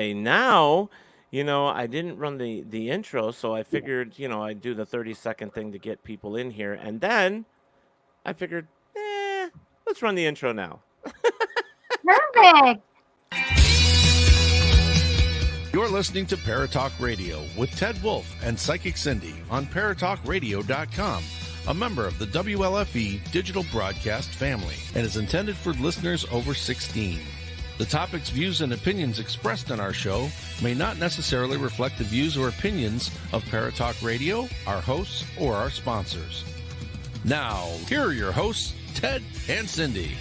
Okay, now, I didn't run the intro, so I figured, I'd do the 30-second thing to get people in here. And then I figured, let's run the intro now. Perfect. You're listening to Paratalkradio with Ted Wolf and Psychic Cindy on Paratalkradio.com, a member of the WLFE digital broadcast family, and is intended for listeners over 16. The topics, views, and opinions expressed on our show may not necessarily reflect the views or opinions of Paratalk Radio, our hosts, or our sponsors. Now, here are your hosts, Ted and Cindy.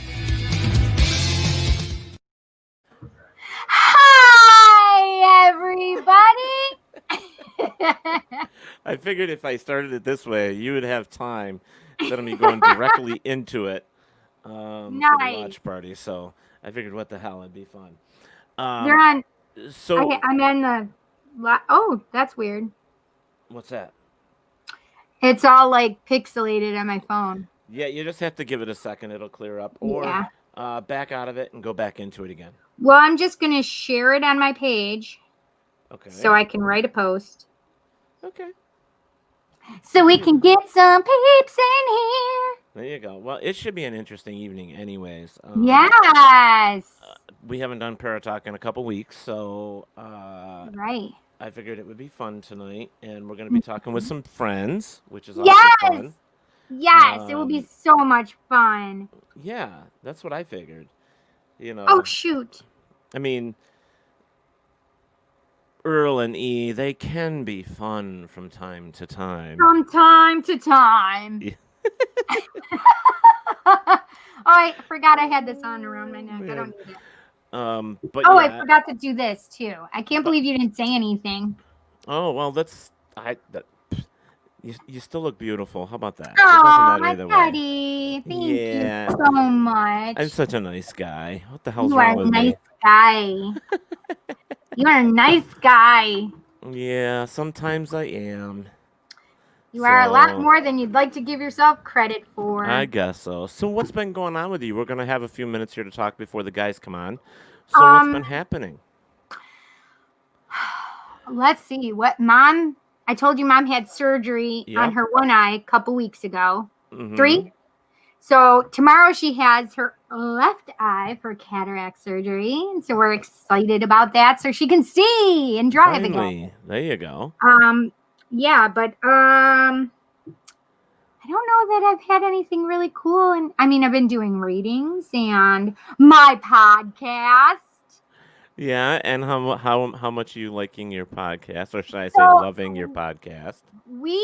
Hi, everybody. I figured if I started it this way, you would have time instead of me going directly into it for the watch party. So I figured, what the hell, it'd be fun. You're on. So I'm in the. Oh, that's weird. What's that? It's all like pixelated on my phone. Yeah, you just have to give it a second; it'll clear up, or back out of it and go back into it again. Well, I'm just gonna share it on my page. Okay. So I can write a post. Okay. So we can get some peeps in here. There you go. Well, it should be an interesting evening anyways. Yes. We haven't done Paratalk in a couple weeks, so right. I figured it would be fun tonight, and we're going to be talking with some friends, which is also fun. Yes, it will be so much fun. Yeah, that's what I figured. Oh, shoot. I mean, Earl and E, they can be fun from time to time. From time to time. Yeah. Oh, I forgot I had this on around my neck. Man. I don't need it. But I forgot to do this too. I can't believe you didn't say anything. Oh well, you still look beautiful. How about that? Oh, my buddy. Thank you so much. I'm such a nice guy. What the hell's wrong with me? You are a nice guy. You are a nice guy. Yeah, sometimes I am. You are a lot more than you'd like to give yourself credit for. I guess so. So what's been going on with you? We're going to have a few minutes here to talk before the guys come on. So what's been happening? Let's see. I told you Mom had surgery on her one eye a couple weeks ago. Mm-hmm. 3. So tomorrow she has her left eye for cataract surgery. And so we're excited about that so she can see and drive again. There you go. Yeah, but I don't know that I've had anything really cool. And I mean, I've been doing readings and my podcast. Yeah, and how much are you liking your podcast, or should I say loving your podcast? We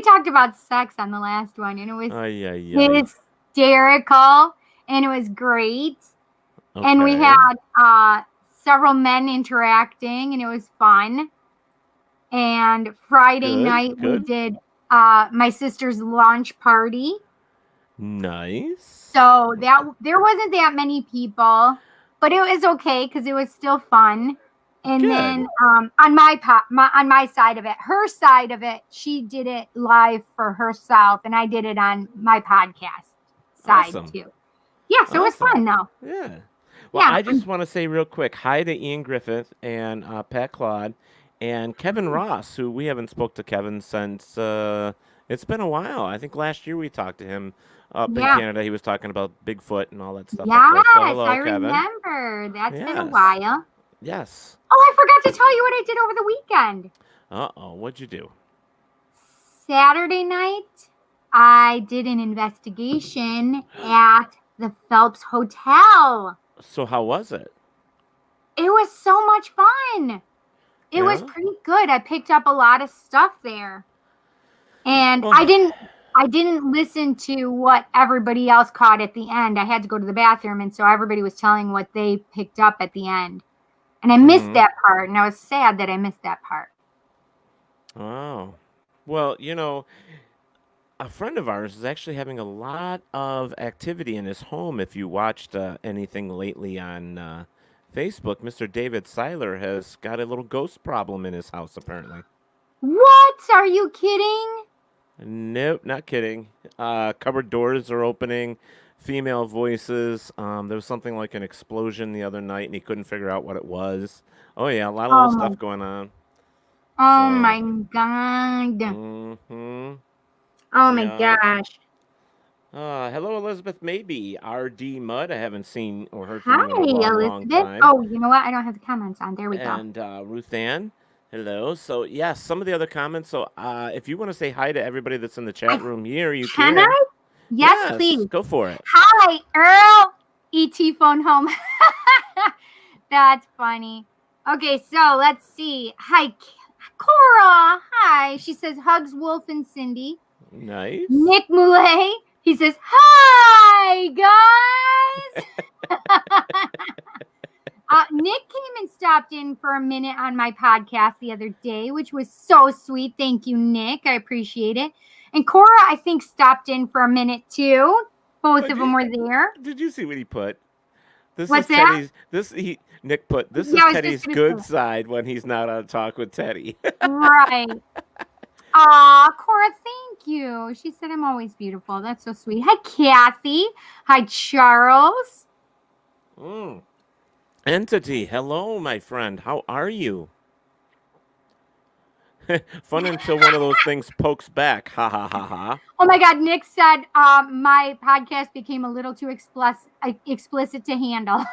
talked about sex on the last one, and it was hysterical, and it was great. Okay. And we had several men interacting, and it was fun. And Friday night we did my sister's launch party. Nice. So there wasn't that many people, but it was okay because it was still fun. And then on my side of it, her side of it, she did it live for herself, and I did it on my podcast side too. Yeah, so it was fun though. Yeah. Well, I just want to say real quick hi to Ian Griffith and Pat Claude. And Kevin Ross, who we haven't spoke to Kevin since it's been a while. I think last year we talked to him up in Canada. He was talking about Bigfoot and all that stuff. Yes, so hello, I Kevin. remember. That's been a while. Yes. Oh, I forgot to tell you what I did over the weekend. Uh-oh, what'd you do? Saturday night, I did an investigation at the Phelps Hotel. So how was it? It was so much fun. It was pretty good. I picked up a lot of stuff there. And I didn't listen to what everybody else caught at the end. I had to go to the bathroom, and so everybody was telling what they picked up at the end. And I missed that part, and I was sad that I missed that part. Oh. Well, a friend of ours is actually having a lot of activity in his home. If you watched anything lately on Facebook, Mr. David Seiler has got a little ghost problem in his house, apparently. What? Are you kidding? Nope, not kidding. Cupboard doors are opening. female voices. There was something like an explosion the other night, and he couldn't figure out what it was. Oh yeah, a lot of little Oh my, stuff going on. oh So, my God. mm-hmm. Oh my Yeah. gosh. Hello, Elizabeth. Maybe R.D. Mud. I haven't seen or heard from Hi, you in a long, long Elizabeth. time. Oh, you know what? I don't have the comments on. There we go. And Ruth Ann. Hello. So, yes, some of the other comments. So, if you want to say hi to everybody that's in the chat room here, you Can can. I? Yes, Yes, please. go for it. Hi, Earl. E.T. phone home. That's funny. Okay, so let's see. Hi, Cora. Hi. She says hugs Wolf and Cindy. Nice. Nick Moulet. He says, hi, guys. Nick came and stopped in for a minute on my podcast the other day, which was so sweet. Thank you, Nick. I appreciate it. And Cora, I think, stopped in for a minute too. Both of them were there. Did you see what he put? This What's is that? Teddy's. Nick put. This Yeah, I is was just Teddy's gonna good say. side when he's not on talk with Teddy. Right. Aw, Cora, thank you. She said I'm always beautiful. That's so sweet. Hi, Kathy. Hi, Charles. Entity, hello, my friend. How are you? Fun until one of those things pokes back. Ha ha ha ha. Oh my God, Nick said my podcast became a little too explicit to handle.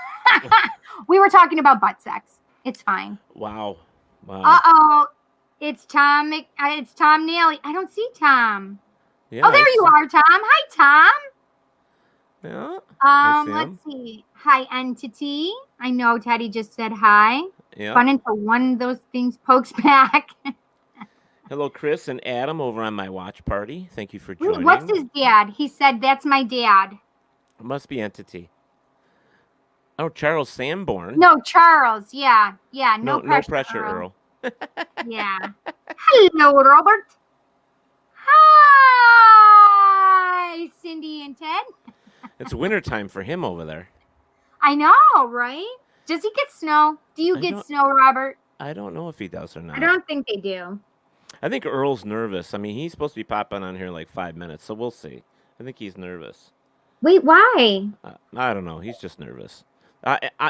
We were talking about butt sex. It's fine. Wow. Uh-oh. It's Tom. It's Tom Naily. I don't see Tom. Yeah, oh, there you are, Tom. Hi, Tom. Yeah. I see him. Let's see. Hi, Entity. I know Teddy just said hi. Yeah. Fun until one of those things pokes back. Hello, Chris and Adam over on my watch party. Thank you for joining. Wait, what's his dad? He said, that's my dad. It must be Entity. Oh, Charles Sanborn. No, Charles. Yeah. Yeah. No pressure. No pressure, Earl. Yeah. Hello, Robert. Hi, Cindy and Ted. It's wintertime for him over there. I know, right? Does he get snow? Do you get snow, Robert? I don't know if he does or not. I don't think they do. I think Earl's nervous. I mean, he's supposed to be popping on here like 5 minutes, so we'll see. I think he's nervous. Wait, why? I don't know. He's just nervous.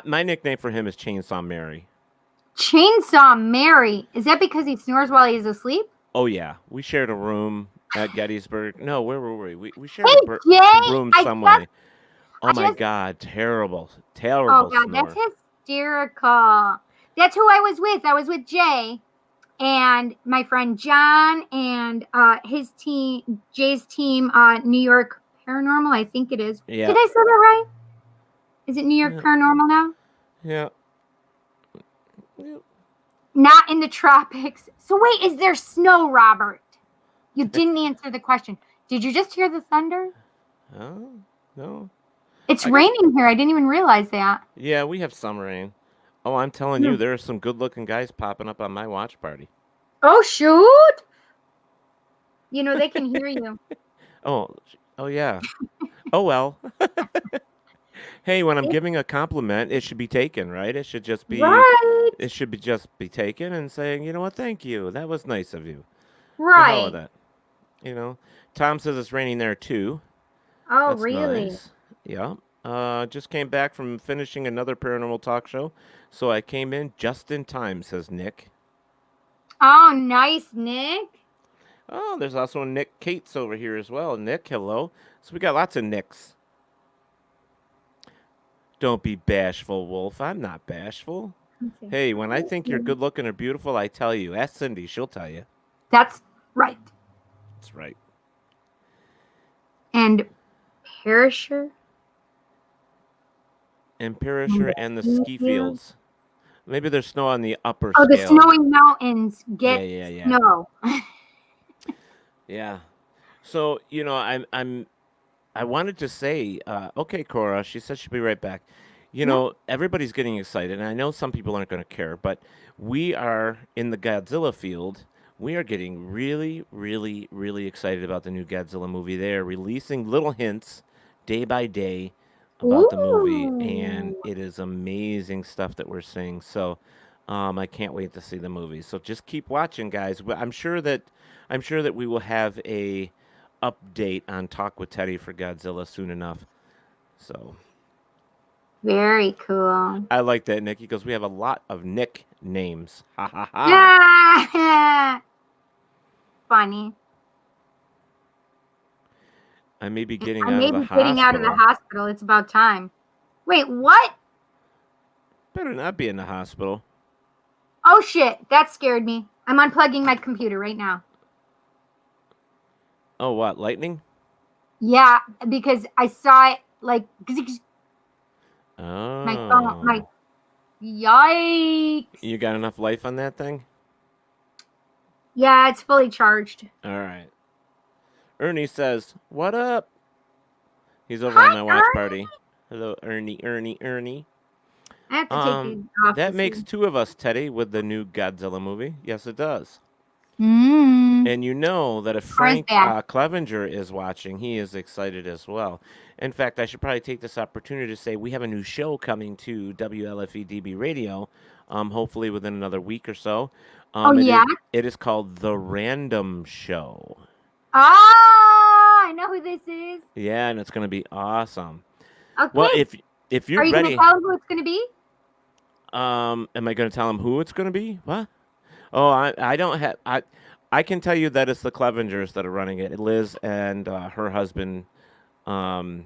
My nickname for him is Chainsaw Mary. Chainsaw Mary. Is that because he snores while he's asleep? Oh, yeah. We shared a room at Gettysburg. No, where were we? We shared a room somewhere. Oh, my God. Terrible. Terrible. Oh, God. snore. That's hysterical. That's who I was with. I was with Jay and my friend John and his team, Jay's team, New York Paranormal, I think it is. Yeah. Did I say that right? Is it New York Paranormal now? Yeah. Not in the tropics. So wait, is there snow, Robert? You didn't answer the question. Did you just hear the thunder? Oh, no. It's raining here. I didn't even realize that. Yeah, we have some rain. Oh, I'm telling you, there are some good-looking guys popping up on my watch party. Oh, shoot. You know, they can hear you. Oh, yeah. Oh, well. Hey, when I'm giving a compliment, it should be taken, right? It should just be right. It should be just be taken and saying, you know what, thank you. That was nice of you. Right. The hell with that. You know. Tom says it's raining there too. Oh, That's really? Nice. Yeah. Just came back from finishing another paranormal talk show, so I came in just in time, says Nick. Oh, nice, Nick. Oh, there's also a Nick Cates over here as well. Nick, hello. So we got lots of Nicks. Don't be bashful, Wolf. I'm not bashful. Hey, when I think you're good looking or beautiful, I tell you. Ask Cindy. She'll tell you. That's right. That's right. And Perisher. And Perisher and the ski fields. Maybe there's snow on the upper scale. The snowy mountains get snow. Yeah. So, you know, I wanted to say, okay, Cora, she said she'll be right back. You know, everybody's getting excited, and I know some people aren't going to care, but we are in the Godzilla field. We are getting really, really, really excited about the new Godzilla movie. They are releasing little hints day by day about the movie, and it is amazing stuff that we're seeing. So I can't wait to see the movie. So just keep watching, guys. I'm sure that we will have a update on Talk with Teddy for Godzilla soon enough. So Very cool. I like that, Nick. He goes, we have a lot of Nick names. Ha ha ha. Yeah. Funny. I may be getting I out may of the be getting out of the hospital. hospital. It's about time. Wait, what? Better not be in the hospital. Oh shit, that scared me. I'm unplugging my computer right now. Oh, what? Lightning? Yeah, because I saw it like Oh. my phone. My yikes. You got enough life on that thing? Yeah, it's fully charged. All right. Ernie says, what up? He's over Hi, on my watch Ernie. party. Hello, Ernie. I have to take these off. That makes two of us, Teddy, with the new Godzilla movie. Yes, it does. Mm. And you know that if Frank Clevenger is watching, he is excited as well. In fact, I should probably take this opportunity to say we have a new show coming to WLFE DB Radio, hopefully within another week or so. It is called The Random Show. Ah, I know who this is. Yeah, and it's going to be awesome. Okay. Well, if you're ready, are you going to tell him who it's going to be? Am I going to tell him who it's going to be? What? Oh, I don't have I can tell you that it's the Clevengers that are running it. Liz and her husband. Oh,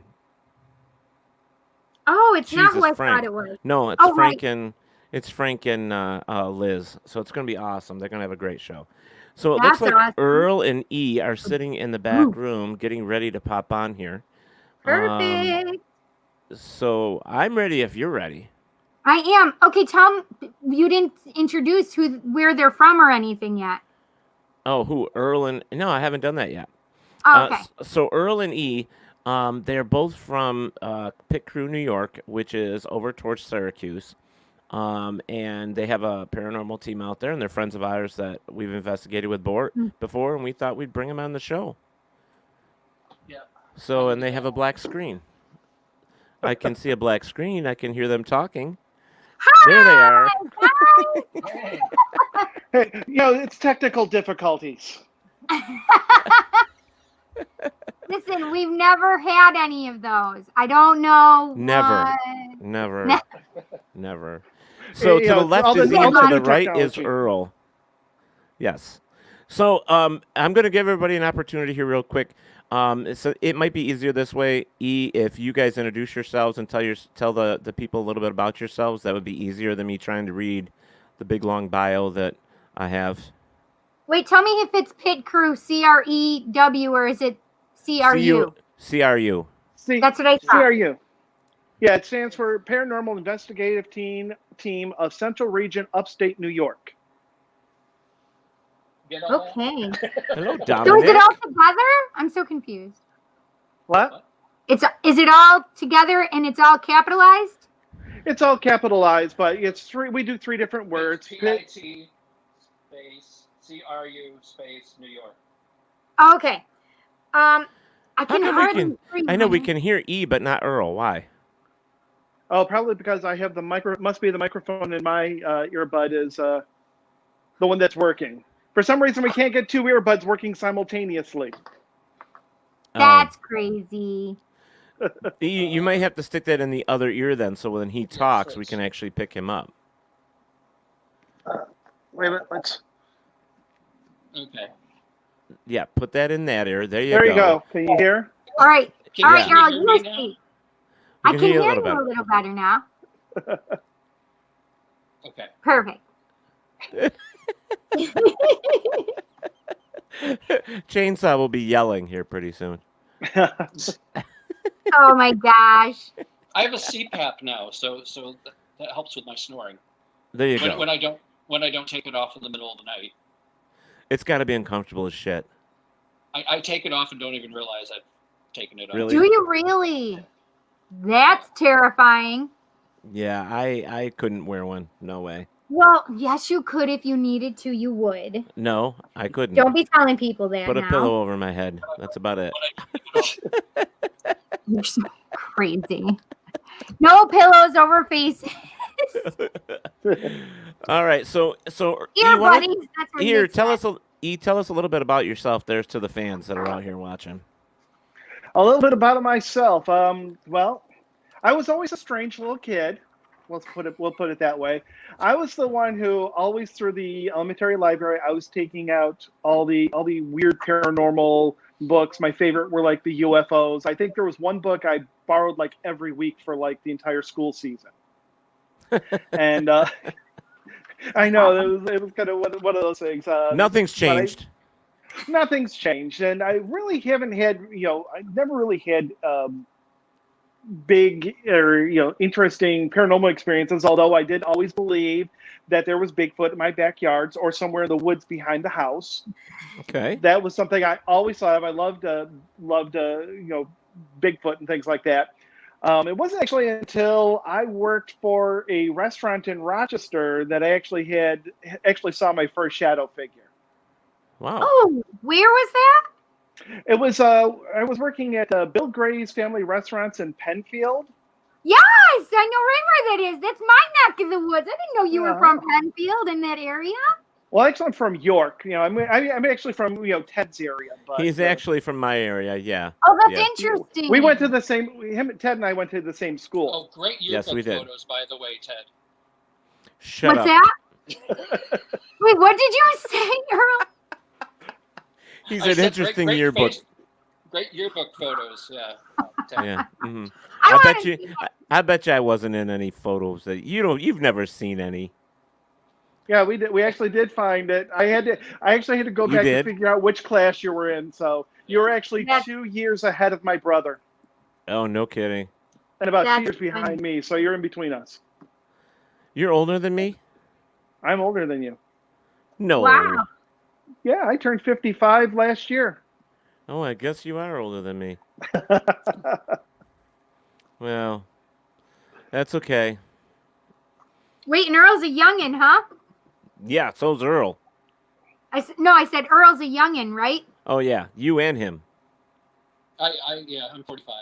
it's not who I thought it was. No, it's Frank and Liz. So it's going to be awesome. They're going to have a great show. So it looks like awesome. Earl and E are sitting in the back room getting ready to pop on here. Perfect. So I'm ready if you're ready. I am. Okay, Tom, you didn't introduce where they're from or anything yet. Oh, who? Earl and... No, I haven't done that yet. Oh, okay. So Earl and E, they're both from PIT CRU New York, which is over towards Syracuse. And they have a paranormal team out there, and they're friends of ours that we've investigated with before, and we thought we'd bring them on the show. Yeah. So, and they have a black screen. I can see a black screen. I can hear them talking. Hi, there they are. Hey, it's technical difficulties. Listen, we've never had any of those. I don't know. Never. So to the left is Ian, to the right is Earl. Yes. So I'm going to give everybody an opportunity here real quick. So it might be easier this way, E, if you guys introduce yourselves and tell the people a little bit about yourselves. That would be easier than me trying to read the big long bio that I have. Wait, tell me if it's PIT CRU, CREW, or is it CRU? CRU. That's what I thought. CRU. Yeah, it stands for Paranormal Investigative Team of Central Region, Upstate New York. Okay. Hello, Dominic. So is it all together? I'm so confused. What? Is it all together and it's all capitalized? It's all capitalized, but it's three. We do three different words. PIT space CRU space New York. Okay. I can hardly. I know we can hear E, but not Earl. Why? Oh, probably because I have the must be the microphone in my earbud is the one that's working. For some reason, we can't get two earbuds working simultaneously. That's crazy. You might have to stick that in the other ear then, so when he talks, we can actually pick him up. Wait a minute. Let's. Okay. Yeah, put that in that ear. There you go. Can you hear? All right. All right, Earl, you speak. I can hear you a little better now. Okay. Perfect. Chainsaw will be yelling here pretty soon. Oh my gosh. I have a CPAP now, so that helps with my snoring. There you go. When I don't take it off in the middle of the night. It's got to be uncomfortable as shit. I take it off and don't even realize I've taken it off. Really? Do you really? That's terrifying. Yeah, I couldn't wear one. No way. Well, yes, you could if you needed to. You would. No, I couldn't. Don't be telling people that. Put a pillow over my head. That's about it. You're so crazy. No pillows over faces. All right, so here, buddies. Here, tell us a little bit about yourself. There to the fans that are out here watching. A little bit about myself. Well, I was always a strange little kid. We'll put it that way. I was the one who always through the elementary library, I was taking out all the weird paranormal books. My favorite were like the UFOs. I think there was one book I borrowed like every week for like the entire school season. And I know it was kind of one of those things. Nothing's changed. Nothing's changed, and I really haven't had, I never really had big or interesting paranormal experiences. Although I did always believe that there was Bigfoot in my backyards or somewhere in the woods behind the house. Okay, that was something I always thought of. I loved Bigfoot and things like that. It wasn't actually until I worked for a restaurant in Rochester that I actually saw my first shadow figure. wow. Oh, where was that? It was I was working at Bill Gray's Family Restaurants in Penfield. Yes, I know right where that is. That's my neck of the woods. I didn't know you were Yeah. from Penfield in that area. Well, actually, I'm from York. I'm actually from Ted's area. But He's actually from my area. Yeah. Oh, that's Yeah. interesting. we went to the same. Ted and I went to the same school. Oh, great Yes, yearbook we did. photos, by the way, Ted. Shut What's up. that? Wait, what did you say, Earl? He's I an said interesting great yearbook. Great yearbook photos, yeah. Ted. Yeah. hmm I I wanna bet you. see I bet you I wasn't in any photos that you've never seen any. Yeah, we did. We actually did find it. I actually had to go You back did? and figure out which class you were in. So you were actually That's- 2 years ahead of my brother, Oh, no kidding. and about 2 That's years behind funny. me. So you're in between us. You're older than me? I'm older than you. No. Wow. Yeah, I turned 55 last year. Oh, I guess you are older than me. Well, that's okay. Wait, and Earl's a youngin', huh? Yeah, so's Earl. I said Earl's a youngin', right? Oh yeah, you and him. Yeah, I'm 45.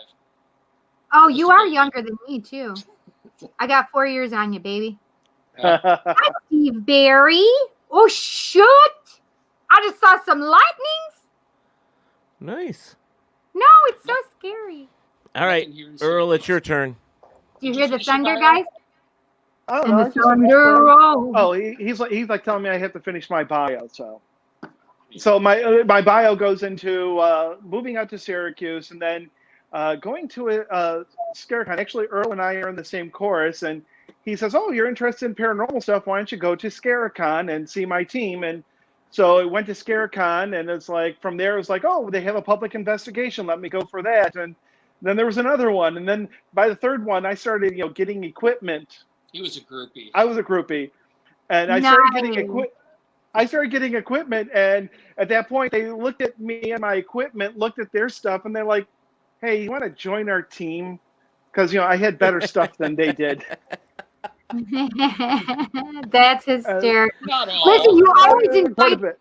Oh, you That's are okay. younger than me, too. I got 4 years on you, baby. Well, Steve Barry. Oh, shoot. I just saw some lightnings. Nice. No, it's so scary. All right, Nothing here in Earl, it's your Syracuse. turn. Do you Did hear you the finish your thunder, bio? guys? I don't And know, the I just- thunder rolls. Oh, he's like telling me I have to finish my bio. So my bio goes into moving out to Syracuse and then going to a ScareCon. Actually, Earl and I are in the same course, and he says, "Oh, you're interested in paranormal stuff? Why don't you go to ScareCon and see my team?" And so I went to ScareCon, and it's like from there it was like, "Oh, they have a public investigation. Let me go for that." And then there was another one, and then by the third one, I started getting equipment. He was a groupie. I was a groupie, and I started getting equipment, and at that point, they looked at me and my equipment, looked at their stuff, and they're like, "Hey, you want to join our team?" Because I had better stuff than they did. That's hysterical. Not all. Listen, you always Part invite. of it.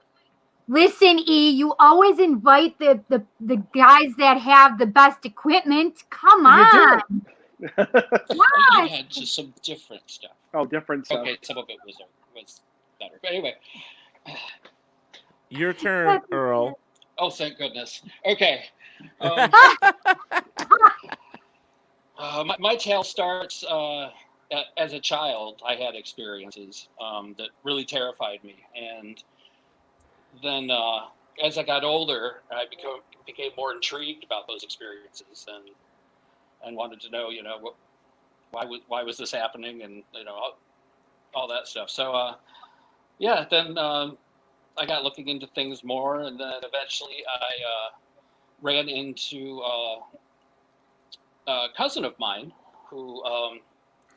Listen, E, you always invite the guys that have the best equipment. Come You on. You Gosh. had just some different stuff. Oh, different stuff. Okay, some of it was better. But anyway. Your turn, Earl. Oh, thank goodness. Okay. My tale starts as a child. I had experiences that really terrified me, and then as I got older, I became more intrigued about those experiences and wanted to know, why was this happening, and all that stuff. So then I got looking into things more, and then eventually I ran into a cousin of mine who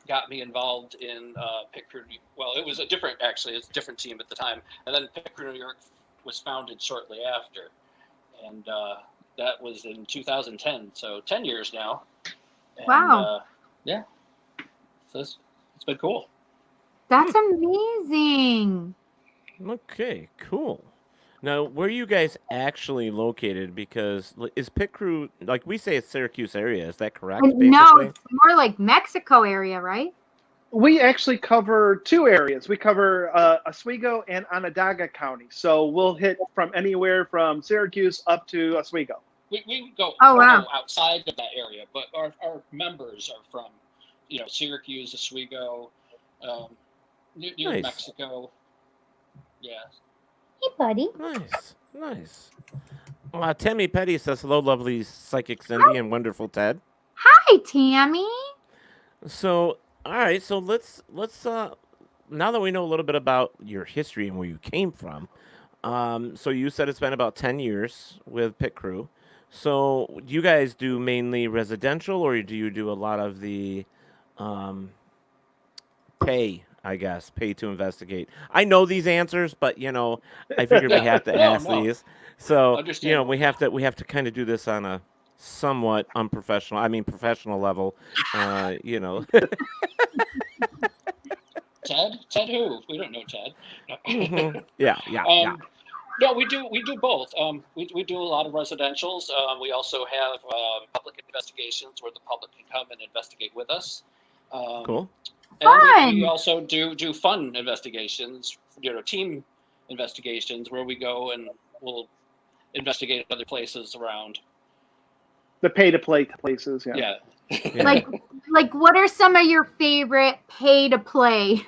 got me involved in PIT CRU. Well, it was a different team at the time, and then PIT CRU New York was founded shortly after, and that was in 2010. So 10 years now. And, Wow. Yeah. So it's been cool. That's amazing. Okay, cool. Now, where are you guys actually located? Because is PIT CRU, like we say, it's Syracuse area. Is that correct? No, basically? it's more like Mexico area, right? We actually cover two areas. We cover Oswego and Onondaga County. So we'll hit from anywhere from Syracuse up to Oswego. We go Oh, wow. outside of that area, but our members are from Syracuse, Oswego, near Nice. Mexico. Yeah. Hey, buddy. Nice. Tammy Petty says, hello, lovely Psychic Cindy and wonderful Ted. Hi, Tammy. So, all right, so let's now that we know a little bit about your history and where you came from, so you said it's been about 10 years with PIT CRU. So, do you guys do mainly residential, or do you do a lot of the pay to investigate? I know these answers, but I figured we have to ask No. these. So, Understandable. we have to kind of do this on a somewhat professional level. Ted who? We don't know Ted. Yeah. No, we do both. We do a lot of residentials. We also have public investigations where the public can come and investigate with us. Cool. And we also do fun investigations, team investigations where we go and we'll investigate other places around. The pay-to-play places, yeah. Yeah. Like what are some of your favorite pay-to-play?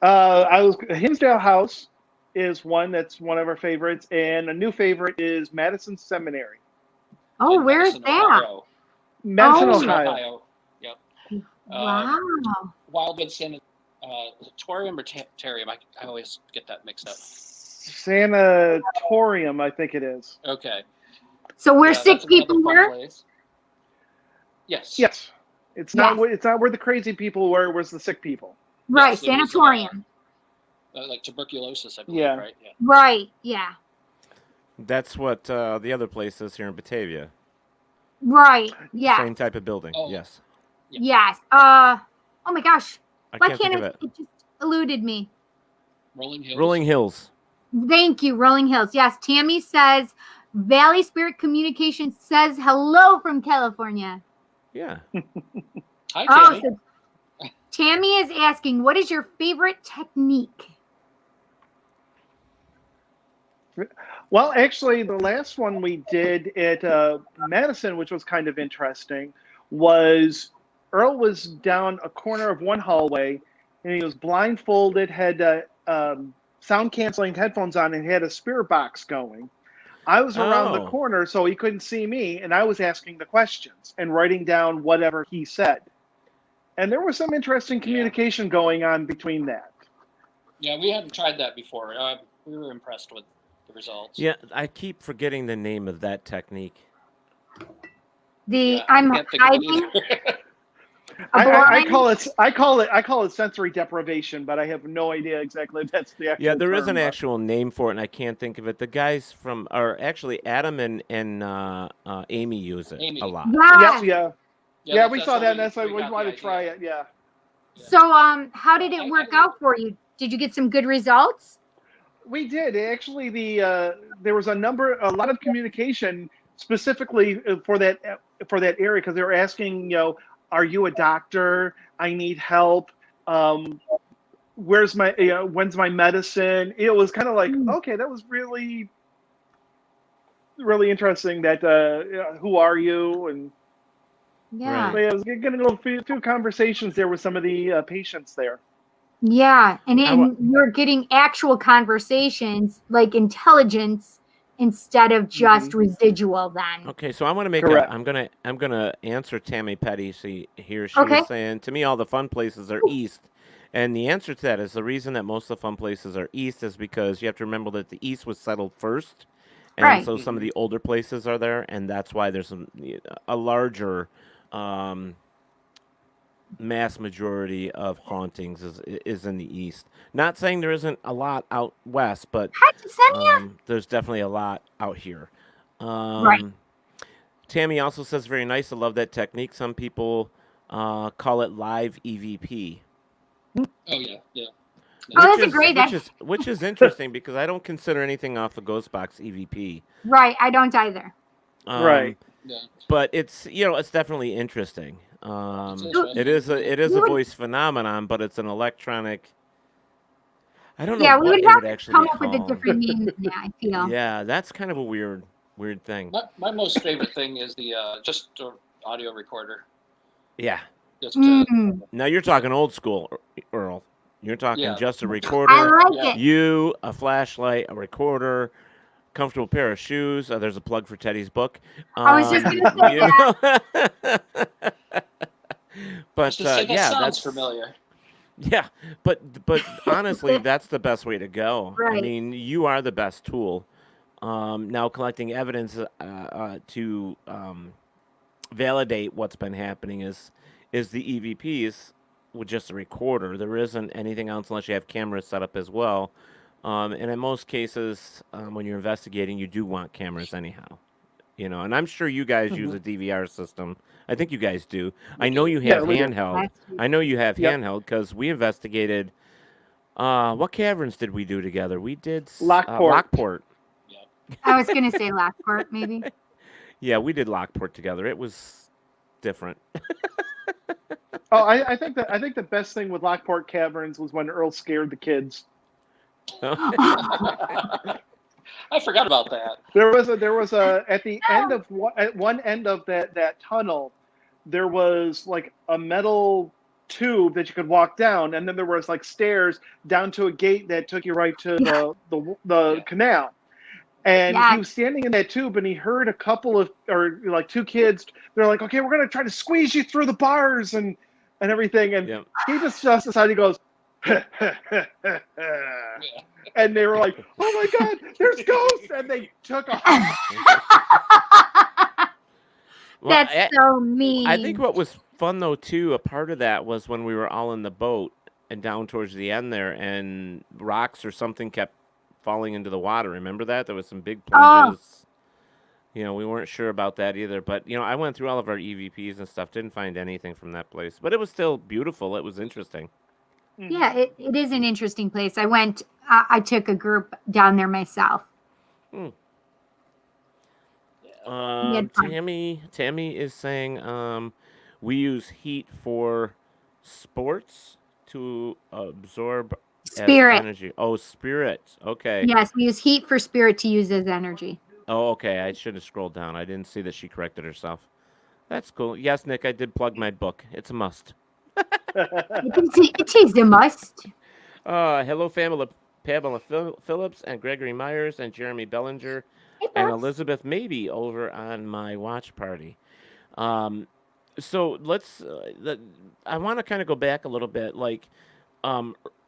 Hinsdale House is one that's one of our favorites, and a new favorite is Madison Seminary. Oh, in where's Madison, that? Ohio. Madison, Oh. Ohio. Yep. Wow. Wildwood Sanatorium or Tarium? I always get that mixed up. Sanatorium, I think it is. Okay. So where Yeah, sick that's another people fun were? place. Yes. Yes. It's not where the crazy people were, it was the sick people. Right, Yes, it was, sanatorium. Like tuberculosis, I believe, Yeah. right? Yeah. Right, yeah. That's what the other place is here in Batavia. Right, yeah. Same type of building. Oh. Yes. Yes. Oh my gosh. I Why can't can't think of it. it just eluded me? Rolling Hills. Rolling Hills. Thank you, Rolling Hills. Yes, Tammy says Valley Spirit Communications says hello from California. Yeah. Hi, Oh, Tammy. so Tammy is asking, what is your favorite technique? Well, actually, the last one we did at Madison, which was kind of interesting, was Earl was down a corner of one hallway, and he was blindfolded, had sound-canceling headphones on, and had a spirit box going. I was around the corner, so he couldn't see me, and I was asking the questions and writing down whatever he said. And there was some interesting communication going on between that. Yeah, we hadn't tried that before. We were impressed with the results. Yeah, I keep forgetting the name of that technique. I'm can't think of hiding. it either. I call it sensory deprivation, but I have no idea exactly if that's the actual Yeah, there is term, an but- actual name for it, and I can't think of it. The guys actually Adam and Amy use it Amy. a lot. Yeah, we saw how that, and that's why we got wanted the to try idea. it. Yeah. So, how did it work out for you? Did you get some good results? We did actually. There was a lot of communication specifically for that area because they were asking, are you a doctor? I need help. Where's my when's my medicine? It was kind of like okay, that was really interesting. That who are you? And Yeah. I was getting a few conversations there with some of the patients there. Yeah, and you're getting actual conversations, like intelligence, instead of just residual. Then. Okay, so I'm gonna I'm gonna answer Tammy Petty. She Okay. was saying to me all the fun places are east, and the answer to that is the reason that most of the fun places are east is because you have to remember that the east was settled first, and Right. so some of the older places are there, and that's why there's a larger mass majority of hauntings is in the east. Not saying there isn't a lot out west, but Hi, Ksenia. there's definitely a lot out here. Right. Tammy also says very nice. I love that technique. Some people call it live EVP. Oh yeah. Oh, that's a great. Which is interesting because I don't consider anything off the Ghost Box EVP. Right, I don't either. Right. Yeah. But it's it's definitely interesting. It is a voice phenomenon, but it's an electronic. I don't know. Yeah, we what would it have would to actually come be up with a called. different name than that, I feel. Yeah, that's kind of a weird thing. My most favorite thing is the just audio recorder. Yeah. Just to, Mm, Now you're talking old school, Earl. You're talking yeah. just a I recorder, like Yeah. it. you, a flashlight, a recorder, comfortable pair of shoes. There's a plug for Teddy's book. I was just gonna say You know, Just to say that yeah, sounds familiar. yeah, but honestly, that's the best way to go. I Right. mean, you are the best tool. Now collecting evidence to validate what's been happening is the EVPs with just a recorder. There isn't anything else unless you have cameras set up as well. And in most cases, when you're investigating, you do want cameras anyhow. You know, and I'm sure you guys use a DVR system. I think you guys do. I know you Yeah, have we do. handheld. I know you have Yep. handheld because we investigated. What caverns did we do together? We did Lockport. Lockport. I was gonna say Lockport, maybe. Yeah, we did Lockport together. It was different. Oh, I think the best thing with Lockport Caverns was when Earl scared the kids. I forgot about that. There was a at the end of at one end of that tunnel, there was like a metal tube that you could walk down, and then there was like stairs down to a gate that took you right to the canal. And Yeah. he was standing in that tube, and he heard a couple of, or like two kids. They're like, "Okay, we're gonna try to squeeze you through the bars and everything." And Yep. he just decided, he goes, and they were like, "Oh my God, there's ghosts!" And they took off. Well, That's so mean. I think what was fun though too, a part of that was when we were all in the boat and down towards the end there, and rocks or something kept falling into the water. Remember that? There was some big plunges. You know, we weren't sure about that either. But you know, I went through all of our EVPs and stuff. Didn't find anything from that place, but it was still beautiful. It was interesting. Yeah, it is an interesting place. I went. I took a group down there myself. We had fun. Tammy is saying we use heat for sports to absorb as Spirit. energy. Oh, spirit. Okay. Yes, we use heat for spirit to use as energy. Oh, okay. I should have scrolled down. I didn't see that she corrected herself. That's cool. Yes, Nick, I did plug my book. It's a must. It is a must. Hello, Pamela Phillips and Gregory Myers and Jeremy Bellinger and Elizabeth Maybe over on my watch party. So let's. I want to kind of go back a little bit. Like,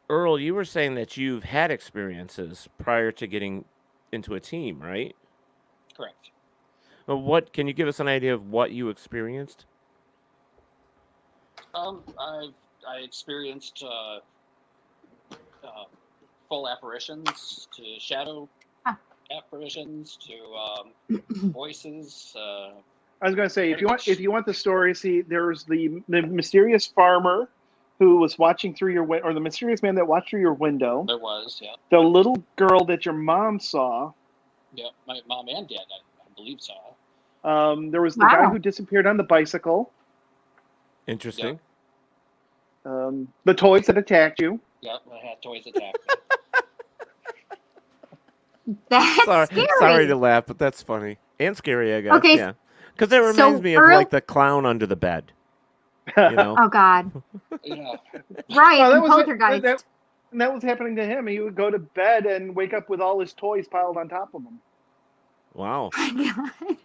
Earl, you were saying that you've had experiences prior to getting into a team, right? Correct. What can you give us an idea of what you experienced? I experienced full apparitions, to shadow apparitions, to voices. I was going to say, if you want the story, see, there was the mysterious farmer who was watching through your window, or the mysterious man that watched through your window. There was, yeah. The little girl that your mom saw. Yeah, my mom and dad, I believe so. There was the guy who disappeared on the bicycle. Interesting. The toys that attacked you. Yeah, I had toys attack me. That's scary. Sorry to laugh, but that's funny and scary, I guess. Okay, yeah, because that reminds me of like the clown under the bed. You know? Oh God. Yeah. Right. Well, and Poltergeist. That was happening to him. He would go to bed and wake up with all his toys piled on top of him. Wow. Oh my God.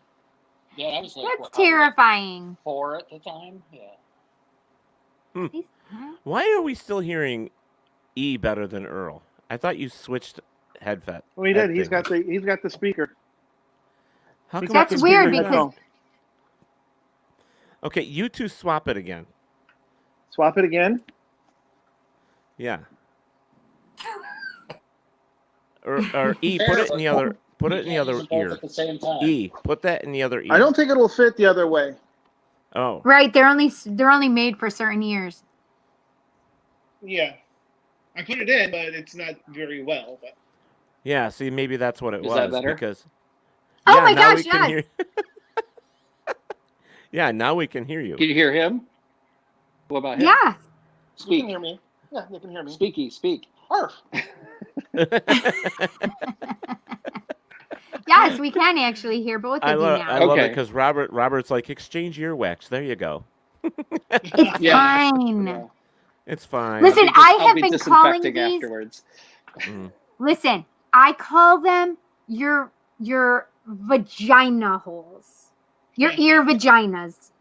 Yeah, I was like, That's terrifying. 4 at the time. Yeah. Why are we still hearing E better than Earl? I thought you switched headset. Well, he did. He's got the speaker. How come That's weird because. Okay, you two swap it again. Swap it again. Yeah. Or E, put it in the other. Put it in the other ear. At the same time. E, put that in the other ear. I don't think it'll fit the other way. Oh. Right, they're only made for certain ears. Yeah, I put it in, but it's not very well. But Yeah, see, maybe that's what it was. Is that better? Because. Oh my now gosh, we can yes. hear... Yeah, now we can hear you. Can you hear him? What about him? Yeah. Speak. you can hear me. Yeah, you can hear me. Speak. Arf. Yes, we can actually hear both of you now. I love it because Robert's like, exchange earwax. There you go. It's Yeah. fine. Yeah. It's fine. Listen, I'll have be been calling disinfecting these. afterwards. Mm. Listen, I call them your vagina holes, your ear vaginas.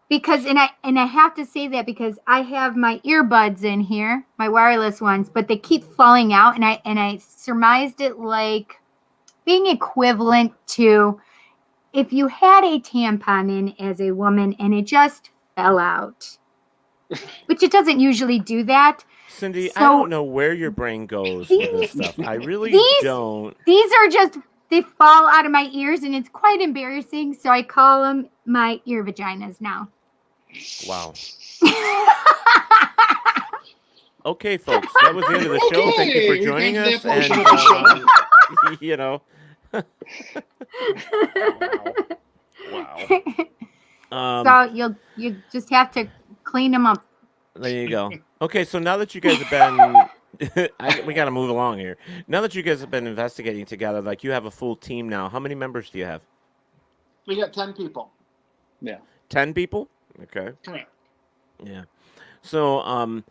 Because and I have to say that because I have my earbuds in here, my wireless ones, but they keep falling out, and I surmised it like being equivalent to if you had a tampon in as a woman and it just fell out, which it doesn't usually do that. Cindy, I So don't know where your brain goes with this stuff. I really don't. these are just they fall out of my ears, and it's quite embarrassing. So I call them my ear vaginas now. Wow. Okay, folks, that was the end of the show. Thank you for Okay, joining thank you us. for that And, portion of the you know, wow. So you just have to clean them up. There you go. Okay, so now that you guys have been, we got to move along here. Now that you guys have been investigating together, like you have a full team now. How many members do you have? We got 10 people. Yeah. 10 people? Okay. Correct. Yeah. So, how's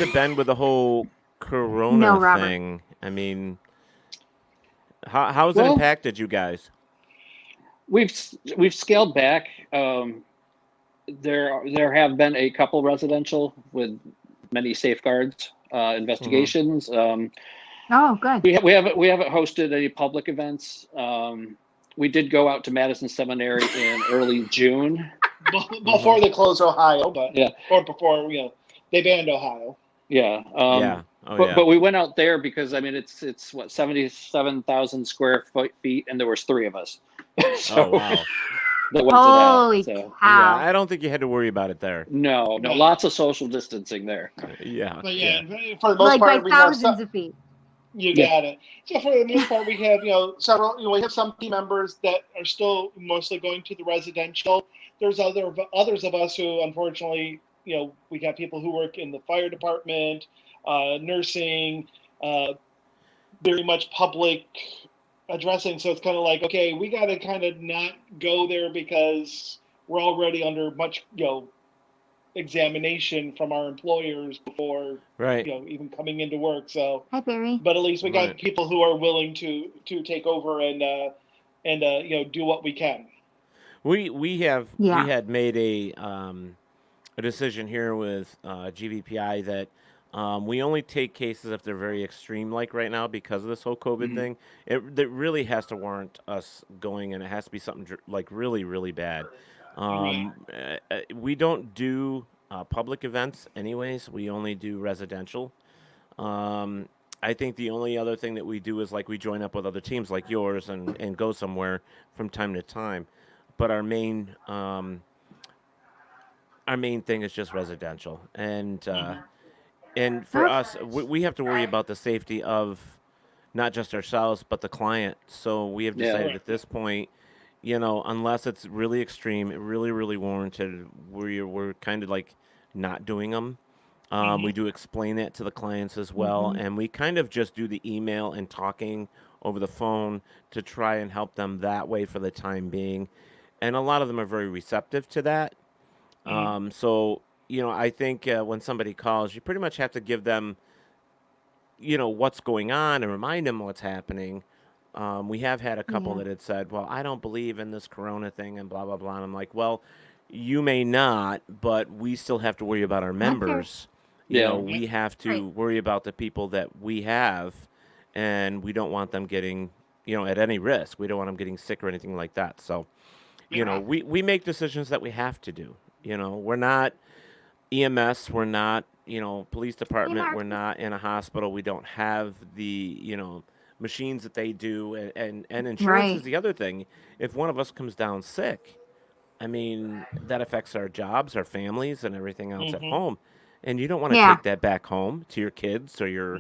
it been with the whole Corona No, Robert. thing? I mean, how's it Well- impacted you guys? We've scaled back. There have been a couple residential with many safeguards investigations. Oh, good. We haven't hosted any public events. We did go out to Madison Seminary in early June. Before they closed Ohio, but Yeah. or before they banned Ohio. Yeah. Yeah. Oh, but, yeah. but we went out there because I mean it's what 77,000 square feet, and there was 3 of us. So Oh, wow. that went Holy to that. So, Yeah, cow! I don't think you had to worry about it there. no, No. lots of social distancing there. Yeah. But yeah, for the most Like by part, we have thousands of feet. you Yeah. got it. So for the most part, we have several. We have some team members that are still mostly going to the residential. There's others of us who, unfortunately, we got people who work in the fire department, nursing, very much public addressing. So it's kind of like, okay, we got to kind of not go there because we're already under much examination from our employers before Right. even coming into work. So. Hi, Barry. But at least we got Right. people who are willing to take over and do what we can. We Yeah. had made a decision here with GVPI that we only take cases if they're very extreme, like right now, because of this whole COVID thing. It really has to warrant us going, and it has to be something like really, really bad. We don't do public events anyways. We only do residential. I think the only other thing that we do is like we join up with other teams like yours and go somewhere from time to time. But our main thing is just residential, and for us, we have to worry about the safety of not just ourselves but the client. So we have Yeah. decided at this point, unless it's really extreme, really, really warranted, we're kind of like not doing them. We do explain that to the clients as well, and we kind of just do the email and talking over the phone to try and help them that way for the time being. And a lot of them are very receptive to that. So, I think when somebody calls, you pretty much have to give them, what's going on and remind them what's happening. We have had a couple that had said, well, I don't believe in this Corona thing and blah, blah, blah. And I'm like, well, you may not, but we still have to worry about our members. Yeah. We have to worry about the people that we have, and we don't want them getting, at any risk. We don't want them getting sick or anything like that. So, we make decisions that we have to do. We're not EMS, we're not, police department, we're not in a hospital. We don't have the, machines that they do, and insurance is the other thing. If one of us comes down sick, I mean, that affects our jobs, our families, and everything else at home. And you don't want to take that back home to your kids or your,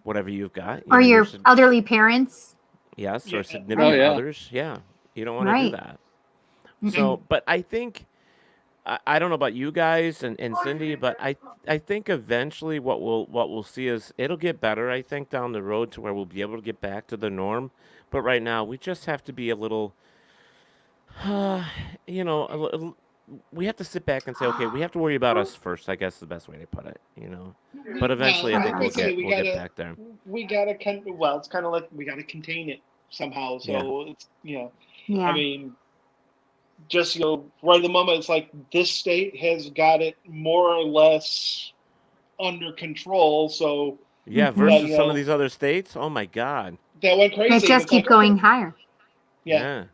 whatever you've got. Or your elderly parents. Yes, or significant others. Yeah, you don't want to do that. So, but I think, I don't know about you guys and Cindy, but I think eventually what we'll see is it'll get better, I think, down the road to where we'll be able to get back to the norm. But right now, we just have to be a little, we have to sit back and say, okay, we have to worry about us first. I guess is the best way to put it. But eventually, I think like I say, we'll get back there. It's kind of like we gotta contain it somehow. So it's Yeah. I mean, just right at the moment, it's like this state has got it more or less under control. So Yeah, versus some of these other states. Oh my God, that went crazy. They just keep going higher. Yeah.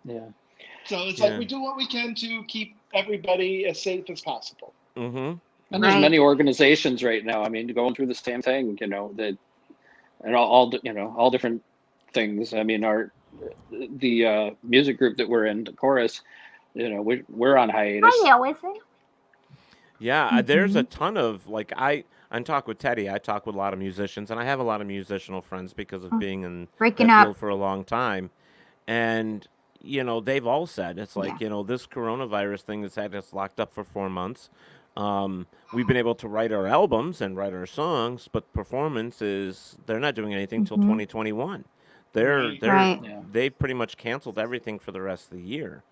So it's like Yeah. we do what we can to keep everybody as safe as possible. Mm-hmm. And there's many organizations right now. I mean, going through the same thing, and all different things. I mean, the music group that we're in, the chorus, we're on hiatus. Yeah, there's a ton of I talk with Teddy. I talk with a lot of musicians, and I have a lot of musicianal friends because of being in that field for a long time. And they've all said it's like this coronavirus thing has had us locked up for 4 months. We've been able to write our albums and write our songs, but performances they're not doing anything till 2021. They pretty much canceled everything for the rest of the year.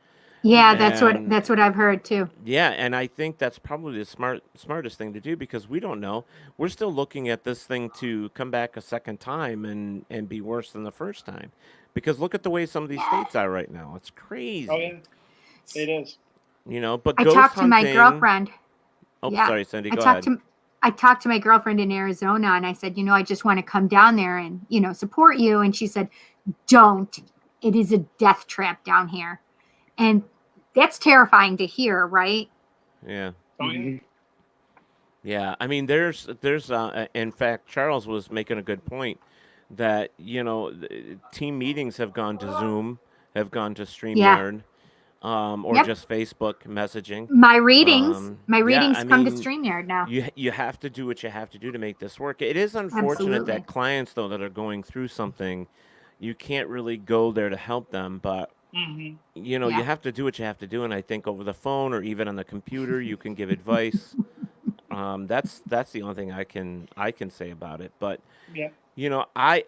Yeah, that's what I've heard too. Yeah, and I think that's probably the smartest thing to do because we don't know. We're still looking at this thing to come back a second time and be worse than the first time. Because look at the way some of these states are right now. It's crazy. Oh yeah, it is. But I ghost talked to my hunting- girlfriend. Oh, sorry, Cindy. Go ahead. I talked to my girlfriend in Arizona, and I said, I just want to come down there and support you. And she said, "Don't. It is a death trap down here." And that's terrifying to hear, right? Yeah. Oh, yeah. Yeah. I mean, there's in fact, Charles was making a good point that, team meetings have gone to Zoom, have gone to StreamYard, or just Facebook messaging. My readings come to mean, StreamYard now. You have to do what you have to do to make this work. It is unfortunate that clients, though, that are going through something, you can't really go there to help them, but you have to do what you have to do, and I think over the phone or even on the computer, you can give advice. That's the only thing I can say about it. But I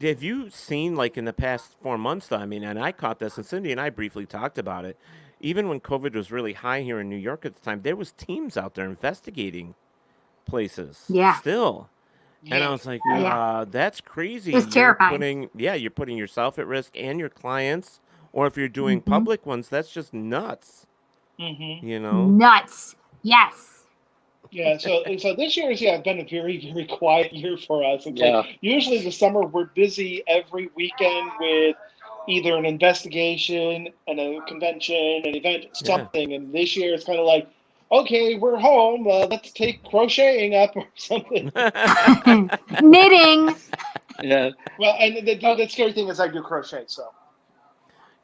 have you seen in the past 4 months, though? I mean, and I caught this, and Cindy and I briefly talked about it. Even when COVID was really high here in New York at the time, there was teams out there investigating places. Yeah. Still. And I was like, that's crazy. It's terrifying. You're putting yourself at risk and your clients. Or if you're doing public ones, that's just nuts. Nuts. Yes. Yeah. So this year has been a very, very quiet year for us. It's like usually the summer we're busy every weekend with either an investigation and a convention, an event, something. And this year it's kind of like, okay, we're home. Let's take crocheting up or something. Knitting. Yeah. Well, and the scary thing is I do crochet, so.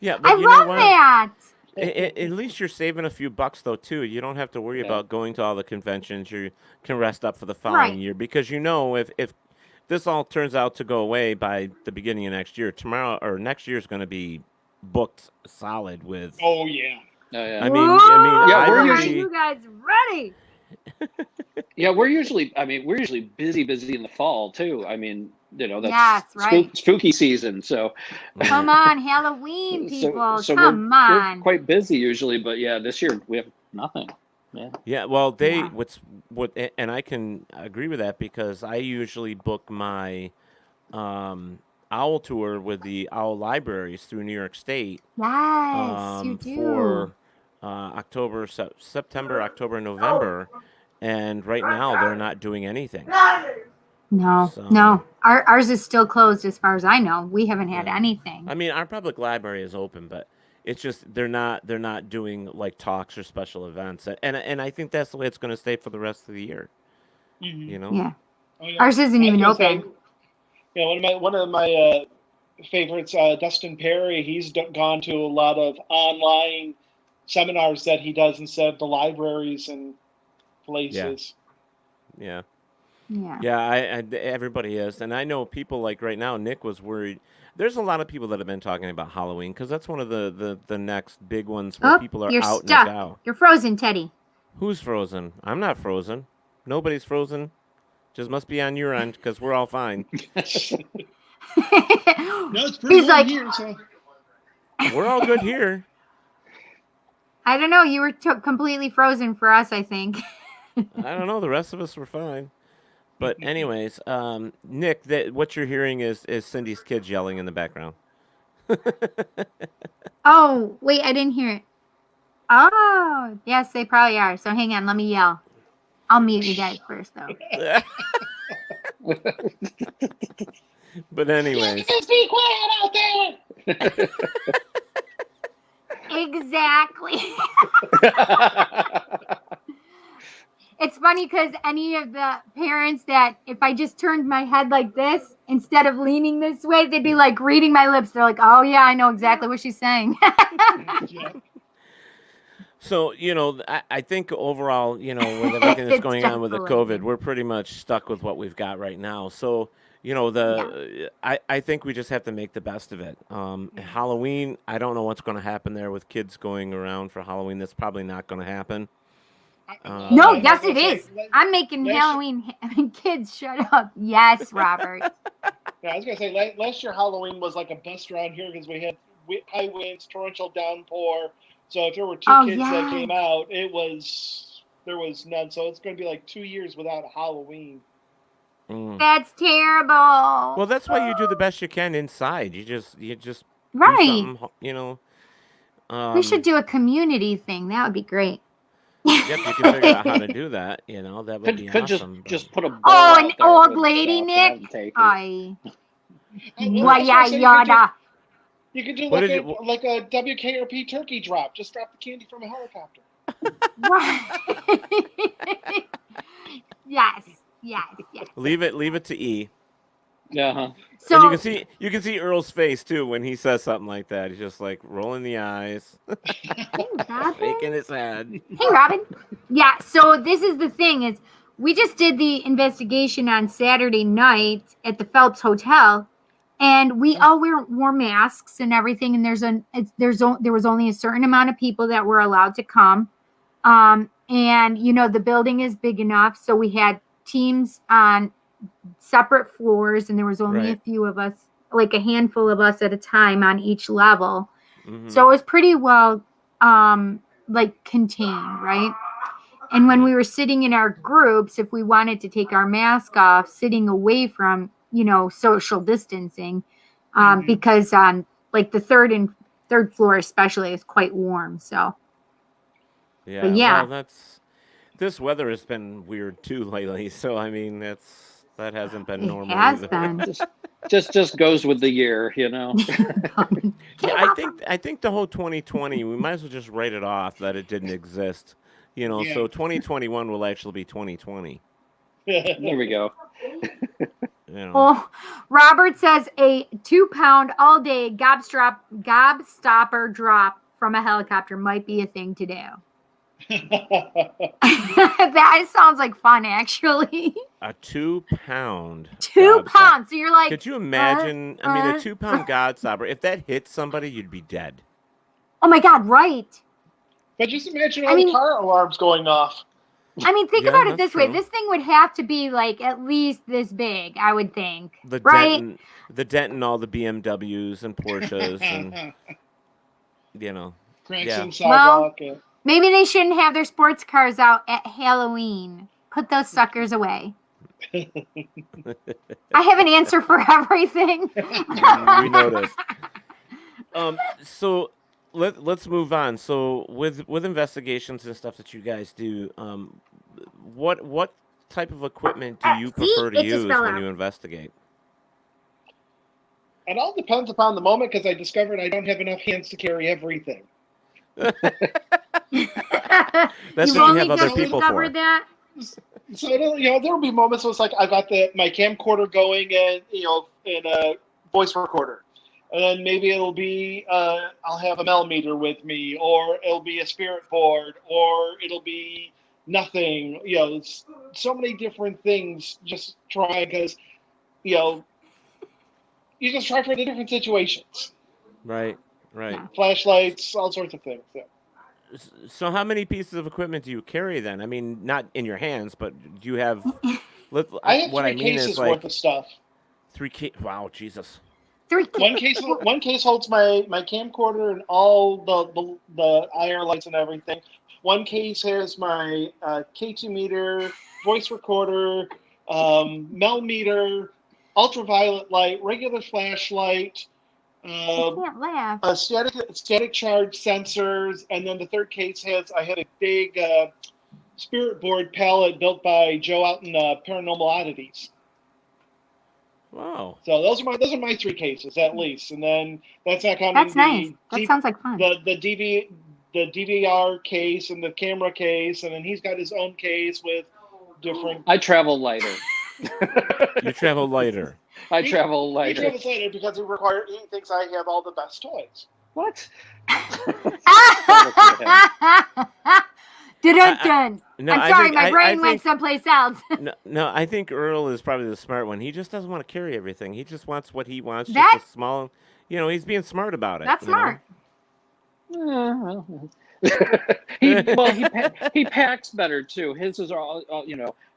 Yeah, but I love that. At least you're saving a few bucks, though, too. You don't have to worry about going to all the conventions. You can rest up for the following year because if this all turns out to go away by the beginning of next year, next year is going to be booked solid with. Oh yeah. I mean, are you guys ready? We're usually busy in the fall too. I mean, that's spooky season. So come on, Halloween people, so come on. We're quite busy usually, but this year we have nothing. Yeah. Yeah. Well, and I can agree with that because I usually book my owl tour with the owl libraries through New York State. Yes, you do. For September, October, November, and right now they're not doing anything. No. Ours is still closed as far as I know. We haven't had anything. I mean, our public library is open, but it's just they're not doing talks or special events, and I think that's the way it's going to stay for the rest of the year. Yeah. Ours isn't even open. One of my favorites, Dustin Perry. He's gone to a lot of online seminars that he does instead of the libraries and places. Yeah. I everybody is, and I know people right now. Nick was worried. There's a lot of people that have been talking about Halloween because that's one of the next big ones where people are out and about. You're frozen, Teddy. Who's frozen? I'm not frozen. Nobody's frozen. Just must be on your end because we're all fine. No, it's pretty warm here, so. We're all good here. I don't know. You were completely frozen for us, I think. I don't know. The rest of us were fine. But anyways, Nick, what you're hearing is Cindy's kids yelling in the background. Oh, wait, I didn't hear it. Oh, yes, they probably are. So hang on, let me yell. I'll mute you guys first, though. But anyways, Just be quiet out there. Exactly. It's funny because any of the parents that if I just turned my head like this instead of leaning this way, they'd be like reading my lips. They're like, oh, yeah, I know exactly what she's saying. Yeah. so I think overall, with everything that's It's going just on with the hilarious. COVID, we're pretty much stuck with what we've got right now. So I think we just have to make the best of it. Halloween, I don't know what's going to happen there with kids going around for Halloween. That's probably not going to happen. No, I was yes, gonna it say, is. I'm making last- Halloween. Kids, shut up. Yes, Robert. Yeah, I was gonna say last year Halloween was like a bust around here because we had high winds, torrential downpour. So if there were two kids that came out, there was none. So it's gonna be like 2 years without a Halloween. That's terrible. Well, that's why you do the best you can inside. You just Right. do something, We should do a community thing. That would be great. Yep, you can figure out how to do that. That would be Could awesome. just put a bowl Oh, out an there old with lady, stuff Nick. and take it. I. Well, Yada. you could do What like did a like a WKRP turkey drop. Just drop the candy from a helicopter. Yes. Leave it to E. Yeah. So And you can see Earl's face too when he says something like that. He's just like rolling the eyes, shaking his head. Hey, Robin. Yeah, so this is the thing is we just did the investigation on Saturday night at the Phelps Hotel, and we all wore masks and everything. And there was only a certain amount of people that were allowed to come. And the building is big enough, so we had teams on separate floors, and there was only a few of us, like a handful of us at a time on each level. Mm-hmm. So it was pretty well contained, right? And when we were sitting in our groups, if we wanted to take our mask off, sitting away from social distancing, because on like the third floor especially is quite warm. So well, this weather has been weird too lately. So I mean that hasn't been normal. It has either. been. Just goes with the year, Yeah, I think the whole 2020, we might as well just write it off that it didn't exist. So 2021 will actually be 2020. There we go. Well, Robert says a 2-pound all day gobstopper drop from a helicopter might be a thing to do. That sounds like fun, actually. A 2-pound. 2 pounds. So you're like, could you imagine? I mean, a 2-pound Godstopper. If that hit somebody, you'd be dead. Oh my God! Right. But just imagine all the car alarms going off. I mean, think about it this way. This thing would have to be like at least this big, I would think. The dent in all the BMWs and Porsches and Cracks in sidewalk. Well, maybe they shouldn't have their sports cars out at Halloween. Put those suckers away. I have an answer for everything. We noticed. So let's move on. So with investigations and stuff that you guys do, what type of equipment do you prefer to use when you investigate? It all depends upon the moment because I discovered I don't have enough hands to carry everything. That's what you have other people for. That? So there'll be moments where it's like I got my camcorder going and in a voice recorder, and then maybe it'll be I'll have a millimeter with me, or it'll be a spirit board, or it'll be nothing. It's so many different things. Just try because you just try for the different situations. Right. Flashlights, all sorts of things. Yeah. So how many pieces of equipment do you carry then? I mean, not in your hands, but do you have? I have 3 cases worth of stuff. 3 cases. Wow, Jesus. 3 One case holds my camcorder and all the IR lights and everything. One case has my K2 meter, voice recorder, Mel meter, ultraviolet light, regular flashlight, I can't laugh. static charge sensors, and then the third case I had a big spirit board palette built by Joe out in Paranormal Oddities. Wow. So those are my 3 cases at least, and then that's not counting That's nice. That sounds like fun. the DVR case and the camera case, and then he's got his own case with different. I travel lighter. You travel lighter. I travel lighter. He travels lighter because he thinks I have all the best toys. What? Dun-dun-dun. No, I'm sorry, my brain went someplace else. No, I think Earl is probably the smart one. He just doesn't want to carry everything. He just wants what he wants, just a small. He's being smart about it. That's smart. He packs better too. His is all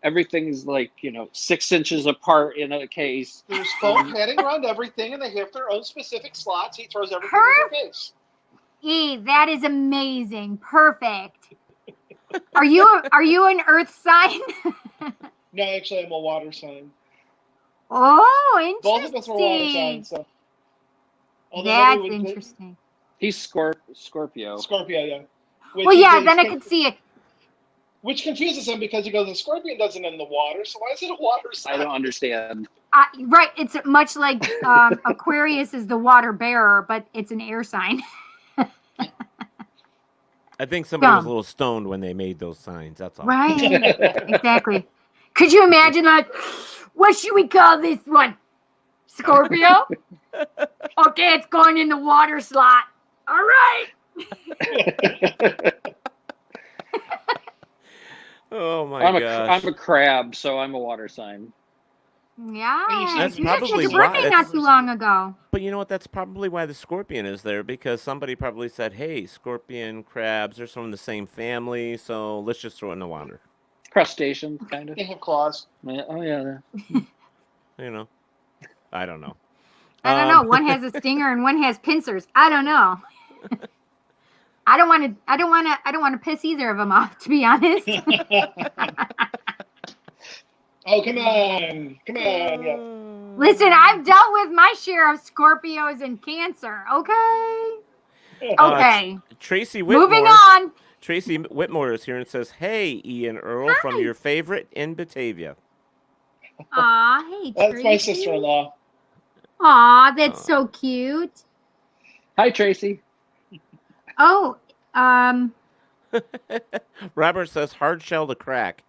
everything's like 6 inches apart in a case. There's foam padding around everything, and they have their own specific slots. He throws everything in the case. That is amazing. Perfect. Are you an earth sign? No, actually, I'm a water sign. Oh, interesting. Both of us are water signs. So. That's interesting. He's Scorpio. Scorpio, yeah. Then I could see it. Which confuses him because he goes, the scorpion doesn't end the water, so why is it a water sign? I don't understand. Right, it's much like Aquarius is the water bearer, but it's an air sign. I think somebody was a little stoned when they made those signs. That's all. Right, exactly. Could you imagine, what should we call this one? Scorpio? Okay, it's going in the water slot. All right. Oh my gosh. I'm a crab, so I'm a water sign. Yeah, that's you probably just had your birthday not too long ago. But you know what? That's probably why the scorpion is there, because somebody probably said, "Hey, scorpion, crabs, they're from the same family, so let's just throw it in the water." Crustaceans, kind of. They have claws. Yeah, oh yeah. I don't know. I don't know. One has a stinger and one has pincers. I don't know. I don't want to piss either of them off, to be honest. Oh, come on. Yeah. Listen, I've dealt with my share of Scorpios and Cancer. Okay. Okay. Tracy Whitmore. Moving on. Tracy Whitmore is here and says, "Hey, Ian Earl, Hi. from your favorite in Batavia." Aw, hey, Tracy. That's my sister-in-law. Aw, that's so cute. Hi, Tracy. Oh, Robert says, "Hard shell to crack."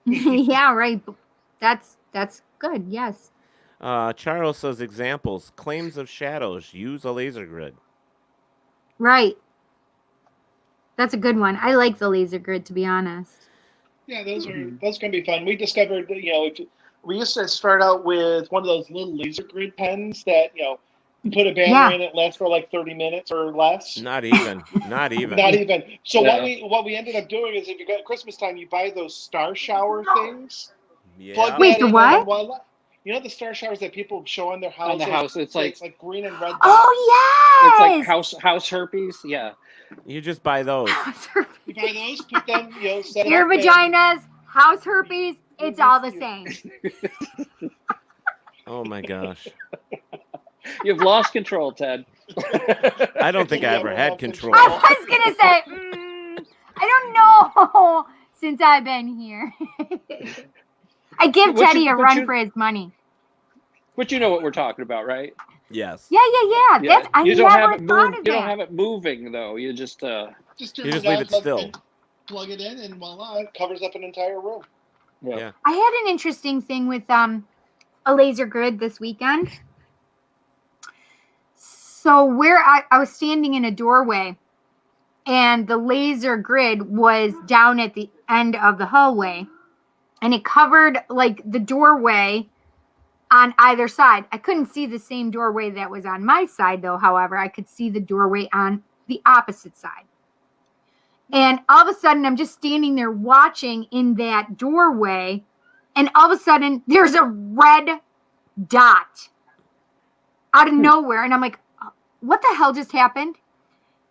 yeah, right. That's good. Yes. Charles says, "Examples: claims of shadows. Use a laser grid." Right. That's a good one. I like the laser grid, to be honest. Yeah, those can be fun. We discovered that, we used to start out with one of those little laser grid pens that you put a battery in it, lasts for like 30 minutes or less. Not even. Not even. Not even. So what we ended up doing is, if you got Christmas time, you buy those star shower things. Yeah. Plug Wait, that the in, what? You know the star showers that people show on their house? On the house, it's like green and red. Oh it's yes. like house herpes. Yeah. You just buy those. You buy those, put them, set Ear them up vaginas, house herpes. It's all the same. Oh my gosh. You've lost control, Ted. I don't think I ever had control. I was gonna say, I don't know since I've been here. I give Teddy a run for his money. But you know what we're talking about, right? Yes. Yeah. That's, I you don't never have it thought move, of You don't that. have it moving though. You just You just leave it still. Plug it in, and voila, it covers up an entire room. Yeah. I had an interesting thing with a laser grid this weekend. So where I was standing in a doorway, and the laser grid was down at the end of the hallway, and it covered like the doorway on either side. I couldn't see the same doorway that was on my side, though. However, I could see the doorway on the opposite side. And all of a sudden, I'm just standing there watching in that doorway, and all of a sudden, there's a red dot out of nowhere. And I'm like, what the hell just happened?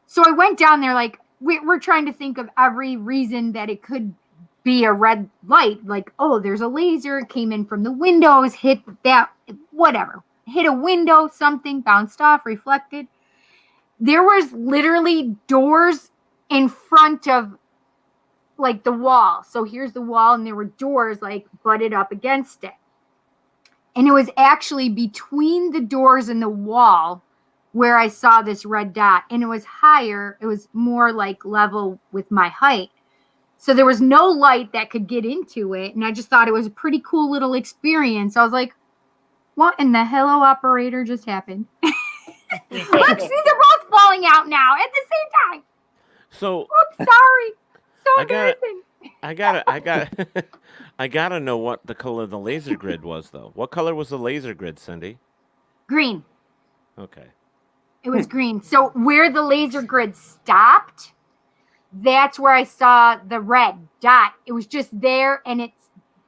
So I went down there, like, we're trying to think of every reason that it could be a red light. Like, oh, there's a laser, it came in from the windows, hit that, whatever. Hit a window, something, bounced off, reflected. There was literally doors in front of, like, the wall. So here's the wall, and there were doors, like, butted up against it. And it was actually between the doors and the wall where I saw this red dot. And it was higher. It was more like level with my height. So there was no light that could get into it. And I just thought it was a pretty cool little experience. I was like, what in the hello operator just happened? Look, see, they're both falling out now at the same time. So oops, sorry. So embarrassing. I gotta know what the color of the laser grid was, though. What color was the laser grid, Cindy? Green. Okay. It was green. So where the laser grid stopped, that's where I saw the red dot. It was just there, and it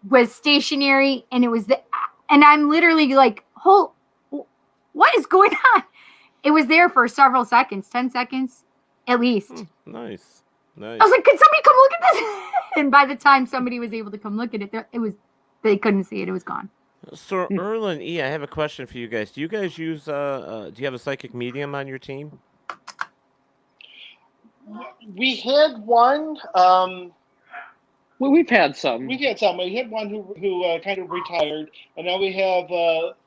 was stationary, and it was and I'm literally like, oh, what is going on? It was there for several seconds, 10 seconds at least. Nice. I was like, could somebody come look at this? And by the time somebody was able to come look at it, they couldn't see it. It was gone. So Earl and E, I have a question for you guys. Do you guys use do you have a psychic medium on your team? We had one. Well, we've had some. We had some. We had one who kind of retired, and now we have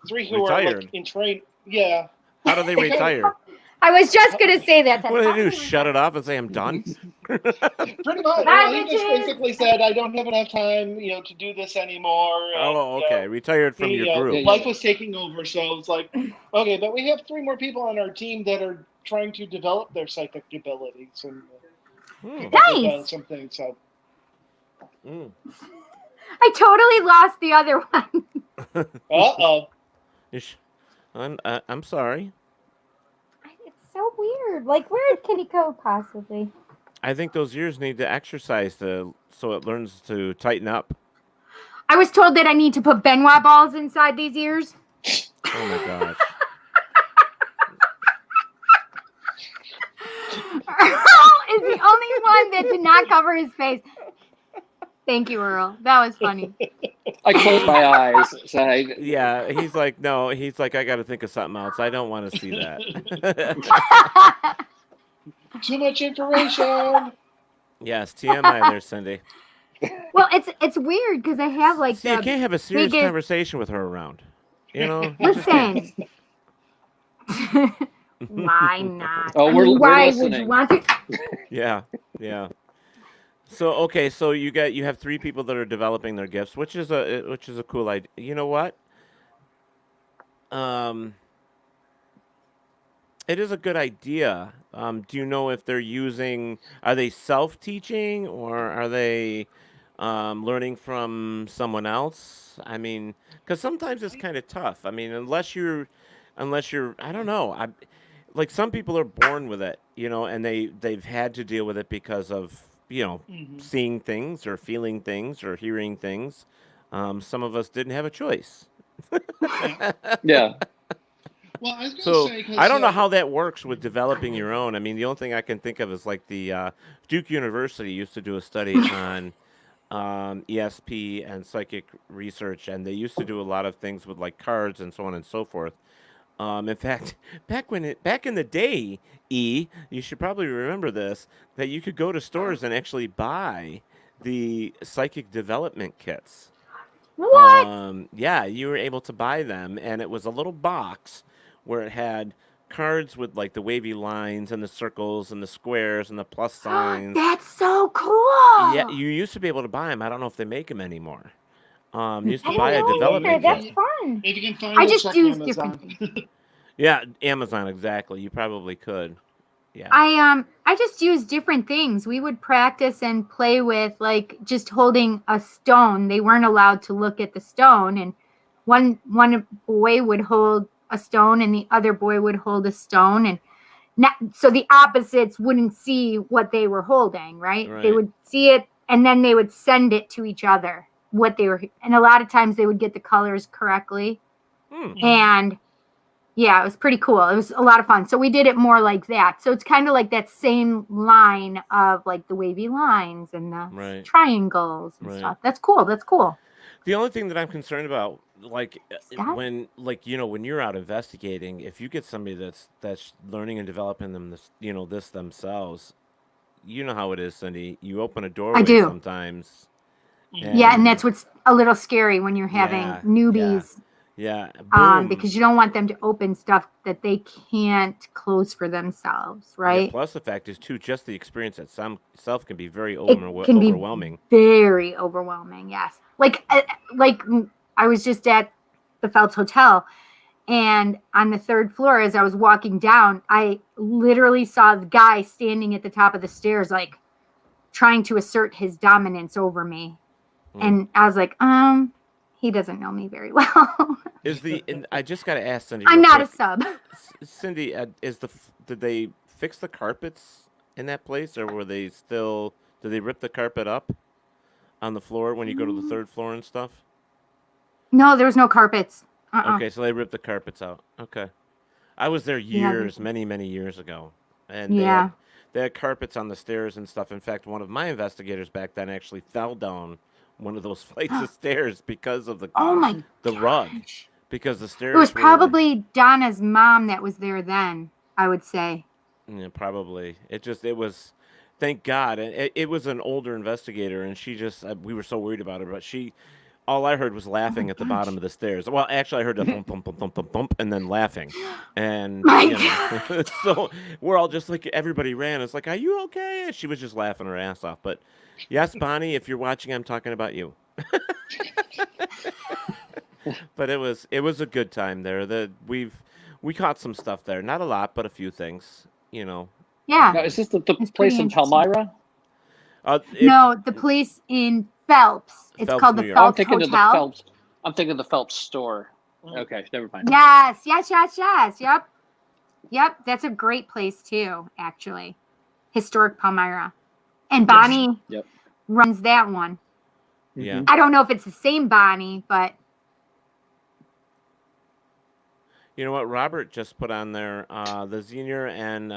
3 who are like in train. Yeah. How do they retire? I was just gonna say that. What do they do? Shut it off and say I'm done? Pretty much. Well, he just basically said, "I don't have enough time, to do this anymore." Oh, okay. Retired from your group. Life was taking over, so it's like, okay, but we have 3 more people on our team that are trying to develop their psychic abilities and nice. Some things. So. I totally lost the other one. Uh-oh. I'm sorry. It's so weird. Like, where can he go possibly? I think those ears need to exercise so it learns to tighten up. I was told that I need to put Benoit balls inside these ears. Oh my gosh. Earl is the only one that did not cover his face. Thank you, Earl. That was funny. I closed my eyes. So yeah, he's like, no, he's like, I got to think of something else. I don't want to see that. Too much information. Yes, TMI there, Cindy. Well, it's weird because I have like. See, you can't have a serious conversation with her around. Listen. Why not? Oh, we're why listening. would you want to? Yeah. So okay, so you have 3 people that are developing their gifts, which is a cool idea. You know what? It is a good idea. Do you know if are they self-teaching or are they learning from someone else? I mean, because sometimes it's kind of tough. I mean, unless you're, I don't know. Like some people are born with it, and they've had to deal with it because of seeing things or feeling things or hearing things. Some of us didn't have a choice. Yeah. Well, I was So say, I don't know how that works with developing your own. I mean, the only thing I can think of is like the Duke University used to do a study on ESP and psychic research, and they used to do a lot of things with like cards and so on and so forth. In fact, back in the day, E, you should probably remember this, that you could go to stores and actually buy the psychic development kits. What? Yeah, you were able to buy them, and it was a little box where it had cards with like the wavy lines and the circles and the squares and the plus signs. That's so cool. Yeah, you used to be able to buy them. I don't know if they make them anymore. You used to I buy a don't know development either. kit. That's fun. If you can find I it, just check use Amazon. different things. Yeah, Amazon, exactly. You probably could. Yeah. I just use different things. We would practice and play with like just holding a stone. They weren't allowed to look at the stone, and one boy would hold a stone and the other boy would hold a stone, and so the opposites wouldn't see what they were holding, right? They would see it and then they would send it to each other and a lot of times they would get the colors correctly. And Yeah, it was pretty cool. It was a lot of fun. So we did it more like that. So it's kind of like that same line of like the wavy lines and the Right. triangles and Right. stuff. That's cool. That's cool. The only thing that I'm concerned about, like Stop. when, like when you're out investigating, if you get somebody that's learning and developing them this, this themselves, you know how it is, Cindy. You open a I doorway do. sometimes, Yeah, and and that's what's a little scary when you're having yeah, newbies, boom. because you don't want them to open stuff that they can't close for themselves, Yeah. right? Plus, the fact is too, just the experience itself can be very It can be overwhelming. very overwhelming. Yes, like I was just at the Phelps Hotel, and on the 3rd floor, as I was walking down, I literally saw the guy standing at the top of the stairs, like trying to assert his dominance over me. And I was like, he doesn't know me very well. And I just got to ask Cindy I'm real not a quick. sub. Cindy, did they fix the carpets in that place, or were they still? Did they rip the carpet up on the floor when you go to the 3rd floor and stuff? No, there was no carpets. Okay, so they ripped the carpets out. Okay, I was there Yeah, many, many years ago, and yeah. they had carpets on the stairs and stuff. In fact, one of my investigators back then actually fell down one of those flights of stairs because of Oh my the rug, gosh. because the It was stairs were. probably Donna's mom that was there then, I would say. Yeah, probably. It was, thank God. And it was an older investigator, and she just, we were so worried about her, but all I heard was Oh my laughing at the bottom gosh. of the stairs. Well, actually, I heard a thump, thump, thump, thump, thump, thump, and then laughing. And, My so we're all just like, everybody ran. It's like, are you okay? And she was just laughing her ass off. But yes, Bonnie, if you're watching, I'm talking about you. But it was a good time there. We caught some stuff there. Not a lot, but a few things. Yeah. Now, is this the It's place pretty in interesting. Palmyra? No, the place in Phelps. It's Phelps, called New the York. Oh, I'm Phelps thinking of the Hotel. Phelps. I'm thinking of the Phelps store. Okay, never mind. Yes. Yep. That's a great place too, actually. Historic Palmyra. And Bonnie Yep. runs that one. Yeah. I don't know if it's the same Bonnie, but You know what? Robert just put on there the Xenier and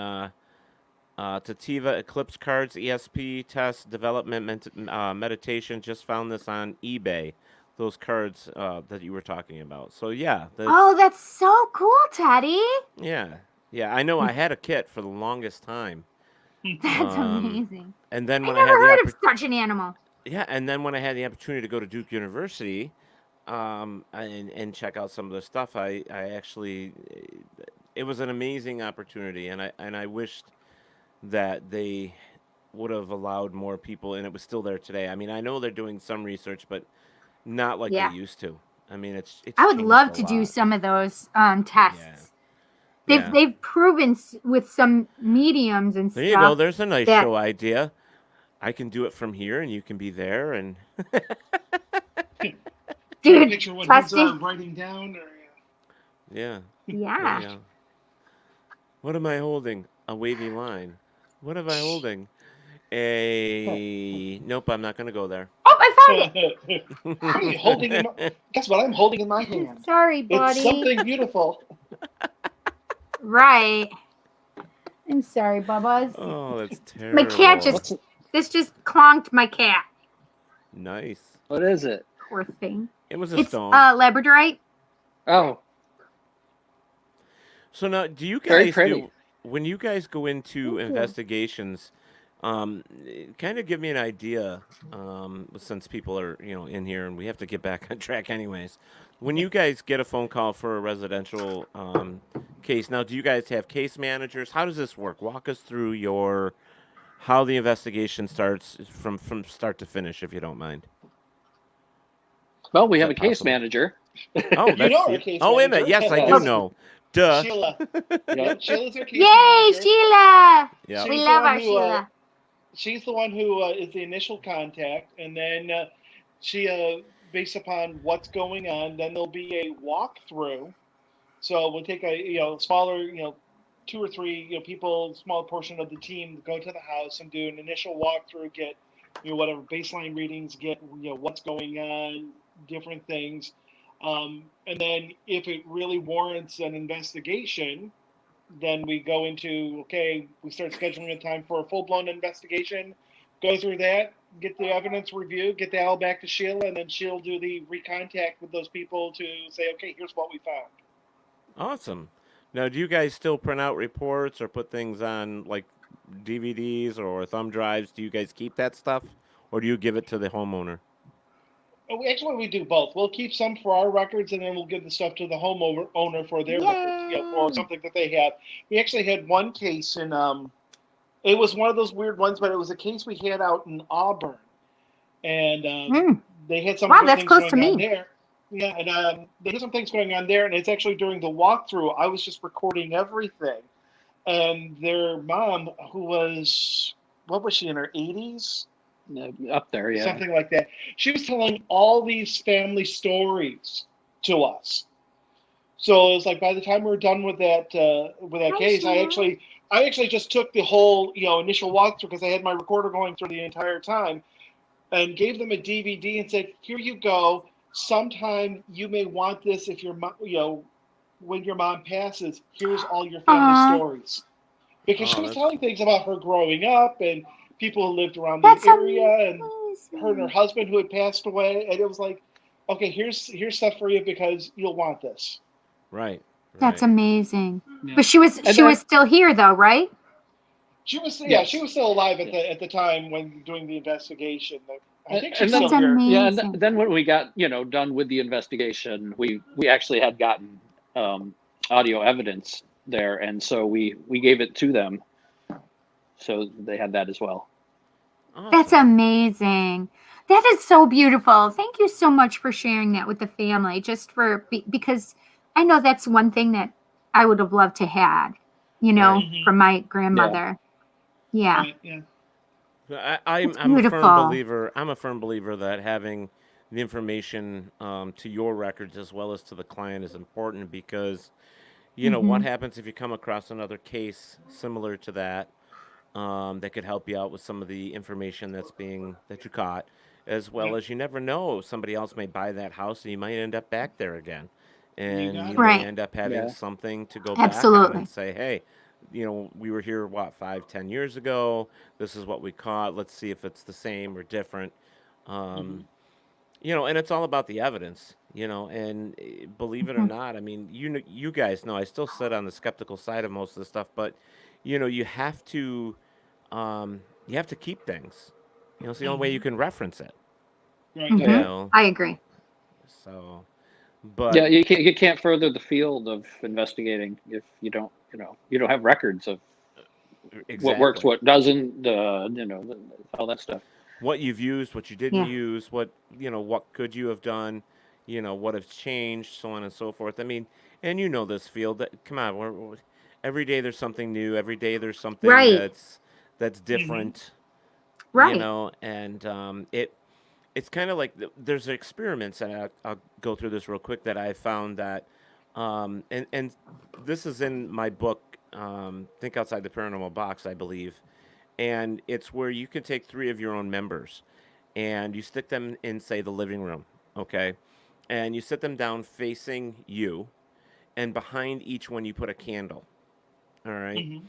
Tativa Eclipse cards, ESP test development meditation. Just found this on eBay. Those cards that you were talking about. So yeah, that's so cool, Teddy. yeah. I know. I had a kit for the longest time. That's amazing. And then I when never I had heard of such an animal. and then when I had the opportunity to go to Duke University, and check out some of the stuff, I actually, it was an amazing opportunity, and I wished that they would have allowed more people, and it was still there today. I mean, I know they're doing some research, but not like they Yeah. used to. I mean, it's I would changed love a to do lot. some of those tests. Yeah. They've proven with some mediums and There you go. stuff There's a nice that show idea. I can do it from here, and you can be there, and dude Picture what he's testing. writing down. Or, yeah. Yeah. There you go. What am I holding? A wavy line. What am I holding? Nope, I'm not going to go there. Oh, I found it. What are you holding in my, guess what I'm holding in my hand? Sorry, buddy. It's something beautiful. Right. I'm sorry, Bubba. Oh, that's terrible. My cat this just clonked my cat. Nice. What is it? Poor thing. It was a It's stone. labradorite. Oh, So now, do you Very guys pretty. when you guys go into Thank you. investigations, kind of give me an idea, since people are, in here and we have to get back on track anyways. When you guys get a phone call for a residential case, now do you guys have case managers? How does this work? Walk us through how the investigation starts from start to finish, if you don't mind. well, we Is have that a case possible? manager. Oh, that's know our case wait a minute. manager. Yes, I do Yes. know. Duh. Sheila. Yep. Sheila's our case Yay, manager. Sheila! Yeah. We She's love the one our who, Sheila. She's the one who is the initial contact, and then she, based upon what's going on, then there'll be a walkthrough. So we'll take a smaller 2 or 3 people, small portion of the team go to the house and do an initial walkthrough, get whatever baseline readings, get what's going on, different things. And then if it really warrants an investigation, then we go into, okay, we start scheduling a time for a full-blown investigation, go through that, get the evidence review, get that all back to Sheila, and then she'll do the recontact with those people to say, okay, here's what we found. Awesome. Now, do you guys still print out reports or put things on like DVDs or thumb drives? Do you guys keep that stuff, or do you give it to the homeowner? Actually, we do both. We'll keep some for our records, and then we'll give the stuff to the homeowner for their records, for Yay! something that they have. We actually had one case in, it was one of those weird ones, but it was a case we had out in Auburn, and they had some Wow, good that's things close to going on me. there. Yeah, and they had some things going on there, and it's actually during the walkthrough. I was just recording everything, and their mom, who was, what was she, in her 80s? Up there, yeah. Something like that. She was telling all these family stories to us. So it was like by the time we were done with that case, I actually just took the whole initial walkthrough, because I had my recorder going through the entire time, and gave them a DVD and said, "Here you go. Sometime you may want this if your when your mom passes. Here's all your family stories," because she was telling things about her growing up and people who lived around the area, and her and her husband who had passed away, and it was like, okay, here's stuff for you because you'll want this. Right. That's amazing. Yeah. But she was still here though, right? She was Yes. she was still alive at the time when doing the investigation. I think she's And still here. Yeah, and then when we got done with the investigation, we actually had gotten audio evidence there, and so we gave it to them, so they had that as well. Awesome. That's amazing. That is so beautiful. Thank you so much for sharing that with the family. Just because I know that's one thing that I would have loved to had, from my grandmother. Yeah. Right, yeah. I'm a firm believer. I'm a firm believer that having the information to your records as well as to the client is important, because what happens if you come across another case similar to that that could help you out with some of the information that you caught, as well as you never know, somebody else may buy that house and you might end up back there again, and you may end up having something to go back on and say, hey, we were here 5-10 years ago, this is what we caught, let's see if it's the same or different. And it's all about the evidence, and believe it or not, I mean, you guys know I still sit on the skeptical side of most of the stuff, but you have to keep things. It's the only way you can reference it. Right. I agree. So, but yeah, you can't further the field of investigating if you don't have records of what works, what doesn't, all that stuff. What you've used, what you didn't use, what could you have done, what has changed, so on and so forth. I mean, and this field. Come on, every day there's something new. Every day there's something that's different. Right. And it's kind of like there's experiments, and I'll go through this real quick, that I found that, and this is in my book, Think Outside the Paranormal Box, I believe. And it's where you can take 3 of your own members and you stick them in, say, the living room, okay? And you sit them down facing you, and behind each one you put a candle, all right?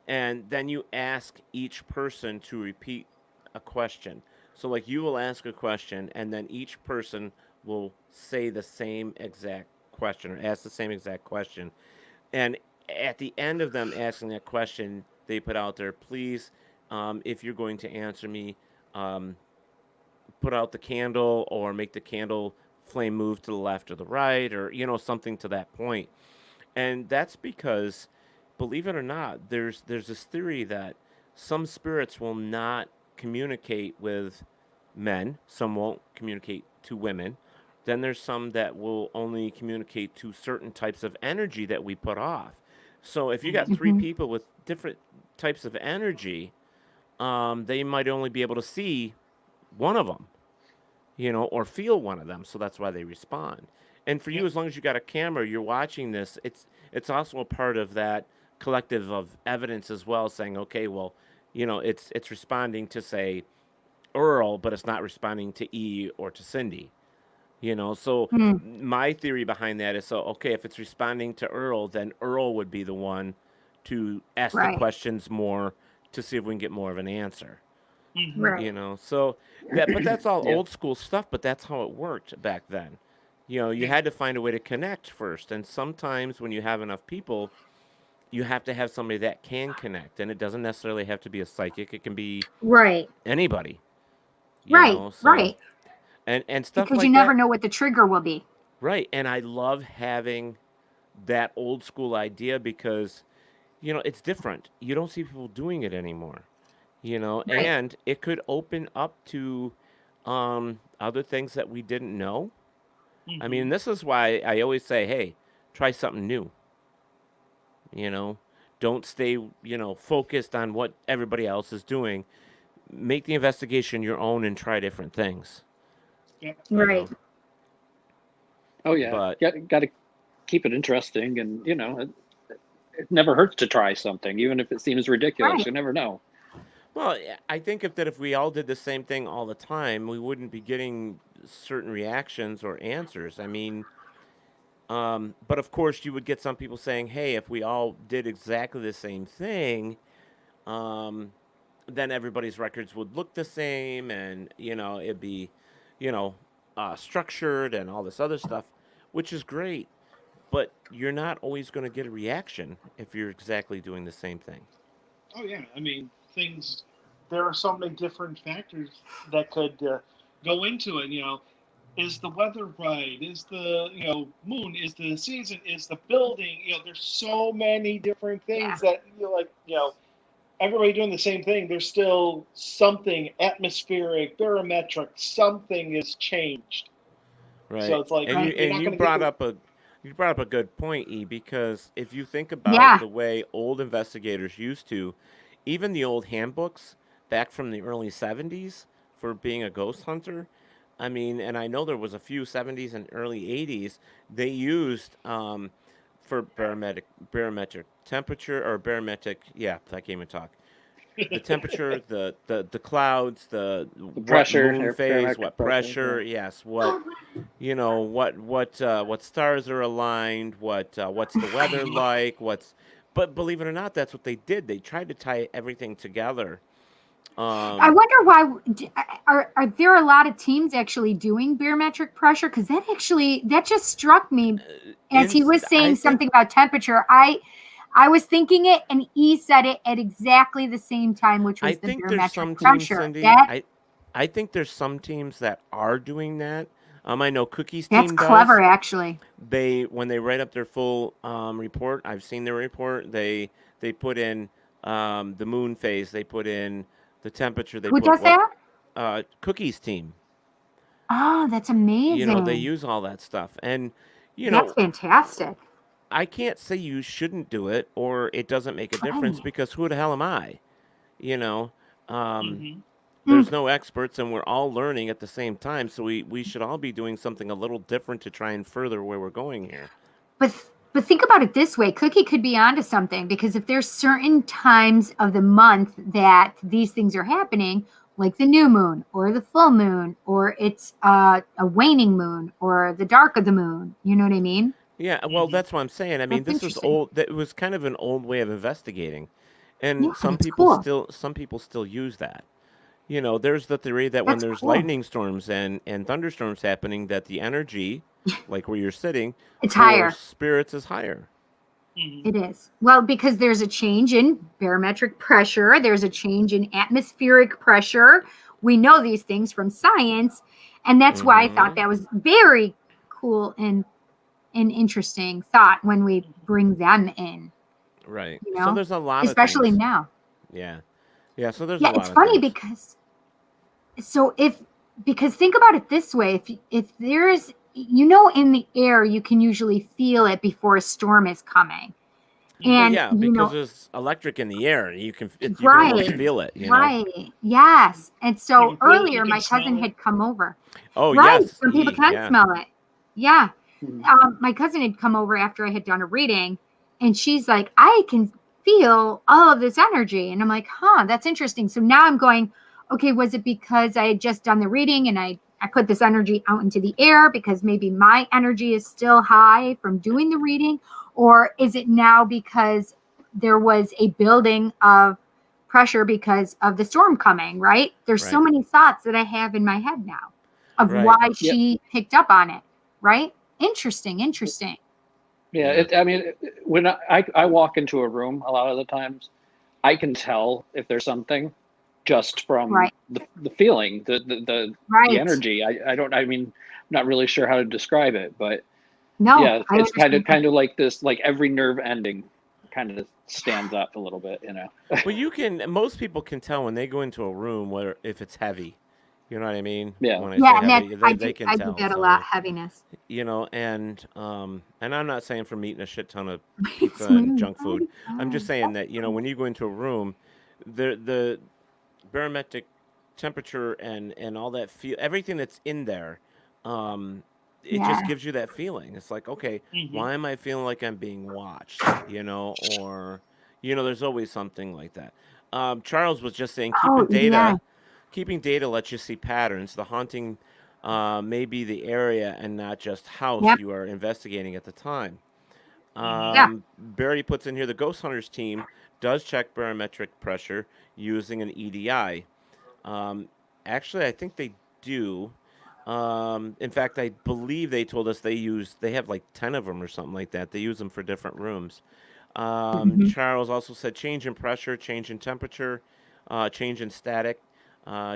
And then you ask each person to repeat a question. So, like, you will ask a question, and then each person will say the same exact question or ask the same exact question. And at the end of them asking that question, they put out there, please, if you're going to answer me, put out the candle or make the candle flame move to the left or the right, or something to that point. And that's because, believe it or not, there's this theory that some spirits will not communicate with men, some won't communicate to women. Then there's some that will only communicate to certain types of energy that we put off. So if you got 3 people with different types of energy, they might only be able to see one of them, or feel one of them. So that's why they respond. And for you, as long as you got a camera, you're watching this, it's also a part of that collective of evidence as well, saying, okay, well, it's responding to, say, Earl, but it's not responding to E or to Cindy, So Hmm. my theory behind that is, okay, if it's responding to Earl, then Earl would be the one to ask the Right. questions more to see if we can get more of an answer. Right. So but that's all Yeah. old school stuff, but that's how it worked back then. You had to find a way to connect first, and sometimes when you have enough people, you have to have somebody that can connect, and it doesn't necessarily have to be a psychic. It can be Right. anybody, Right. so Right. and stuff Because you like never that. know what the trigger will be. Right, and I love having that old school idea because it's different. You don't see people doing it anymore. Right. And it could open up to other things that we didn't know. I mean, this is why I always say, hey, try something new. You know, don't stay, focused on what everybody else is doing. Make the investigation your own and try different things. Yeah. You Right. know, Oh yeah, but got to keep it interesting, and it never hurts to try something, even if it seems ridiculous. Right. You never know. well, I think if we all did the same thing all the time, we wouldn't be getting certain reactions or answers. I mean, but of course, you would get some people saying, "Hey, if we all did exactly the same thing, um, then everybody's records would look the same, and it'd be, you know, structured and all this other stuff, which is great. But you're not always going to get a reaction if you're exactly doing the same thing. Oh yeah, I mean things. There are so many different factors that could go into it. Is the weather right? Is the moon? Is the season? Is the building? There's so many different Yeah. things that everybody doing the same thing. There's still something atmospheric, barometric. Something is changed. So Right. it's like And you Right. you're and not you going to get brought the. up a good point, E, because if you think about Yeah. the way old investigators used to, even the old handbooks back from the early 70s for being a ghost hunter, I mean, and I know there was a few 70s and early 80s, they used for barometric temperature or barometric, yeah, I can't even talk. The temperature, the clouds, The what pressure, moon phase, barometric what pressure. pressure, yes, what stars are aligned, what's the weather like, but believe it or not, that's what they did. They tried to tie everything together. I Um, wonder why are there a lot of teams actually doing barometric pressure? Because that just struck me as he was I saying think something about temperature. I was thinking it, and he said it at exactly the same time, which I was the think there's some barometric teams, pressure. Cindy. That I think there's some teams that are doing that. I know Cookie's that's team clever, does. actually. They when they write up their full report, I've seen their report. They put in the moon phase. They put in the temperature. They Who put does what that? Cookie's team. Oh, that's They amazing. use all that stuff, and you That's know, fantastic. I can't say you shouldn't do it or it doesn't make a difference Right. because who the hell am I? You know, um, Mhm. Mm. there's no experts, and we're all learning at the same time. So we should all be doing something a little different to try and further where we're going here. But think about it this way. Cookie could be onto something, because if there's certain times of the month that these things are happening, like the new moon or the full moon, or it's a waning moon or the dark of the moon, you know what I mean? Yeah, well, Mhm. that's what I'm saying. I mean, That's this was interesting. old. That was kind of an old way of investigating, Yeah, and that's cool. some people still use that. There's the theory that when That's there's cool. lightning storms and thunderstorms happening, that the energy, like where you're sitting, It's for higher. spirits is higher. Mhm. It is. Well, because there's a change in barometric pressure, there's a change in atmospheric pressure. We know these things from science, and that's why I thought Mm-hmm. that was very cool and an interesting thought when we bring them in, Right. you So know, there's a lot of especially things. now. Yeah. Yeah. So there's a Yeah, it's lot of funny things. because so if because think about it this way, if there's in the air you can usually feel it before a storm is coming. Well, And yeah, because there's electric in the air. You can almost right, feel it. right, yes. And You so can feel it. You earlier can my cousin smell it. had come over. Oh Right, yes, some people can yeah. smell it. Yeah. Mhm. My cousin had come over after I had done a reading, and she's like, I can feel all of this energy. And I'm like, huh, that's interesting. So now I'm going, okay, was it because I had just done the reading and I I put this energy out into the air because maybe my energy is still high from doing the reading? Or is it now because there was a building of pressure because of the storm coming, right? There's so many thoughts that I have in my head now of why she picked up on it, right? Interesting. Yeah, I mean, when I walk into a room, a lot of the times, I can tell if there's something just from the feeling, the energy. I mean, I'm not really sure how to describe it, but yeah, it's kind of like this, like every nerve ending kind of stands up a little bit, you know. Well, most people can tell when they go into a room where if it's heavy. You know what I mean? Yeah. When I say heavy, they can I tell. do get a lot heaviness. You know, and I'm not saying from eating a shit ton of pizza and junk food. I'm just saying that, you know, when you go into a room, the barometric temperature and all that everything that's in there, it just gives you that feeling. It's like, okay, why am I feeling like I'm being watched? You know, or there's always something like that. Charles was just saying keeping data. Keeping data lets you see patterns. The haunting may be the area and not just house you are investigating at the time. Barry puts in here, the ghost hunters team does check barometric pressure using an EDI. Actually, I think they do. In fact, I believe they told us they have like 10 of them or something like that. They use them for different rooms. Charles also said change in pressure, change in temperature, change in static.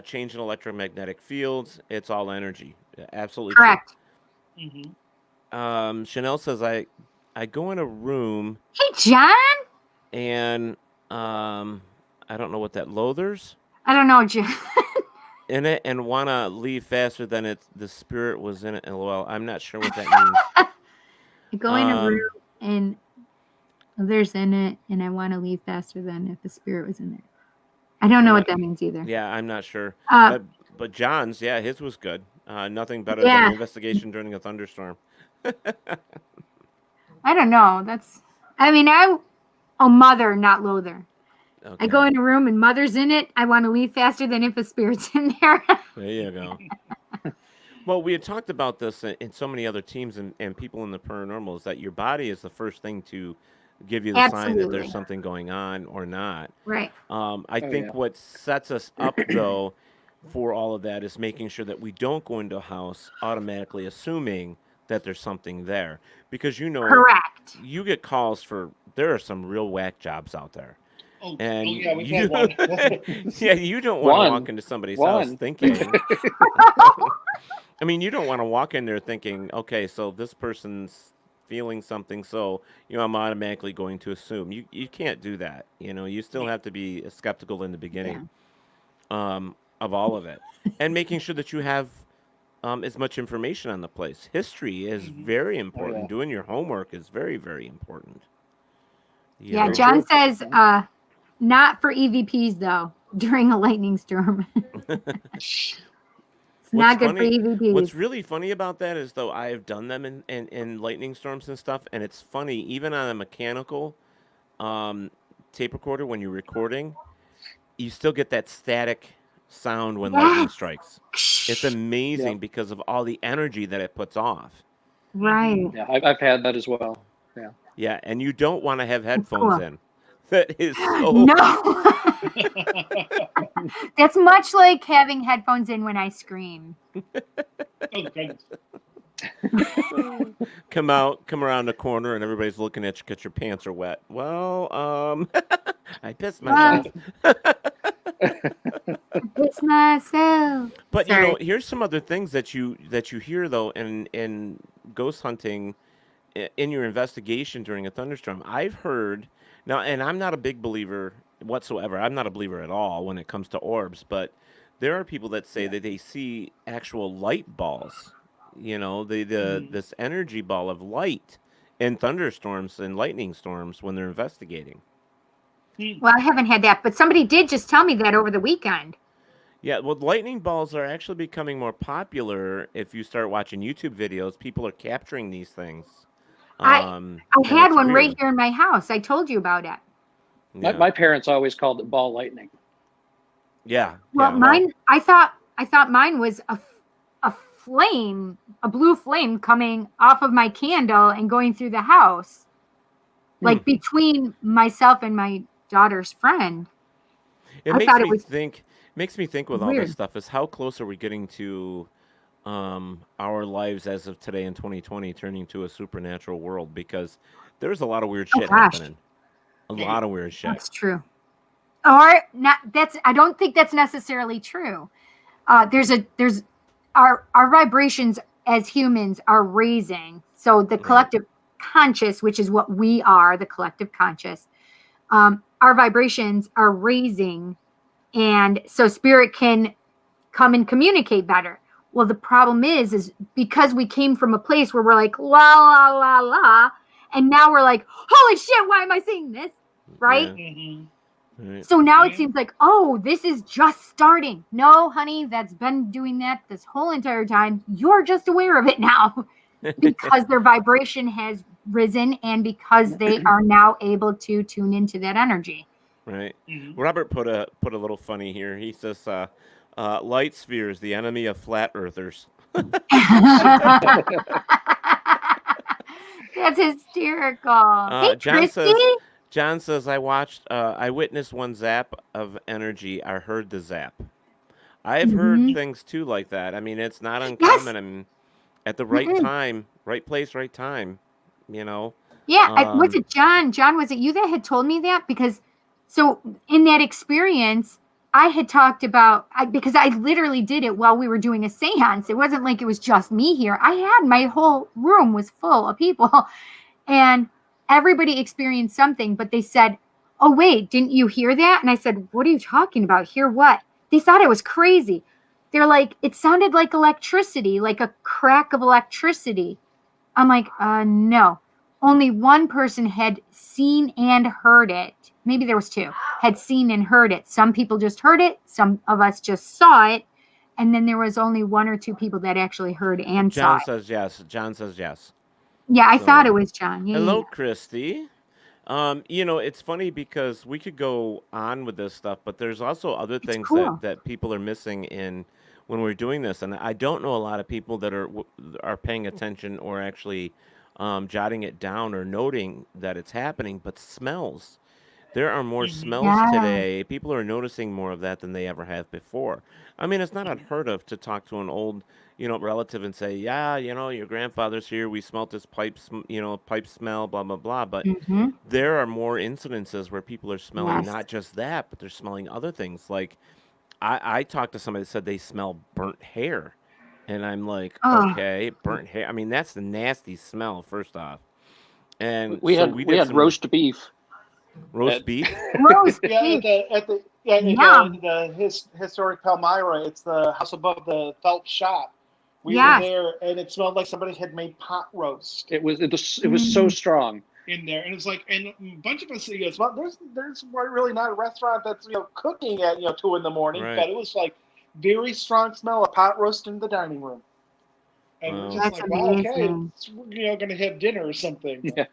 Change in electromagnetic fields. It's all energy. Absolutely correct. Chanel says I go in a room. Hey, John. And I don't know what that Lothers. I don't know, John. In it and want to leave faster than the spirit was in it. LOL. I'm not sure what that means. I go in a room and there's in it, and I want to leave faster than if the spirit was in there. I don't know what that means either. Yeah, I'm not sure. But John's, his was good. Nothing better than an investigation during a thunderstorm. I don't know. Mother, not Loather. Okay. I go in a room and Mother's in it. I want to leave faster than if a spirit's in there. There you go. Well, we had talked about this in so many other teams and people in the paranormal, is that your body is the first thing to give you the sign that there's something going on or not. Right. I think what sets us up, though, for all of that is making sure that we don't go into a house automatically assuming that there's something there. Because, correct. You get calls there are some real whack jobs out there. We've had one. You don't want to walk into somebody's house thinking. I mean, you don't want to walk in there thinking, okay, so this person's feeling something, so I'm automatically going to assume. You can't do that. You still have to be skeptical in the beginning of all of it, and making sure that you have as much information on the place. History is very important. Doing your homework is very, very important. John says not for EVPs though during a lightning storm. It's not good for EVPs. What's really funny about that is, though, I have done them in lightning storms and stuff, and it's funny, even on a mechanical tape recorder, when you're recording, you still get that static sound when lightning strikes. It's amazing because of all the energy that it puts off. Right. Yeah, I've had that as well. Yeah. Yeah, and you don't want to have headphones in. That is so... No. That's much like having headphones in when I scream. Oh, goodness. Come around the corner and everybody's looking at you because your pants are wet. Well, I pissed myself. It's myself. But here's some other things that you hear though in ghost hunting in your investigation during a thunderstorm. I've heard now, and I'm not a big believer whatsoever. I'm not a believer at all when it comes to orbs, but there are people that say that they see actual light balls. This energy ball of light in thunderstorms and lightning storms when they're investigating. Well, I haven't had that, but somebody did just tell me that over the weekend. Yeah, well, lightning balls are actually becoming more popular. If you start watching YouTube videos, people are capturing these things. I had one right here in my house. I told you about it. Yeah. My parents always called it ball lightning. Yeah. Well, mine. I thought mine was a blue flame coming off of my candle and going through the house, like between myself and my daughter's friend. It I makes thought it me was think. Makes me think with all this weird. stuff is how close are we getting to our lives as of today in 2020 turning to a supernatural world? Because there's a lot of weird Oh shit gosh, happening. A lot of weird shit. that's true. Or not? I don't think that's necessarily true. There's our vibrations as humans are raising. So the Right. collective conscious, which is what we are, the collective conscious, our vibrations are raising, and so spirit can come and communicate better. Well, the problem is because we came from a place where we're like la la la la, and now we're like, holy shit, why am I seeing this? Right? Yeah. Right. So now it seems like, oh, this is just starting. No, honey, that's been doing that this whole entire time. You're just aware of it now because their vibration has risen and because they are now able to tune into that energy. Right. Robert put a little funny here. He says, "Light spheres, the enemy of flat earthers." That's hysterical. Hey, Christy. John says, I witnessed one zap of energy. I heard the zap. I've heard things too like that. I mean, it's not uncommon. Yes. I mean, at the right time, right place, right time. You know. Yeah, was it John? John, was it you that had told me that? Because so in that experience, I had talked about because I literally did it while we were doing a seance. It wasn't like it was just me here. I had my whole room was full of people, and everybody experienced something. But they said, "Oh wait, didn't you hear that?" And I said, "What are you talking about? Hear what?" They thought I was crazy. They're like, "It sounded like electricity, like a crack of electricity." I'm like, no. Only one person had seen and heard it. Maybe there was two. Had seen and heard it. Some people just heard it. Some of us just saw it. And then there was only one or two people that actually heard and saw John it. says yes. John says yes. Yeah, I So, thought it was John. Yeah, hello, yeah. Christy. It's funny because we could go on with this stuff, but there's also other It's things cool. that people are missing in when we're doing this, and I don't know a lot of people that are paying attention or actually jotting it down or noting that it's happening. But smells, there are more smells Yeah. today. People are noticing more of that than they ever have before. I mean, it's not unheard of to talk to an old, relative and say, yeah, your grandfather's here. We smelt this pipe smell, blah, blah, blah. But Mm-hmm. there are more incidences where people are smelling Yes. not just that, but they're smelling other things. Like I talked to somebody that said they smell burnt hair. And I'm like, Oh, okay, burnt hair. I mean, that's the nasty smell, first off. And We so had we we did had some roast beef. roast at- beef. roast Yeah, beef. in Yum. the historic Palmyra, it's the house above the Phelps shop. We Yes. were there, and it smelled like somebody had made pot roast It was so strong. in there, and it's like, and a bunch of us, well, there's really not a restaurant that's cooking at 2 in the morning, Right. but it was like very strong smell of pot roast in the dining room, and we're Wow. just That's like, wow, okay, amazing. it's, going to have dinner or something. Yeah.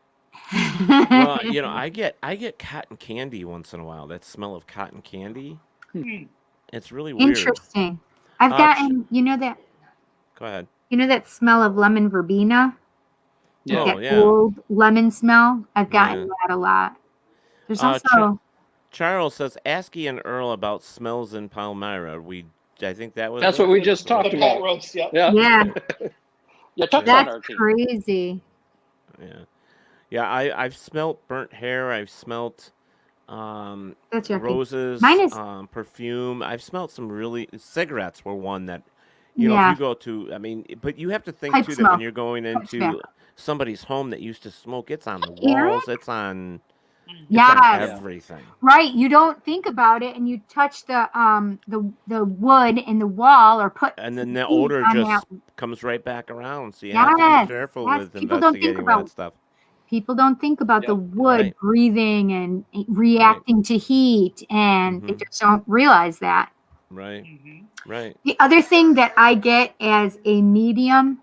Well, I get cotton candy once in a while. That smell of cotton candy. Hmm. It's really weird. Interesting. I've Uh, gotten, Go ahead. that smell of lemon verbena? Yeah. Oh, That yeah. old lemon smell. I've gotten Yeah. that a lot. There's Uh, also Charles says, "Asky and Earl about smells in Palmyra." I think that was. That's it. what we just The talked pot about. roast, yeah. Yeah. yeah, Chuck's on our that's team. crazy. Yeah, yeah. I've smelt burnt hair. I've smelt That's yucky. roses, Mine is perfume. I've smelt some really cigarettes were one that if yeah. you go to. I mean, but you have to think Pipe too that smell. when you're going Pipe into tobacco. somebody's home that used to smoke, it's on the Eric? walls. It's on Yes. everything. Right. You don't think about it, and you touch the wood in the wall or put And then some the heat odor on just that. comes right back around. So you have to Yes. be careful Yes. with People don't think investigating that about stuff. people don't think about the Yep. wood Right. breathing and reacting to heat, and they Mhm. just don't realize that. Right. Mhm. Right. The other thing that I get as a medium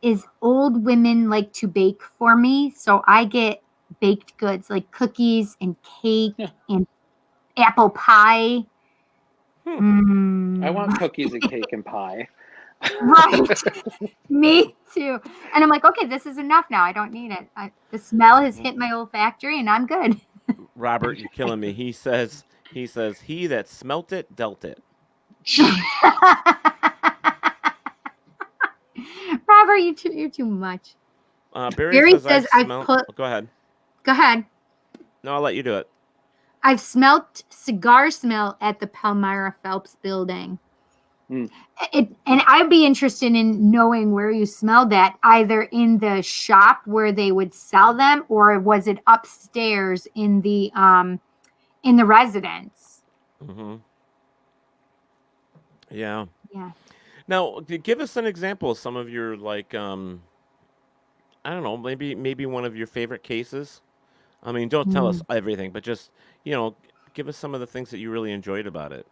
is old women like to bake for me. So I get baked goods like cookies and cake Yeah. and apple pie. Hmm. I want Mm. cookies and cake and pie. Right. Me too. And I'm like, okay, this is enough now. I don't need it. The smell has hit my olfactory, and I'm good. Robert, you're killing me. He says, he that smelt it dealt it. Robert, you're too much. Barry says I've smelt. put. Go ahead. Go ahead. No, I'll let you do it. I've smelt cigar smell at the Palmyra Phelps building. And I'd be interested in knowing where you smelled that, either in the shop where they would sell them, or was it upstairs in the residence? Mm-hmm. Yeah. Yeah. Now, give us an example of some of your, like, I don't know, maybe one of your favorite cases. I mean, don't tell us everything, but just, give us some of the things that you really enjoyed about it.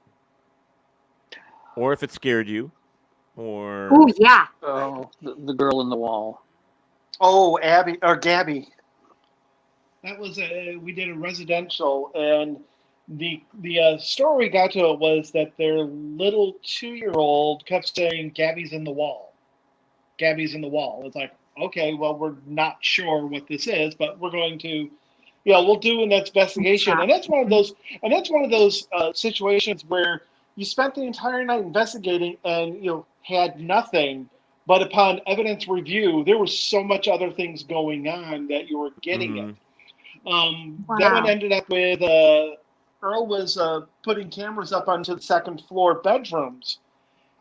Or if it scared you. Or... Oh, yeah. Oh, the girl in the wall. Oh, Abby or Gabby. That was we did a residential, and the story we got to it was that their little 2-year-old kept saying, "Gabby's in the wall. Gabby's in the wall." It's like, okay, well, we're not sure what this is, but we're going to, we'll do an investigation. And that's one of those situations where you spent the entire night investigating and had nothing, but upon evidence review, there was so much other things going on that you were getting it. That one ended up with Earl was putting cameras up onto the second floor bedrooms,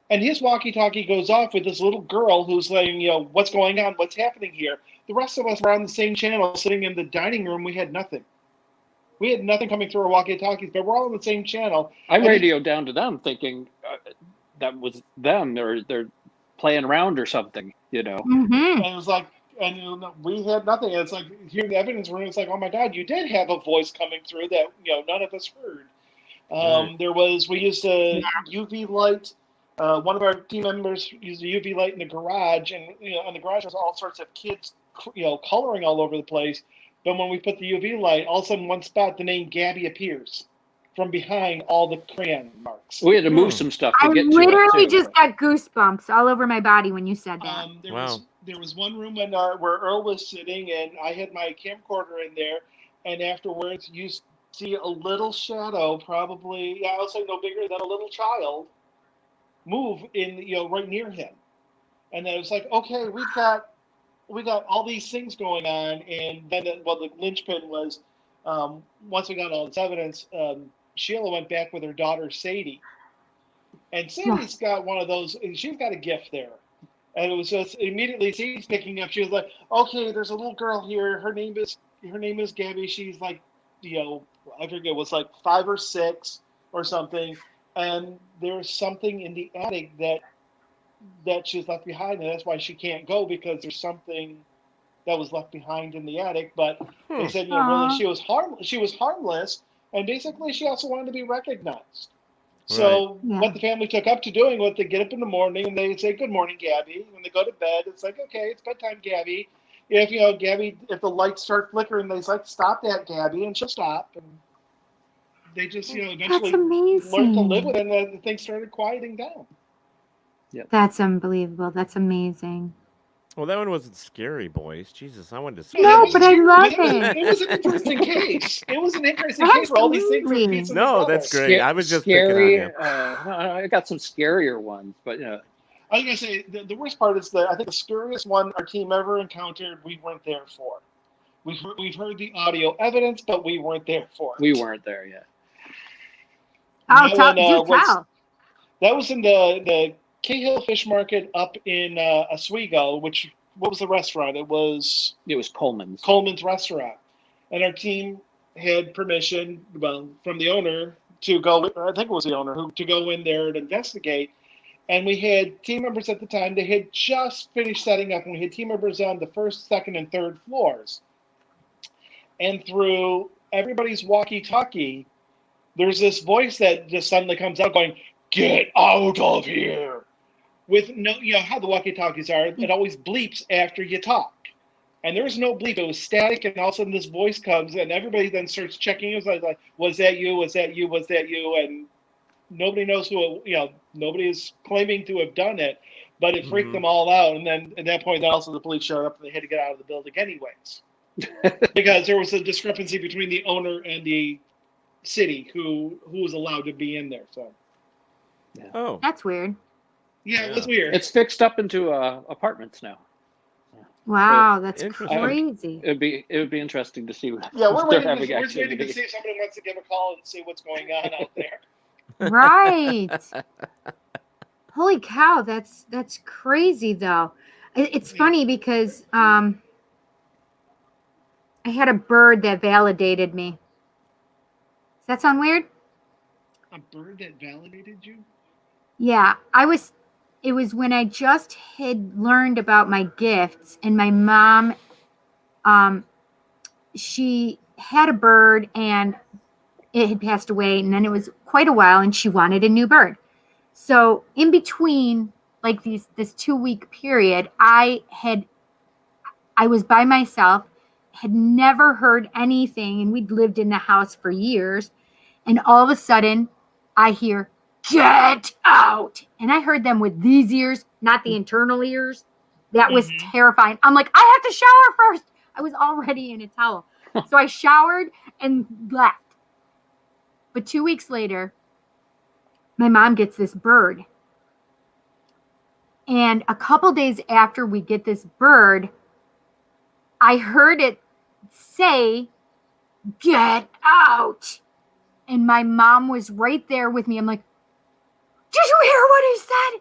and his walkie-talkie goes off with this little girl who's saying, "What's going on? What's happening here?" The rest of us were on the same channel, sitting in the dining room. We had nothing. We had nothing coming through our walkie-talkies, but we're all on the same channel. I radioed down to them thinking that was them, or they're playing around or something, Mm-hmm. And it was like, and we had nothing. And it's like, here in the evidence room, it's like, oh my God, you did have a voice coming through that none of us heard. We used a UV light. One of our team members used a UV light in the garage, and in the garage there's all sorts of kids, coloring all over the place. But when we put the UV light, all of a sudden, one spot, the name Gabby appears from behind all the crayon marks. We had to move some stuff to I get to it. literally just got goosebumps all over my body when you said that. There was one room where Earl was sitting, and I had my camcorder in there, and afterwards you see a little shadow, probably, I would say no bigger than a little child, move in, right near him. And then it was like, okay, we got all these things going on, and then the linchpin was, once we got all this evidence, Sheila went back with her daughter Sadie, and Sadie's got one of those. She's got a gift there, and it was just immediately Sadie's picking up. She was like, "Okay, there's a little girl here. Her name is Gabby. She's like, I forget, it was like 5 or 6 or something, and there's something in the attic that she's left behind, and that's why she can't go, because there's something that was left behind in the attic." But they said, really, she was harmless, and basically she also wanted to be recognized. So what the family took up to doing was to get up in the morning and they say, "Good morning, Gabby." When they go to bed, it's like, "Okay, it's bedtime, Gabby." Gabby, if the lights start flickering, they say, "Stop that, Gabby," and she'll stop. And they just, eventually learned to live with it, and the things started quieting down. Yep. That's unbelievable. That's amazing. Well, that one wasn't scary, boys. Jesus, I wanted to scare No, you. but I love it. It was an interesting case. It was an interesting case where all these things were pieces together. No, that's great. I was just picking on you. I got some scarier ones, but I was gonna say the worst part is I think the scariest one our team ever encountered, we weren't there for. We've heard the audio evidence, but we weren't there for it. We weren't there yet. Oh, tell. That was in the Cahill Fish Market up in Oswego. What was the restaurant? It was Coleman's. Coleman's Restaurant, and our team had permission, from the owner to go. I think it was the owner to go in there and investigate. And we had team members at the time. They had just finished setting up, and we had team members on the first, second, and third floors. And through everybody's walkie-talkie, there's this voice that just suddenly comes out going, "Get out of here!" With no, how the walkie-talkies are, it always bleeps after you talk. And there was no bleep. It was static, and all of a sudden this voice comes, and everybody then starts checking. It was like, "Was that you? Was that you? Was that you?" And nobody knows who, nobody is claiming to have done it. but it freaked them all out. And then at that point, also the police showed up and they had to get out of the building anyways. Because there was a discrepancy between the owner and the city who was allowed to be in there. So, Oh, That's weird. yeah, it was weird. It's fixed up into apartments now. Wow, that's Interesting. crazy. It would be interesting to see. Yeah, we're they're waiting, having we're waiting to activity. see if somebody wants to give a call and see what's going on out there. Right. Holy cow, that's crazy though. It's funny because I had a bird that validated me. Does that sound weird? A bird that validated you? Yeah, it was when I just had learned about my gifts, and my mom, she had a bird and it had passed away, and then it was quite a while and she wanted a new bird. So in between like this 2-week period, I was by myself, had never heard anything, and we'd lived in the house for years, and all of a sudden I hear, "Get out!" And I heard them with these ears, not the internal ears. That was terrifying. I'm like, I have to shower first. I was already in a towel. So I showered and left. But 2 weeks later, my mom gets this bird. And a couple days after we get this bird, I heard it say, "Get out." And my mom was right there with me. I'm like, "Did you hear what he said?"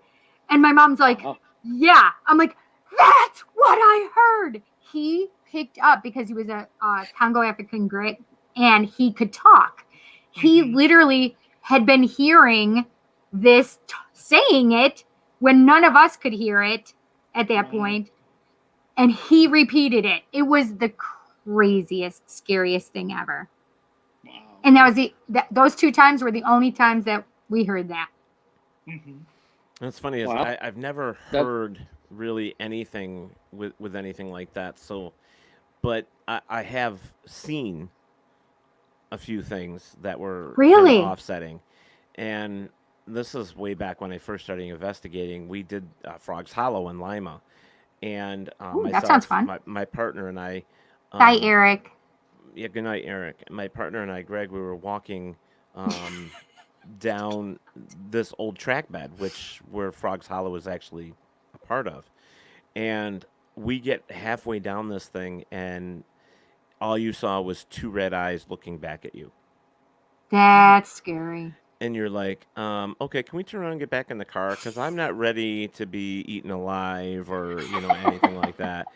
And my mom's like, "Yeah." I'm like, "That's what I heard." He picked up because he was a Congo African Grey and he could talk. He literally had been hearing this saying it when none of us could hear it at that point, and he repeated it. It was the craziest, scariest thing ever. Wow. And that was those 2 times were the only times that we heard that. That's funny. Is Wow. I've never heard really anything with anything like that. So, but I have seen a few things that were Really? kinda offsetting, and this is way back when I first started investigating. We did Frogs Hollow in Lima, and Ooh, that myself, sounds fun. my partner and I. Bye, Eric. Yeah, good night, Eric. My partner and I, Greg, we were walking down this old track bed, where Frogs Hollow is actually a part of, and we get halfway down this thing, and all you saw was 2 red eyes looking back at you. That's scary. And you're like, okay, can we turn around and get back in the car? Because I'm not ready to be eaten alive or, anything like that.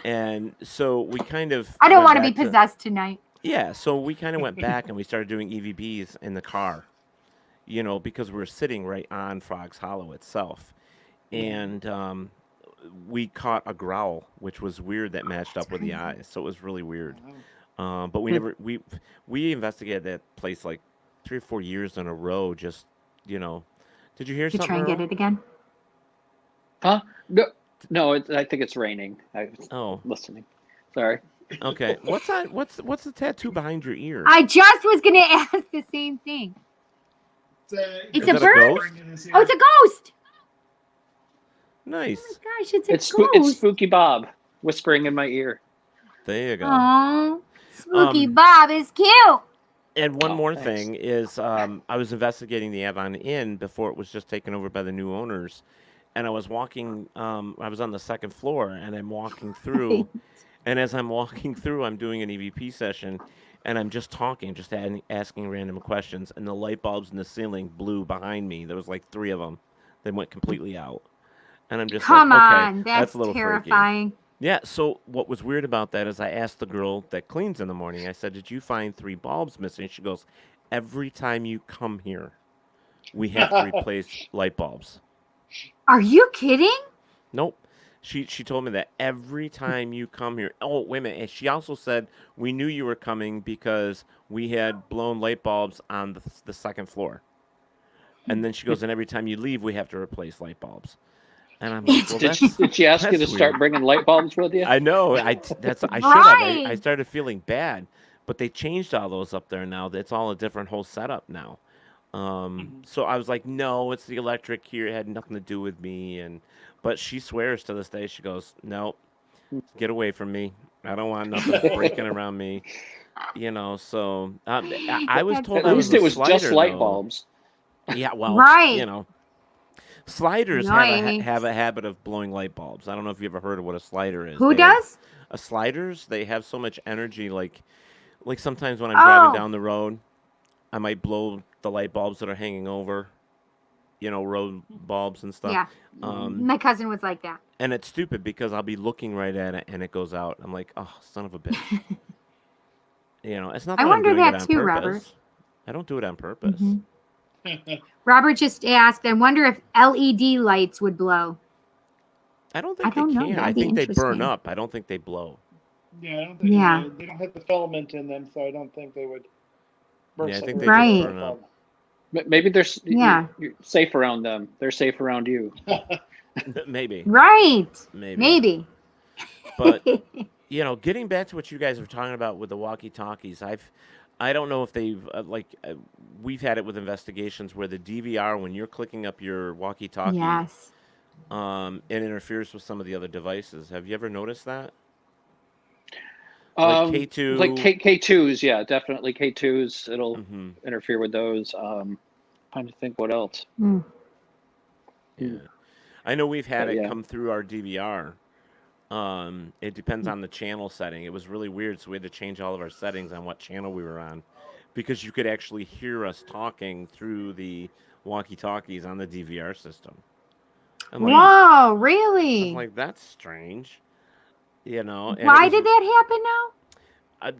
And so we kind of I don't went want to be back possessed tonight. Yeah, so we kind of went back and we started doing EVPs in the car, because we were sitting right on Frogs Hollow itself. And we caught a growl, which was weird, that matched up with the eyes. So it was really weird. But we investigated that place like 3 or 4 years in a row. Just did you hear To something? try and get Earl? it again. Huh? No. I think it's raining. I was listening. Sorry. Okay. What's that? What's the tattoo behind your ear? I just was going to ask the same thing. It's a that a bird? ghost? Oh, it's a ghost. Nice. Oh my gosh, it's a It's ghost. Spooky Bob whispering in my ear. There you go. Oh, Spooky Bob is cute. And one more thanks. thing is, I was investigating the Avon Inn before it was just taken over by the new owners, and I was walking. I was on the 2nd floor, and I'm walking through, and as I'm walking through, I'm doing an EVP session, and I'm just talking, just asking random questions, and the light bulbs in the ceiling blew behind me. There was like 3 of them. They went completely out, and I'm just Come like, okay, on, that's a little freaky. terrifying. Yeah, so what was weird about that is I asked the girl that cleans in the morning, I said, "Did you find 3 bulbs missing?" She goes, "Every time you come here, we have to replace light bulbs." Are you kidding? Nope. She told me that every time you come here. Oh, wait a minute. And she also said, "We knew you were coming because we had blown light bulbs on the 2nd floor." And then she goes, "And every time you leave, we have to replace light bulbs." And I'm like, well, Did she ask you to that's start weird. bringing light bulbs with you? I know. I should have. I Right. started feeling bad, but they changed all those up there now. It's all a different whole setup now. Mhm. So I was like, no, it's the electric here. It had nothing to do with me. But she swears to this day. She goes, no, get away from me. I don't want nothing breaking around me. So I was That's told At that funny. was least a it was just slider, light though. bulbs. Yeah, well, Right. sliders have a Yikes. habit of blowing light bulbs. I don't know if you ever heard of what a slider is. Who They have does? sliders. They have so much energy. Like sometimes when I'm driving Oh, down the road, I might blow the light bulbs that are hanging over. Road bulbs and stuff. yeah. Um, My cousin was like that. and it's stupid because I'll be looking right at it and it goes out. I'm like, oh, son of a bitch. It's not I that I'm wonder doing it that on too, Robert. purpose. I don't do it on purpose. hmm Robert just asked, I wonder if LED lights would blow. I don't I think they don't know. can. I That'd be think they burn interesting. up. I don't think they blow. Yeah, I don't think Yeah. they don't have the filament in them, so I don't think they would Yeah, I burst up think or they just blow Right. burn up up. Maybe Yeah. you're safe around them. They're safe around you. Maybe. Right. Maybe. Maybe. But getting back to what you guys were talking about with the walkie-talkies, I don't know if they've we've had it with investigations where the DVR, when you're clicking up your walkie-talkie, Yes. it interferes with some of the other devices. Have you ever noticed that? Like Like K2. K2s, yeah, definitely K2s. It'll Mm-hmm. interfere with those. Trying to think what else. Mm. Yeah. I know we've had But it yeah. come through our DVR. It depends on the channel setting. It was really weird, so we had to change all of our settings on what channel we were on, because you could actually hear us talking through the walkie-talkies on the DVR system. I'm like, Whoa, I'm really? like, that's strange, and it Why was did that happen now?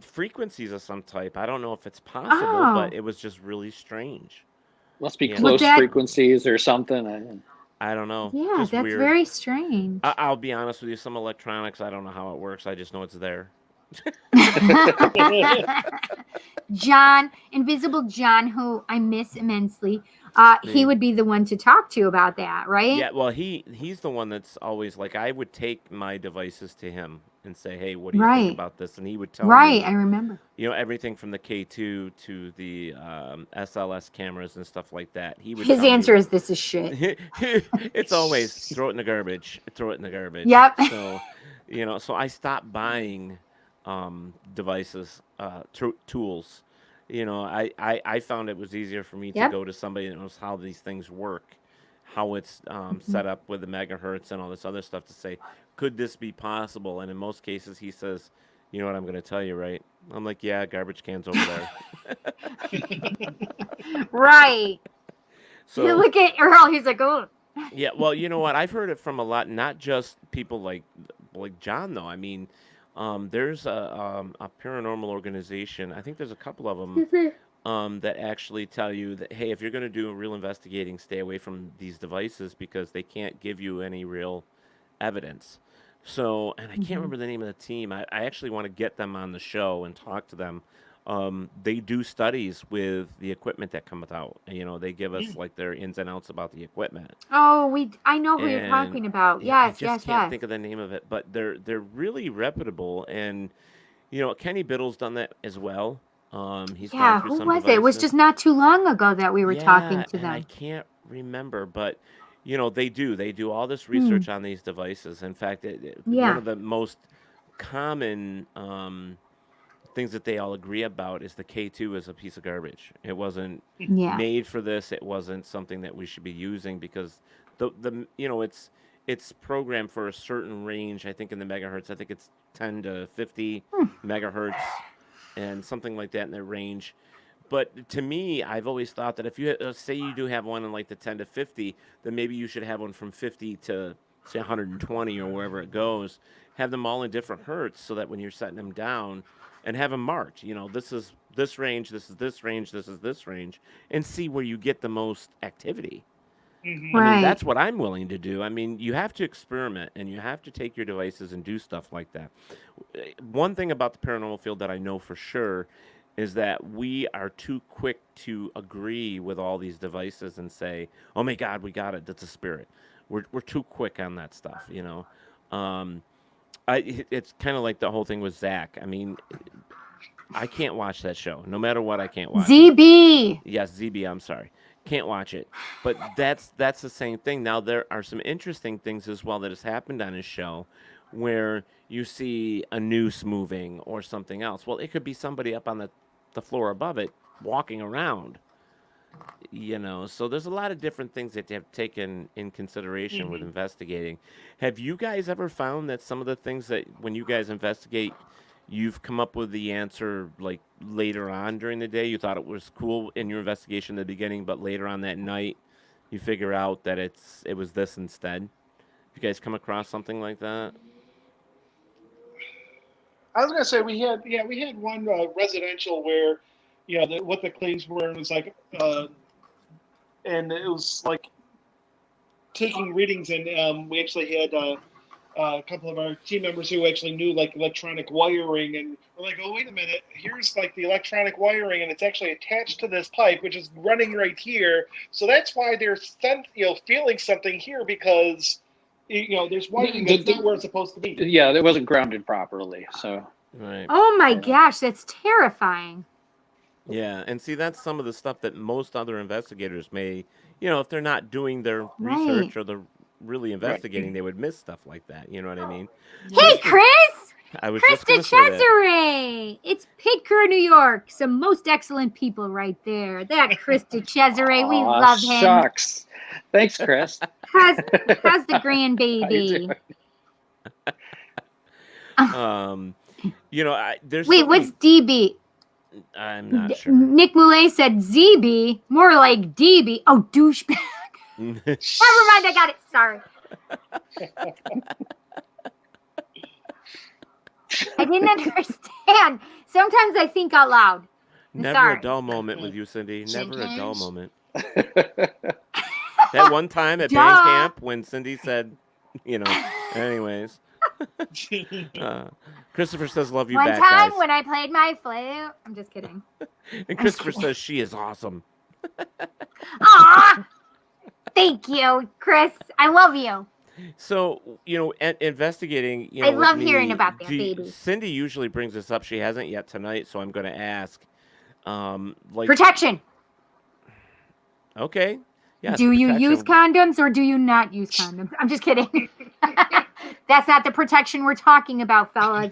frequencies of some type. I don't know if it's possible, but Oh, it was just really strange. Must be was close that? frequencies or something. I don't know, Yeah, just that's weird. very strange. I'll be honest with you. Some electronics, I don't know how it works. I just know it's there. John, Invisible John, who I miss immensely, he Me. would be the one to talk to about that, right? Yeah, well, he's the one that's always like, I would take my devices to him and say, "Hey, what do you think Right, about this?" And he would tell right. I me, remember. everything from the K2 to the SLS cameras and stuff like that. He would His tell me. answer is, "This is shit." It's always throw it in the garbage. Throw it in the garbage. Yep. So I stopped buying devices, tools. I found it was easier for me to Yep. go to somebody that knows how these things work, how it's Mhm. set up with the megahertz and all this other stuff, to say, could this be possible? And in most cases, he says, you know what I'm going to tell you, right? I'm like, yeah, garbage cans over there. Right. You So, look at Earl. He's like, "Oh, yeah, well, you know what? I've heard it from a lot, not just people like John, though. I mean, there's a paranormal organization. I think there's a couple of them that actually tell you that, hey, if you're going to do real investigating, stay away from these devices because they can't give you any real evidence. So, and I can't Mhm. remember the name of the team. I actually want to get them on the show and talk to them. They do studies with the equipment that comes out. And, they give us like their ins and outs about the equipment. oh, I know who you're And talking about. yeah, I Yes, just yes, can't yes. think of the name of it, but they're really reputable. And Kenny Biddle's done that as well. He's gone Yeah, through who some was it? It was devices. just not too long ago that we were talking Yeah, to and I them. can't remember, but they do all this Hmm. research on these devices. In fact, one Yeah. of the most common things that they all agree about is the K2 is a piece of garbage. It wasn't Yeah. made for this. It wasn't something that we should be using, because it's programmed for a certain range. I think in the megahertz, I think it's 10 to 50 Hmm. megahertz and something like that in their range. But to me, I've always thought that if you say you do have one in like the 10 to 50, then maybe you should have one from 50 to say 120 or wherever it goes. Have them all in different hertz so that when you're setting them down, and have them marked, this is this range, this is this range, this is this range, and see where you get the most activity. I Mhm. mean, Right. that's what I'm willing to do. I mean, you have to experiment and you have to take your devices and do stuff like that. One thing about the paranormal field that I know for sure is that we are too quick to agree with all these devices and say, "Oh my God, we got it. That's a spirit." We're too quick on that stuff. It's kind of like the whole thing with Zach. I mean, I can't watch that show. No matter what, I can't watch it. ZB. Yes, ZB. I'm sorry, can't watch it. But that's the same thing. Now there are some interesting things as well that has happened on his show, where you see a noose moving or something else. Well, it could be somebody up on the floor above it walking around. So there's a lot of different things that you have taken in consideration with investigating. Have you guys ever found that some of the things that when you guys investigate, you've come up with the answer like later on during the day? You thought it was cool in your investigation at the beginning, but later on that night, you figure out that it was this instead. You guys come across something like that? I was gonna say we had one residential where, what the claims were, and it was like, and it was like taking readings, and we actually had a couple of our team members who actually knew like electronic wiring, and we're like, oh wait a minute, here's like the electronic wiring, and it's actually attached to this pipe, which is running right here. So that's why they're feeling something here, because there's wiring that's not where it's supposed to be. Yeah, it wasn't grounded properly. So. Right. Oh my gosh, that's terrifying. Yeah, and see, that's some of the stuff that most other investigators may, if they're not doing their research or they're really investigating, they would miss stuff like that. You know what I mean? Hey, Chris! I was Chris just going to say that. DeCesare! It's PIT CRU New York. Some most excellent people right there. That Chris DeCesare, we love him. Shucks. Thanks, Chris. How's the grandbaby? There's Wait, what's DB? I'm not sure. Nick Moulet said ZB, more like DB. Oh, douchebag. Never mind, I got it. Sorry. I didn't understand. Sometimes I think out loud. Never a dull moment with you, Cindy. Never a dull moment. That one time at band camp when Cindy said, anyways. Christopher says, love you back, One time guys. when I played my flute. I'm just kidding. And Christopher says she is awesome. Aw! Thank you, Chris. I love you. So, investigating, I love hearing about that, baby. Cindy usually brings this up. She hasn't yet tonight, so I'm going to ask. Protection. Okay. Yes, do you use condoms or do you not use condoms? I'm just kidding. That's not the protection we're talking about, fellas.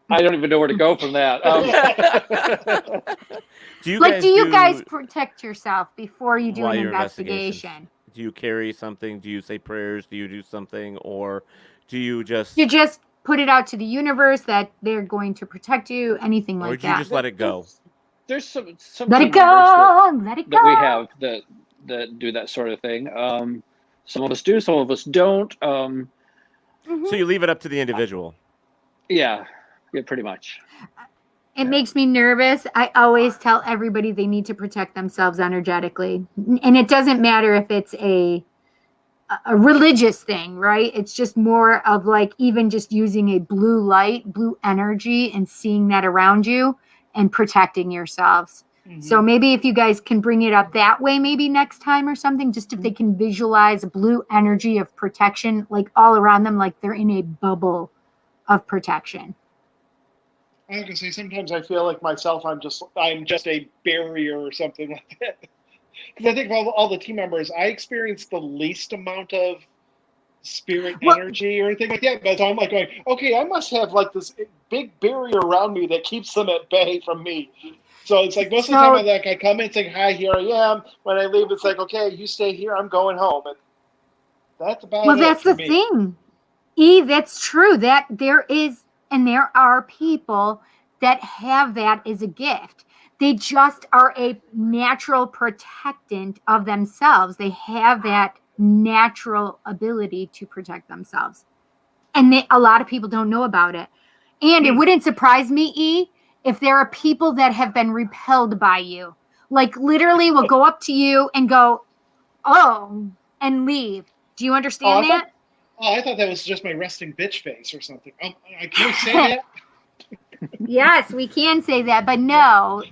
I don't even know where to go from that. Do you guys protect yourself before you do an investigation? Do you carry something? Do you say prayers? Do you do something? Or do you just... You just put it out to the universe that they're going to protect you, anything like that. Or do you just let it go? There's some let it go, let it go. That we have that do that sort of thing. Some of us do, some of us don't. So you leave it up to the individual. Yeah, pretty much. It makes me nervous. I always tell everybody they need to protect themselves energetically. And it doesn't matter if it's a religious thing, right? It's just more of like even just using a blue light, blue energy, and seeing that around you and protecting yourselves. Mm-hmm. So maybe if you guys can bring it up that way, maybe next time or something, just if they can visualize a blue energy of protection, like all around them, like they're in a bubble of protection. I can say sometimes I feel like myself, I'm just a barrier or something like that. Because I think of all the team members, I experience the least amount of spirit energy or anything like that. But I'm like going, okay, I must have like this big barrier around me that keeps them at bay from me. So it's like most of the time I come in saying, hi, here I am. When I leave, it's like, okay, you stay here, I'm going home. And that's about it. Well, that's the thing. That's true. That there are people that have that as a gift. They just are a natural protectant of themselves. They have that natural ability to protect themselves. And a lot of people don't know about it. And it wouldn't surprise me, if there are people that have been repelled by you. Like literally will go up to you and go, oh, and leave. Do you understand that? I thought that was just my resting bitch face or something. Can we say that? Yes, we can say that, but no,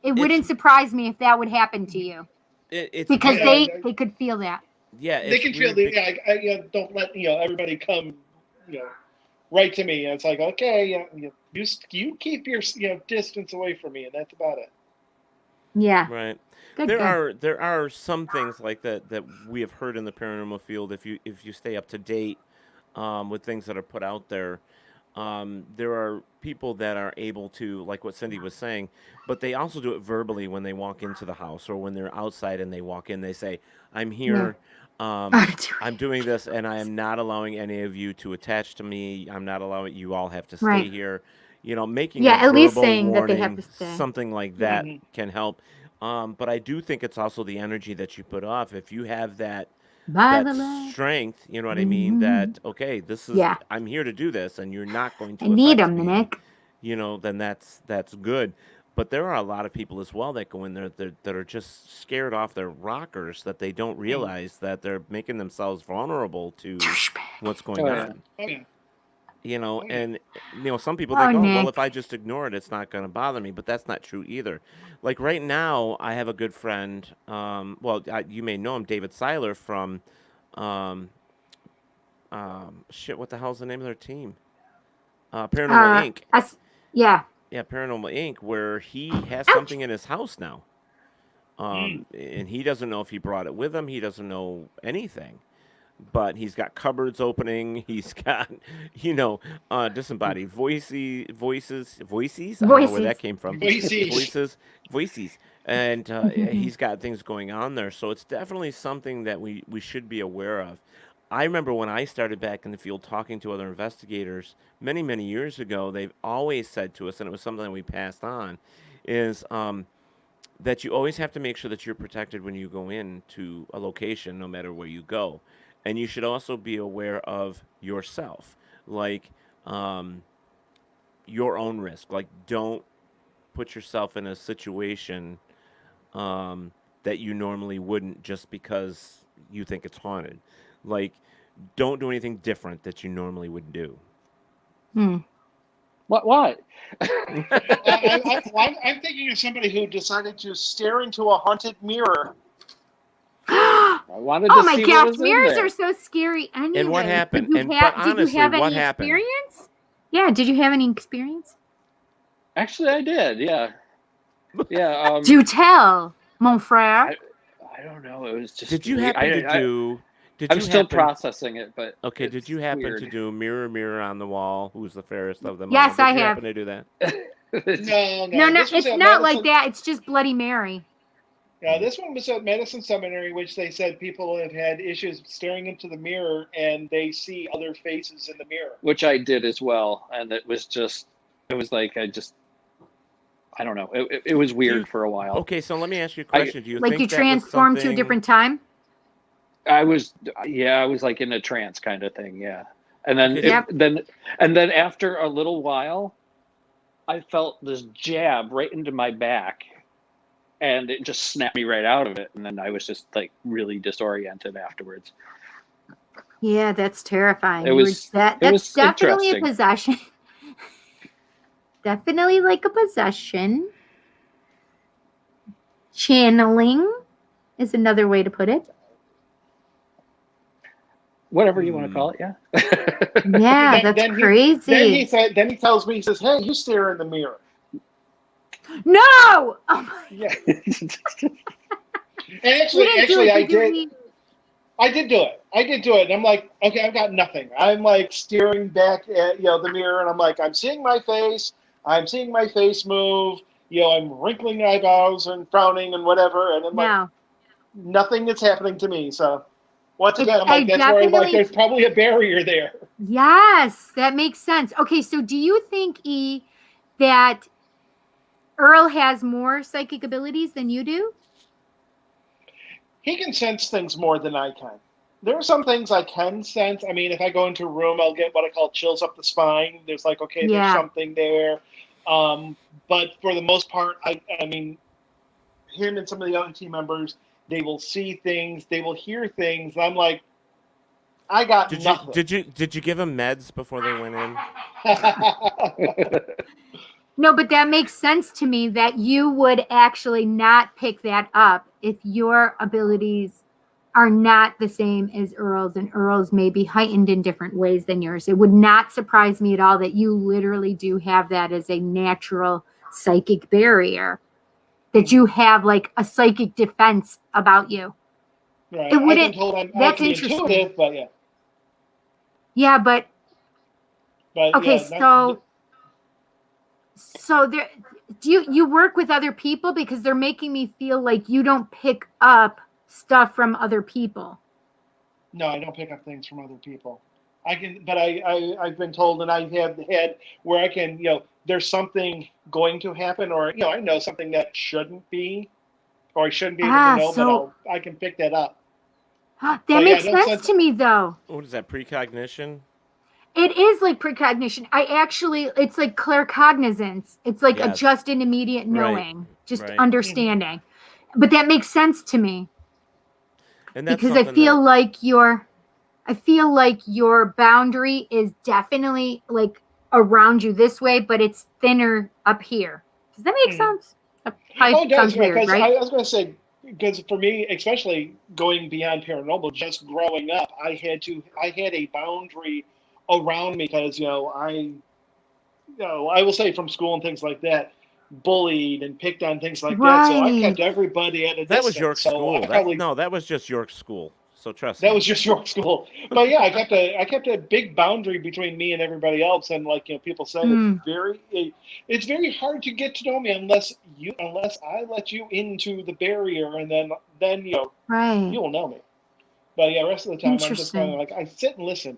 it wouldn't surprise me if that would happen to you. Because they could feel that. Yeah, they can feel that. Don't let everybody come right to me. And it's like, okay, you keep your distance away from me, and that's about it. Yeah. Right. Good. There are some things like that we have heard in the paranormal field. If you stay up to date with things that are put out there, there are people that are able to, like what Cindy was saying, but they also do it verbally when they walk into the house or when they're outside and they walk in. They say, "I'm Yeah. here. I'm doing this, and I am not allowing any of you to attach to me. I'm not allowing you all have to stay Right. here." Making Yeah, a at least verbal saying that they have warning, to stay. something like that can help. But I do think it's also the energy that you put off. If you have By that the light. strength, you know what I mean? That, okay, Yeah. I'm here to do this, and you're not going I to need affect them, me. Nick. Then that's good. But there are a lot of people as well that go in there that are just scared off their rockers, that they don't realize that they're making themselves vulnerable to what's going Oh, yeah. on. Oh, yeah. And some people Oh, think, oh, well, Nick. if I just ignore it, it's not going to bother me. But that's not true either. Like right now, I have a good friend. You may know him, David Seiler from, what the hell's the name of their team? Paranormal Inc. Yeah. Yeah, Paranormal Inc. Where he has Ouch. something in his house now. And he doesn't know if he brought it with him. He doesn't know anything. But he's got cupboards opening. He's got, disembodied voices. I don't know where that came from. Voices. And he's got things going on there. So it's definitely something that we should be aware of. I remember when I started back in the field talking to other investigators many, many years ago, they've always said to us, and it was something that we passed on, is that you always have to make sure that you're protected when you go into a location, no matter where you go. And you should also be aware of yourself, like your own risk. Like, don't put yourself in a situation that you normally wouldn't just because you think it's haunted. Like, don't do anything different that you normally would do. What? I'm thinking of somebody who decided to stare into a haunted mirror. I wanted to Oh my see what gosh, was in mirrors there. are so scary anyway. And what happened? Did you have any experience? Yeah, did you have any experience? Actually, I did. Yeah. Yeah. Do tell, mon frère. I don't know. It was just. Did you happen to do? I'm still processing it, but okay. Did you happen weird. to do mirror, mirror on the wall? Who's the fairest of them all? Yes, I Did you have. happen to do that? No, it's not like that. It's just Bloody Mary. Yeah, this one was at Medicine Seminary, which they said people have had issues staring into the mirror and they see other faces in the mirror. Which I did as well, and it was like I don't know. It was weird for a while. Okay, so let me ask you a question. Do you like think you that transformed was to a different time? I was like in a trance kind of thing, yeah. And then Okay. then after a little while, I felt this jab right into my back, and it just snapped me right out of it. And then I was just like really disoriented afterwards. Yeah, that's terrifying. That's definitely a possession. Definitely like a possession. Channeling is another way to put it. Whatever you want to call it, yeah. Yeah, that's crazy. Then he tells me, he says, "Hey, you stare in the mirror." No! Oh my. Yeah. And actually, I did. I did do it. And I'm like, okay, I've got nothing. I'm like staring back at the mirror, and I'm like, I'm seeing my face. I'm seeing my face move. I'm wrinkling eyebrows and frowning and whatever, and I'm like, nothing is happening to me. So once again, I'm like, that's where I'm like, there's probably a barrier there. Yes, that makes sense. Okay, so do you think, E, that Earl has more psychic abilities than you do? He can sense things more than I can. There are some things I can sense. I mean, if I go into a room, I'll get what I call chills up the spine. There's like, okay, there's something there. But for the most part, I mean, him and some of the other team members, they will see things, they will hear things. I'm like, I got nothing. Did you give them meds before they went in? No, but that makes sense to me that you would actually not pick that up if your abilities are not the same as Earl's, and Earl's may be heightened in different ways than yours. It would not surprise me at all that you literally do have that as a natural psychic barrier, that you have like a psychic defense about you. Right. It wouldn't. I've been told I That's can be interesting. intuitive, but yeah. Yeah, but okay, yeah, so there, do you work with other people, because they're making me feel like you don't pick up stuff from other people. No, I don't pick up things from other people. I can, but I've been told, and I have had where I can, there's something going to happen, or I know something that shouldn't be, or I shouldn't be able to know, so but I can pick that up. that But makes yeah, sense to me, though. What is that, precognition? It is like precognition. It's like claircognizance. It's like a Yes. just and immediate Right, knowing, just right. understanding. But that makes sense to me, And that's because I something feel that- like your boundary is definitely like around you this way, but it's thinner up here. Does that make sense? That probably It does, sounds weird, because right? I was going to say, because for me, especially going beyond paranormal, just growing up, I had a boundary around me, because I will say, from school and things like that, bullied and picked on, things like that. So I kept everybody at a distance. That was York school. So No, that was just York school. So trust that me. was just York school. But yeah, I kept a big boundary between me and everybody else. And people say it's very hard to get to know me unless I let you into the barrier, and then Right. you will know me. But yeah, the rest of the time I'm just kind Interesting. of like, I sit and listen.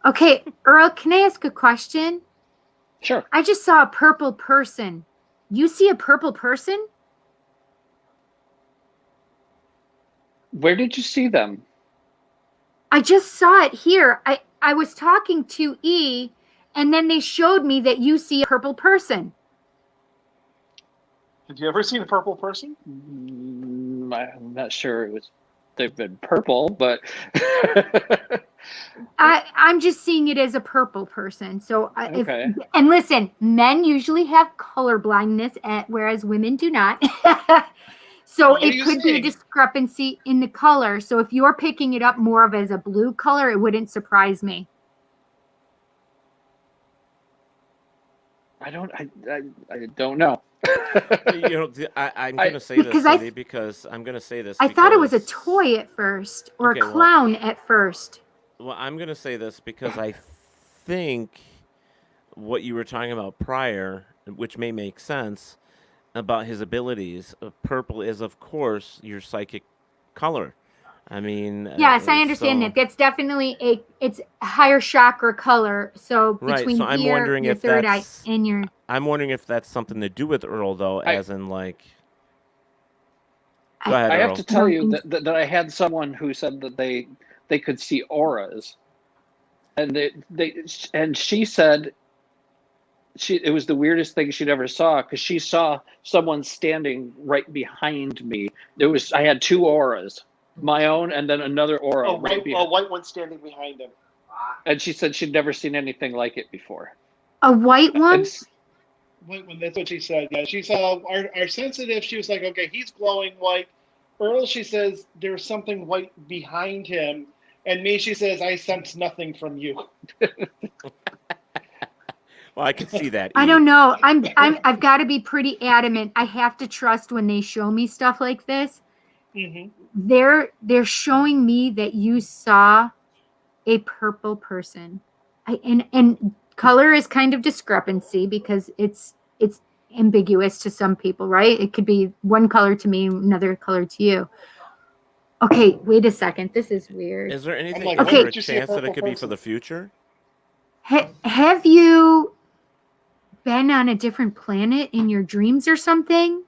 Okay, Earl, can I ask a question? Sure. I just saw a purple person. You see a purple person? Where did you see them? I just saw it here. I was talking to E, and then they showed me that you see a purple person. Have you ever seen a purple person? I'm not sure they've been purple, but I'm just seeing it as a purple person. So Okay. and listen, men usually have color blindness, whereas women do not. So What are it you could be a saying? discrepancy in the color. So if you're picking it up more of as a blue color, it wouldn't surprise me. I don't know. I'm going to say this, because Cindy, because I'm going to say this. I thought it was a because- toy at first, or Okay, a well- clown at first. Well, I'm going to say this because I think what you were talking about prior, which may make sense, about his abilities. Purple is, of course, your psychic color. I mean, Yes, I understand so- that. That's definitely it's a higher chakra color. So Right, between so I'm here, wondering your if third eye, that's- and your I'm wondering if that's something to do with Earl, though, as in like. I- Go ahead, I Earl. have to tell you think- that I had someone who said that they could see auras, and and she said it was the weirdest thing she'd ever saw, because she saw someone standing right behind me. I had two auras, my own and then another aura A right white behind. one standing behind him. And she said she'd never seen anything like it before. a white one. And White one, that's what she said. Yeah, she saw our sensitive. She was like, okay, he's glowing white. Earl, she says, there's something white behind him. And me, she says, I sense nothing from you. Well, I can see that. I E. don't know. I've got to be pretty adamant. I have to trust when they show me stuff like this. Mm-hmm. They're showing me that you saw a purple person. And color is kind of discrepancy, because it's ambiguous to some people, right? It could be one color to me, another color to you. Okay, wait a second. This is weird. Is there anything? like, Is when there a did you see a chance that it purple could be for person? the future? Have you been on a different planet in your dreams or something?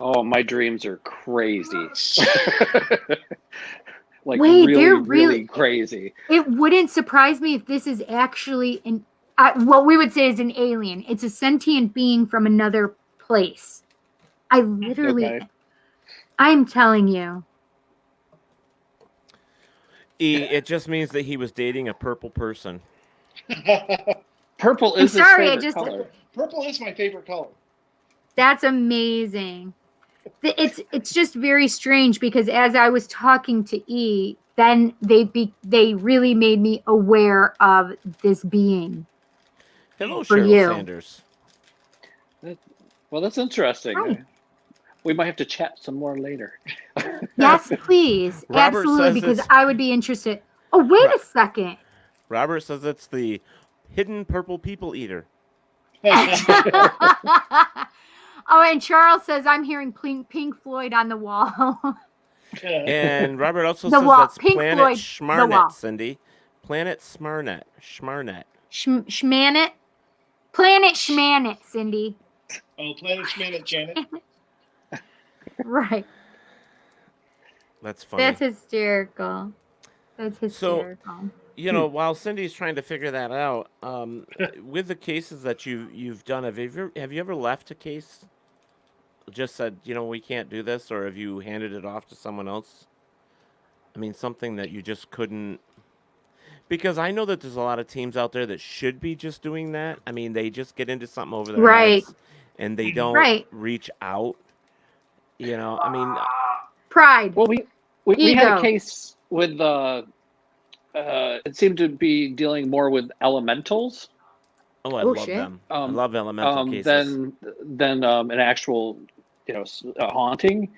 oh, my dreams are crazy. Like, Wait, really, they're really crazy. It wouldn't surprise me if this is actually what we would say is an alien. It's a sentient being from another place. Okay. I'm telling you. E, it just means that he was dating a purple person. Purple I'm is his sorry, I favorite just- color. Purple is my favorite color. That's amazing. it's just very strange because as I was talking to E, then they really made me aware of this being Hello, for Cheryl you. Sanders. Well, that's interesting. Hi. We might have to chat some more later. Yes, please. Robert Absolutely, says because it's- I would be interested. Oh, wait a second. Robert says it's the hidden purple people eater. Oh, and Charles says I'm hearing Pink Floyd on the wall. And Robert also The says wall. that's Pink Planet Floyd, the wall. Schmarnet, Cindy. Planet Schmarnet. Schmanet? Planet Schmanet, Cindy. Oh, Planet Schmanet, Janet. Right. That's funny. That's hysterical. That's hysterical. You know, while Cindy's trying to figure that out, with the cases that you've done, have you ever left a case? Just said, you know, we can't do this, or have you handed it off to someone else? I mean, something that you just couldn't. Because I know that there's a lot of teams out there that should be just doing that. I mean, they just get into something over their heads, and they don't reach out. You know, I mean, pride. Well, we had a case with it seemed to be dealing more with elementals. Oh, I love them. I love elemental cases. Than an actual, a haunting.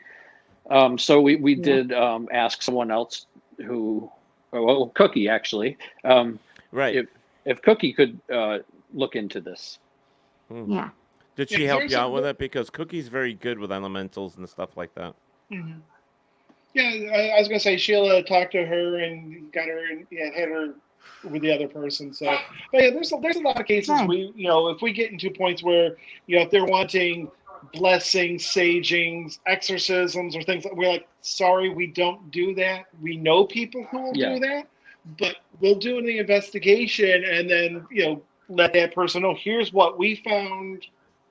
So we did ask someone else who, Cookie actually, right? If Cookie could look into this. Yeah. Did she help you out with it? Because Cookie's very good with elementals and stuff like that. Mm-hmm. Yeah, I was gonna say Sheila talked to her and got her and had her with the other person. So, but yeah, there's a lot of cases if we get into points where if they're wanting blessings, sagings, exorcisms, or things, we're like, sorry, we don't do that. We know people who will do that, but we'll do the investigation and then let that person know. Here's what we found.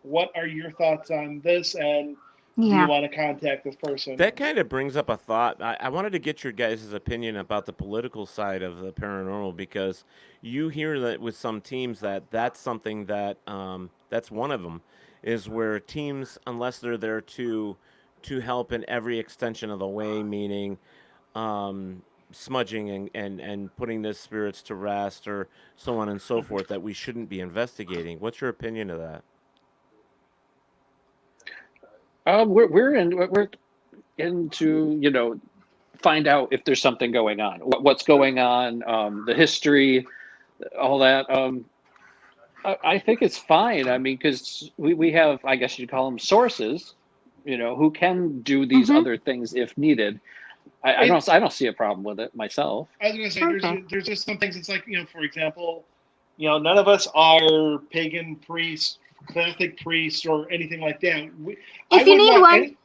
What are your thoughts on this? And do you want to contact this person? That kind of brings up a thought. I wanted to get your guys' opinion about the political side of the paranormal, because you hear that with some teams that's something that that's one of them, is where teams, unless they're there to help in every extension of the way, meaning smudging and putting the spirits to rest or so on and so forth, that we shouldn't be investigating. What's your opinion of that? We're into find out if there's something going on, what's going on, the history, all that. I think it's fine. I mean, because we have, I guess you'd call them sources, who can do these other things if needed. I don't see a problem with it myself. I was going to say there's just some things. It's like for example, none of us are pagan priests, Catholic priests, or anything like that. If you need one.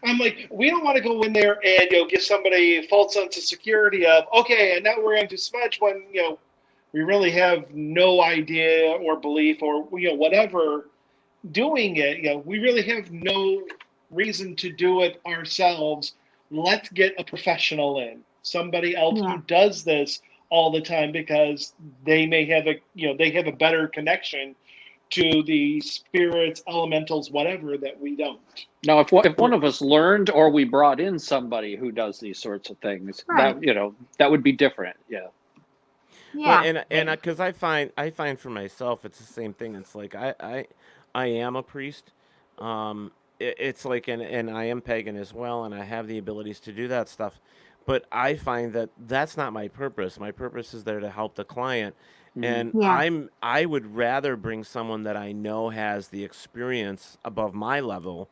I'm like, we don't want to go in there and give somebody a false sense of security of, okay, and now we're going to smudge when we really have no idea or belief or whatever doing it. We really have no reason to do it ourselves. Let's get a professional in, somebody else who does this all the time, because they may have they have a better connection to the spirits, elementals, whatever, that we don't. Now, if one of us learned, or we brought in somebody who does these sorts of things, that would be different. Yeah. Yeah. Well, and because I find for myself, it's the same thing. It's like I am a priest. It's like, and I am pagan as well, and I have the abilities to do that stuff. But I find that that's not my purpose. My purpose is there to help the client. And I would rather bring someone that I know has the experience above my level,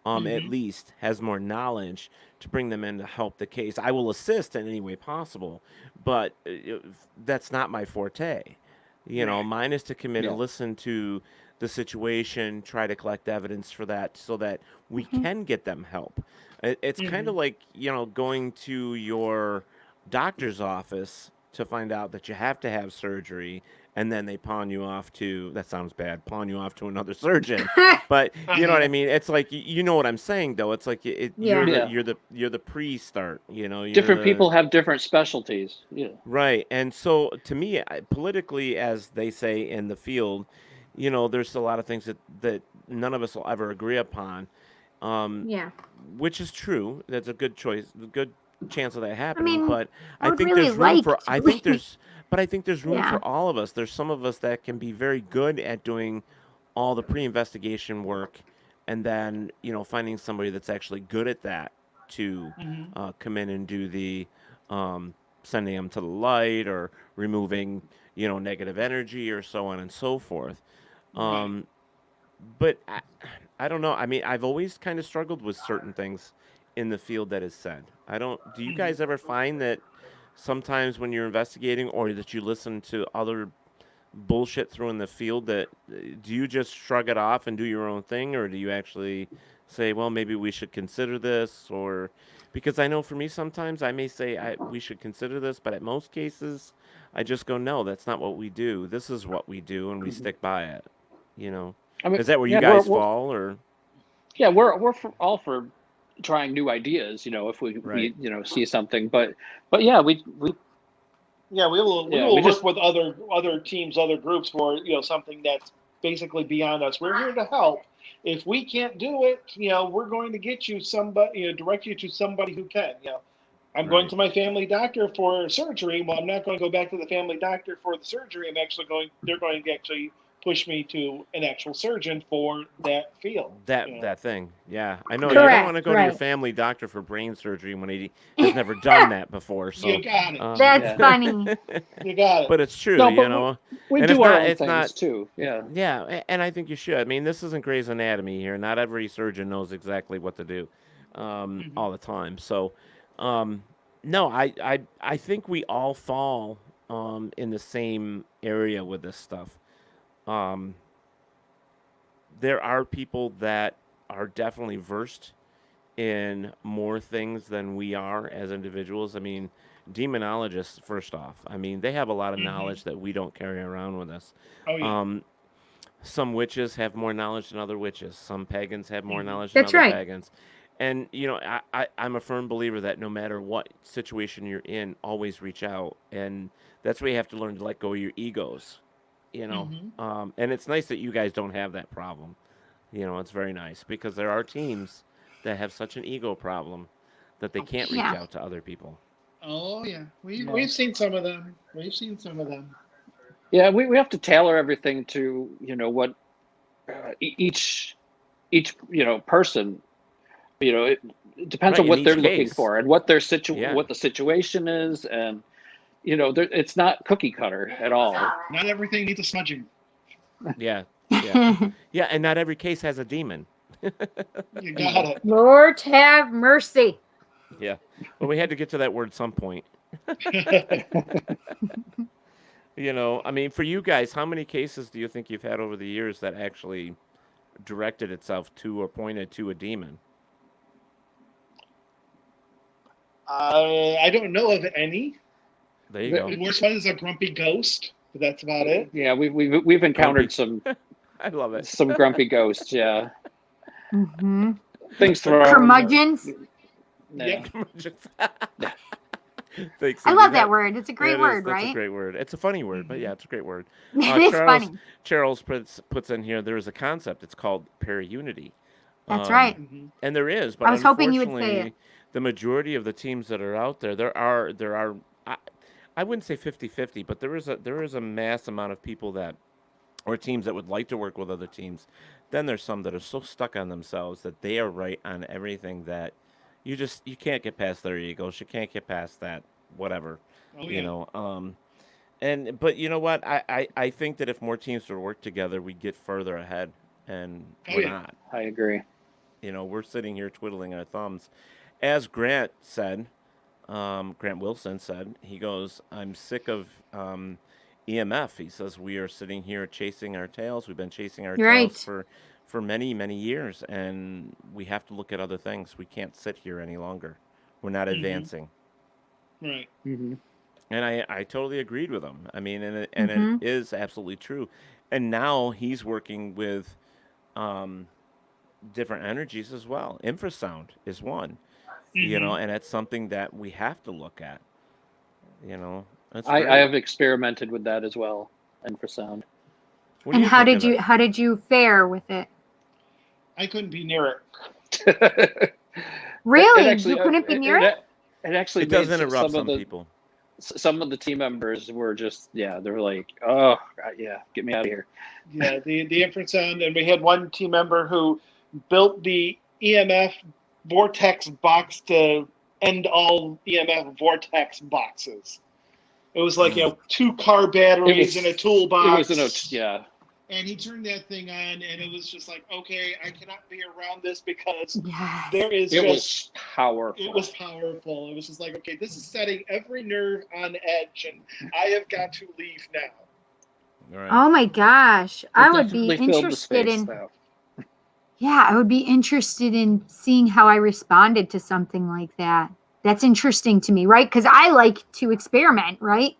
at least has more knowledge, to bring them in to help the case. I will assist in any way possible, but that's not my forte. Mine is to come in and listen to the situation, try to collect evidence for that, so that we can get them help. It's kind of like going to your doctor's office to find out that you have to have surgery, and then they pawn you off to, that sounds bad, pawn you off to another surgeon. But you know what I mean? It's like, you know what I'm saying, though. It's like you're the pre-start. Different people have different specialties. Yeah. Right. And so to me, politically, as they say in the field, there's a lot of things that none of us will ever agree upon. Yeah. which is true. That's a good choice, a good chance of that I happening. mean, But I I would think really there's room like for. to. I think there's. But I think there's room Yeah. for all of us. There's some of us that can be very good at doing all the pre-investigation work, and then finding somebody that's actually good at that to Mhm. come in and do the sending them to the light or removing negative energy or so on and so forth. Right. Um, but I don't know. I mean, I've always kind of struggled with certain things in the field that is said. I don't. Do you Mhm. guys ever find that sometimes when you're investigating or that you listen to other bullshit through in the field that do you just shrug it off and do your own thing, or do you actually say, well, maybe we should consider this? Or because I know for me sometimes I may say we should consider this, but at most cases I just go, no, that's not what we do. This is what we do, and we stick by it. You know, I mean, is that where you yeah, guys fall, or we're all for trying new ideas. If right? we see something, but yeah, we Yeah, we yeah will we work just with other teams, other groups for something that's basically beyond us. We're here to help. If we can't do it, we're going to get you somebody, direct you to somebody who can. I'm going Right. to my family doctor for surgery. Well, I'm not going to go back to the family doctor for the surgery. They're going to actually push me to an actual surgeon for that field. That thing, yeah, I know. You yeah don't want to Correct. go to your Right. family doctor for brain surgery when he has never done that before. You So, got it. That's yeah funny. You got it. but it's true, no, but we and it's do our not. own It's things not. too. Yeah. Yeah, and I think you should. I mean, this isn't Grey's Anatomy here. Not every surgeon knows exactly what to do Hmm. all the time. So, um, no, I think we all fall in the same area with this stuff. Um, there are people that are definitely versed in more things than we are as individuals. I mean, demonologists, first off, I mean, they have a lot of Hmm. knowledge that we don't carry around with us. Oh yeah. Um, some witches have more knowledge than other witches. Some pagans have more Hmm. knowledge than That's other right. pagans. And, I'm a firm believer that no matter what situation you're in, always reach out. And that's where you have to learn to let go of your egos, you know. Hmm. And it's nice that you guys don't have that problem. It's very nice because there are teams that have such an ego problem that they can't reach Yeah. out to other people. Oh yeah. Yeah. We've seen some of them. We've seen some of them. Yeah, we have to tailor everything to what each person it depends Right, on in what they're each looking case. for and Yeah. what the situation is, and it's not cookie cutter at all. Not everything needs a smudging. Yeah. Yeah. Yeah, and not every case has a demon. You got it. Lord have mercy. Yeah. Well, we had to get to that word some point. I mean, for you guys, how many cases do you think you've had over the years that actually directed itself to or pointed to a demon? I don't know of any. There you go. The worst one is a grumpy ghost, but that's about it. Yeah, we've encountered Grumpy. I love it. some grumpy ghosts. Yeah, Mm-hmm. things thrown. Curmudgeons. Yeah. Thanks, I Cindy. love that word. It's a great word, That's a right? great word. It's a funny word, but Hmm. yeah, it's a great word. It is funny. Charles puts in here. There is a concept. It's called paraunity. That's right. Hmm. And there is, but I was hoping you would say unfortunately, it. the majority of the teams that are out there, there are. I wouldn't say 50-50, but there is a mass amount of people that or teams that would like to work with other teams. Then there's some that are so stuck on themselves that they are right on everything that you can't get past their egos. You can't get past that whatever, Oh you yeah. know. And but you know what? I think that if more teams would work together, we'd get further ahead, and Oh we're yeah. not. I agree. We're sitting here twiddling our thumbs. As Grant said, Grant Wilson said, he goes, I'm sick of EMF. He says, we are sitting here chasing our tails. We've been chasing our You're tails right. for many, many years, and we have to look at other things. We can't sit here any longer. We're not Hmm. advancing. Right. Hmm. And I totally agreed with him. I mean, and it Mm-hmm. is absolutely true. And now he's working with um, different energies as well. Infrasound is one, Hmm. and it's something that we have to look at. That's I great. have experimented with that as well, infrasound. What do And you think of it? how did you fare with it? I couldn't be near it. Really? actually, You couldn't be near it? It actually It does made interrupt some people. some of the team members were just they're like, oh yeah, get me out of here. Yeah, the infrasound, and we had one team member who built the EMF vortex box to end all EMF vortex boxes. It was like 2 car batteries and a toolbox. It was And he turned that thing on, and it was just like, okay, I cannot be around this because Yes. there is It was powerful. It was powerful. It was just like, okay, this is setting every nerve on edge, and I have got to leave now. Right. Oh my gosh. I would be definitely filled the interested space, in though. Yeah, I would be interested in seeing how I responded to something like that. That's interesting to me, right? Because I like to experiment, right?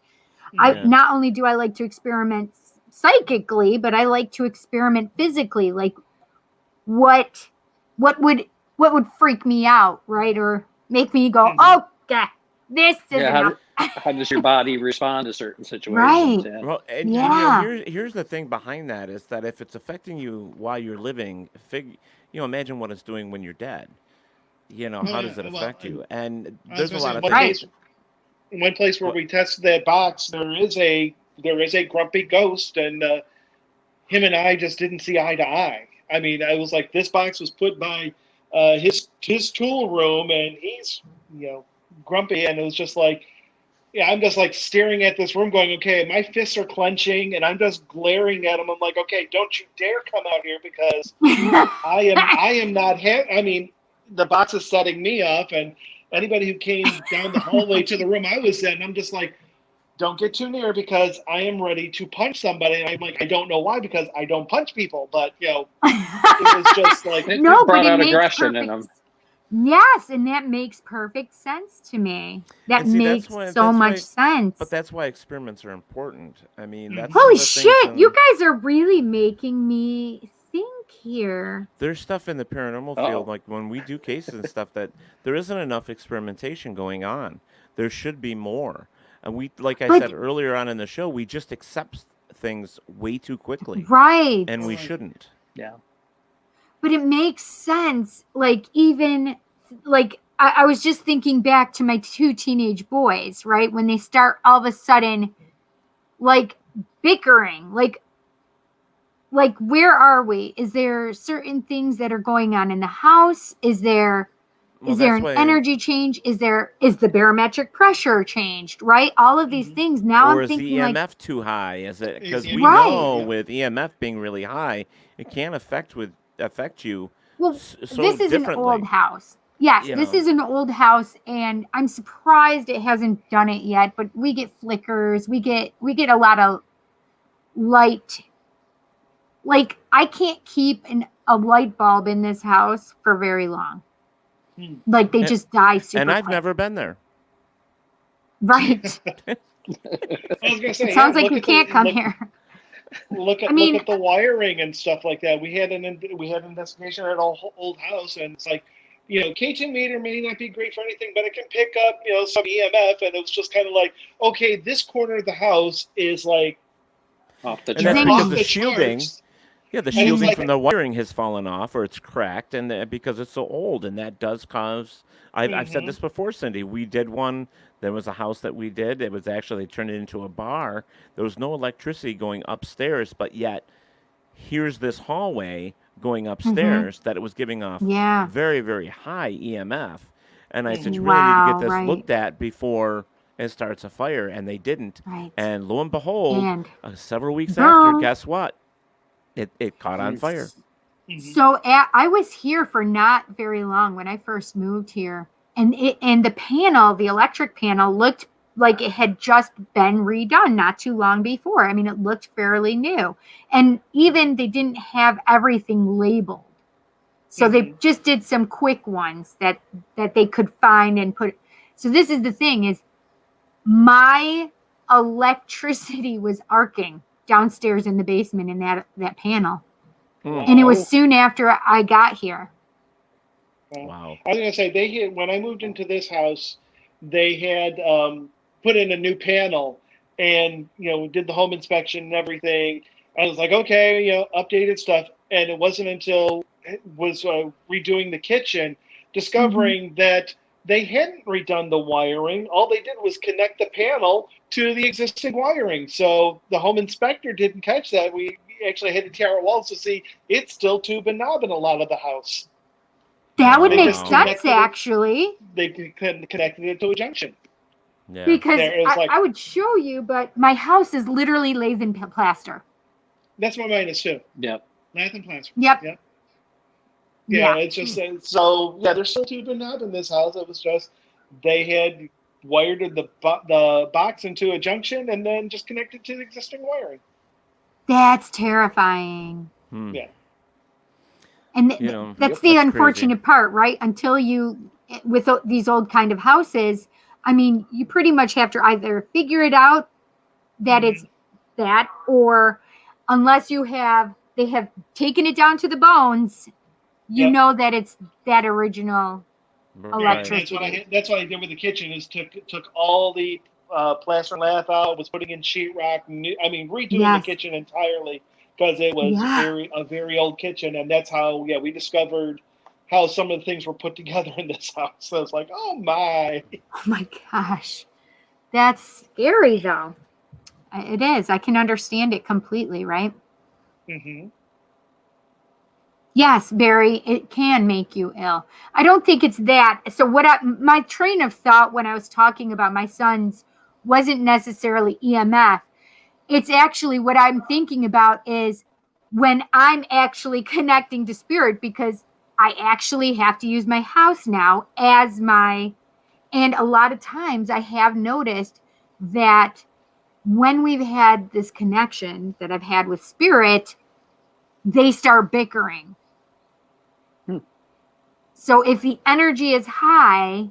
Yeah. Not only do I like to experiment psychically, but I like to experiment physically. Like what would freak me out, right? Or make me go, okay, this is enough. How does your body respond to certain situations? Right. Yeah. Well, and Yeah. here's the thing behind that is that if it's affecting you while you're living, imagine what it's doing when you're dead. How does it affect you? And there's a lot of things. One place where we tested that box, there is a grumpy ghost, and him and I just didn't see eye to eye. I mean, I was like, this box was put by his tool room, and he's grumpy, and it was just like, I'm just like staring at this room, going, okay, my fists are clenching, and I'm just glaring at him. I'm like, okay, don't you dare come out here because I am not. I mean, the box is setting me up, and anybody who came down the hallway to the room I was in, I'm just like, don't get too near because I am ready to punch somebody. And I'm like, I don't know why, because I don't punch people, but it was just like It No, but brought it out makes aggression in perfect them. Yes, and that makes perfect sense to me. That And see, makes that's so why- much sense. But that's why experiments are important. I mean, that's Holy some of the things shit, you guys are really making me think here. There's stuff in the paranormal field, like when we do cases and stuff, that there isn't enough experimentation going on. There should be more. And we, like I said earlier on in the show, we just accept things way too quickly. Right. And we shouldn't. Yeah. But it makes sense. Like, even, like, I was just thinking back to my 2 teenage boys, right? When they start all of a sudden, like, bickering. Like, where are we? Is there certain things that are going on in the house? Is there an energy change? Is the barometric pressure changed? Right? All of these things. Now or I'm thinking, is the EMF like, too high? Is it because we Right. know with EMF being really high, it can affect you. well, so this is differently. an old house. Yes, You this know. is an old house, and I'm surprised it hasn't done it yet. But we get flickers. We get a lot of light. Like, I can't keep a light bulb in this house for very long. Like, they just die super And I've quick. never been there. Right. I was gonna say, It sounds like look you at can't come here. Look at the wiring and stuff like that. We had an investigation at an old house, and it's like, K2 meter may not be great for anything, but it can pick up some EMF, and it was just kind of like, okay, this corner of the house is like Off the And that's charts. because off the the shielding. charts. Yeah, the And it's shielding like- from the wiring has fallen off, or it's cracked, and because it's so old, and that does cause. I've said this before, Cindy. We did one. There was a house that we did. It was actually turned into a bar. There was no electricity going upstairs, but yet here's this hallway going upstairs that it was giving off Yeah. very, very high EMF. And I said, you really need to Wow, get this right. looked at before it starts a fire, and they didn't. Right. And lo and behold, And- several weeks No. after, guess what? It caught on fire. So I was here for not very long when I first moved here, and the panel, the electric panel, looked like it had just been redone not too long before. I mean, it looked fairly new, and even they didn't have everything labeled, so they just did some quick ones that they could find and put. So this is the thing: is my electricity was arcing downstairs in the basement in that panel. And it was soon after I got here. Wow. I was gonna say when I moved into this house, they had put in a new panel, and did the home inspection and everything. I was like, okay, updated stuff, and it wasn't until was redoing the kitchen, discovering that they hadn't redone the wiring. All they did was connect the panel to the existing wiring. So the home inspector didn't catch that. We actually had to tear our walls to see it's still tube and knob in a lot of the house. That would They make just sense, connected it. actually. They connected it to a junction. Yeah. Because There, it was like- I would show you, but my house is literally lath and plaster. That's what mine is too. Yep. Lath and plaster. Yep. Yeah. Yeah. It's just so. Yeah, there's still tube and knob in this house. It was just they had wired the box into a junction and then just connected to the existing wiring. That's terrifying. Yeah. And You know, that's the that's unfortunate part, right? Until you, with these old kind of houses, I mean, you pretty much have to either figure it out that it's that, or unless they have taken it down to the bones, you know that it's that original electricity. That's what I did with the kitchen is took all the plaster and lath out, was putting in sheetrock, redoing the kitchen entirely because it was a very old kitchen, and that's how we discovered how some of the things were put together in this house. So it's like, oh my gosh, that's scary though. It is. I can understand it completely, right? Mm-hmm. Yes, Barry, it can make you ill. I don't think it's that. So my train of thought when I was talking about my sons wasn't necessarily EMF. It's actually what I'm thinking about is when I'm actually connecting to spirit, because I actually have to use my house now as and a lot of times I have noticed that when we've had this connection that I've had with spirit, they start bickering. So if the energy is high,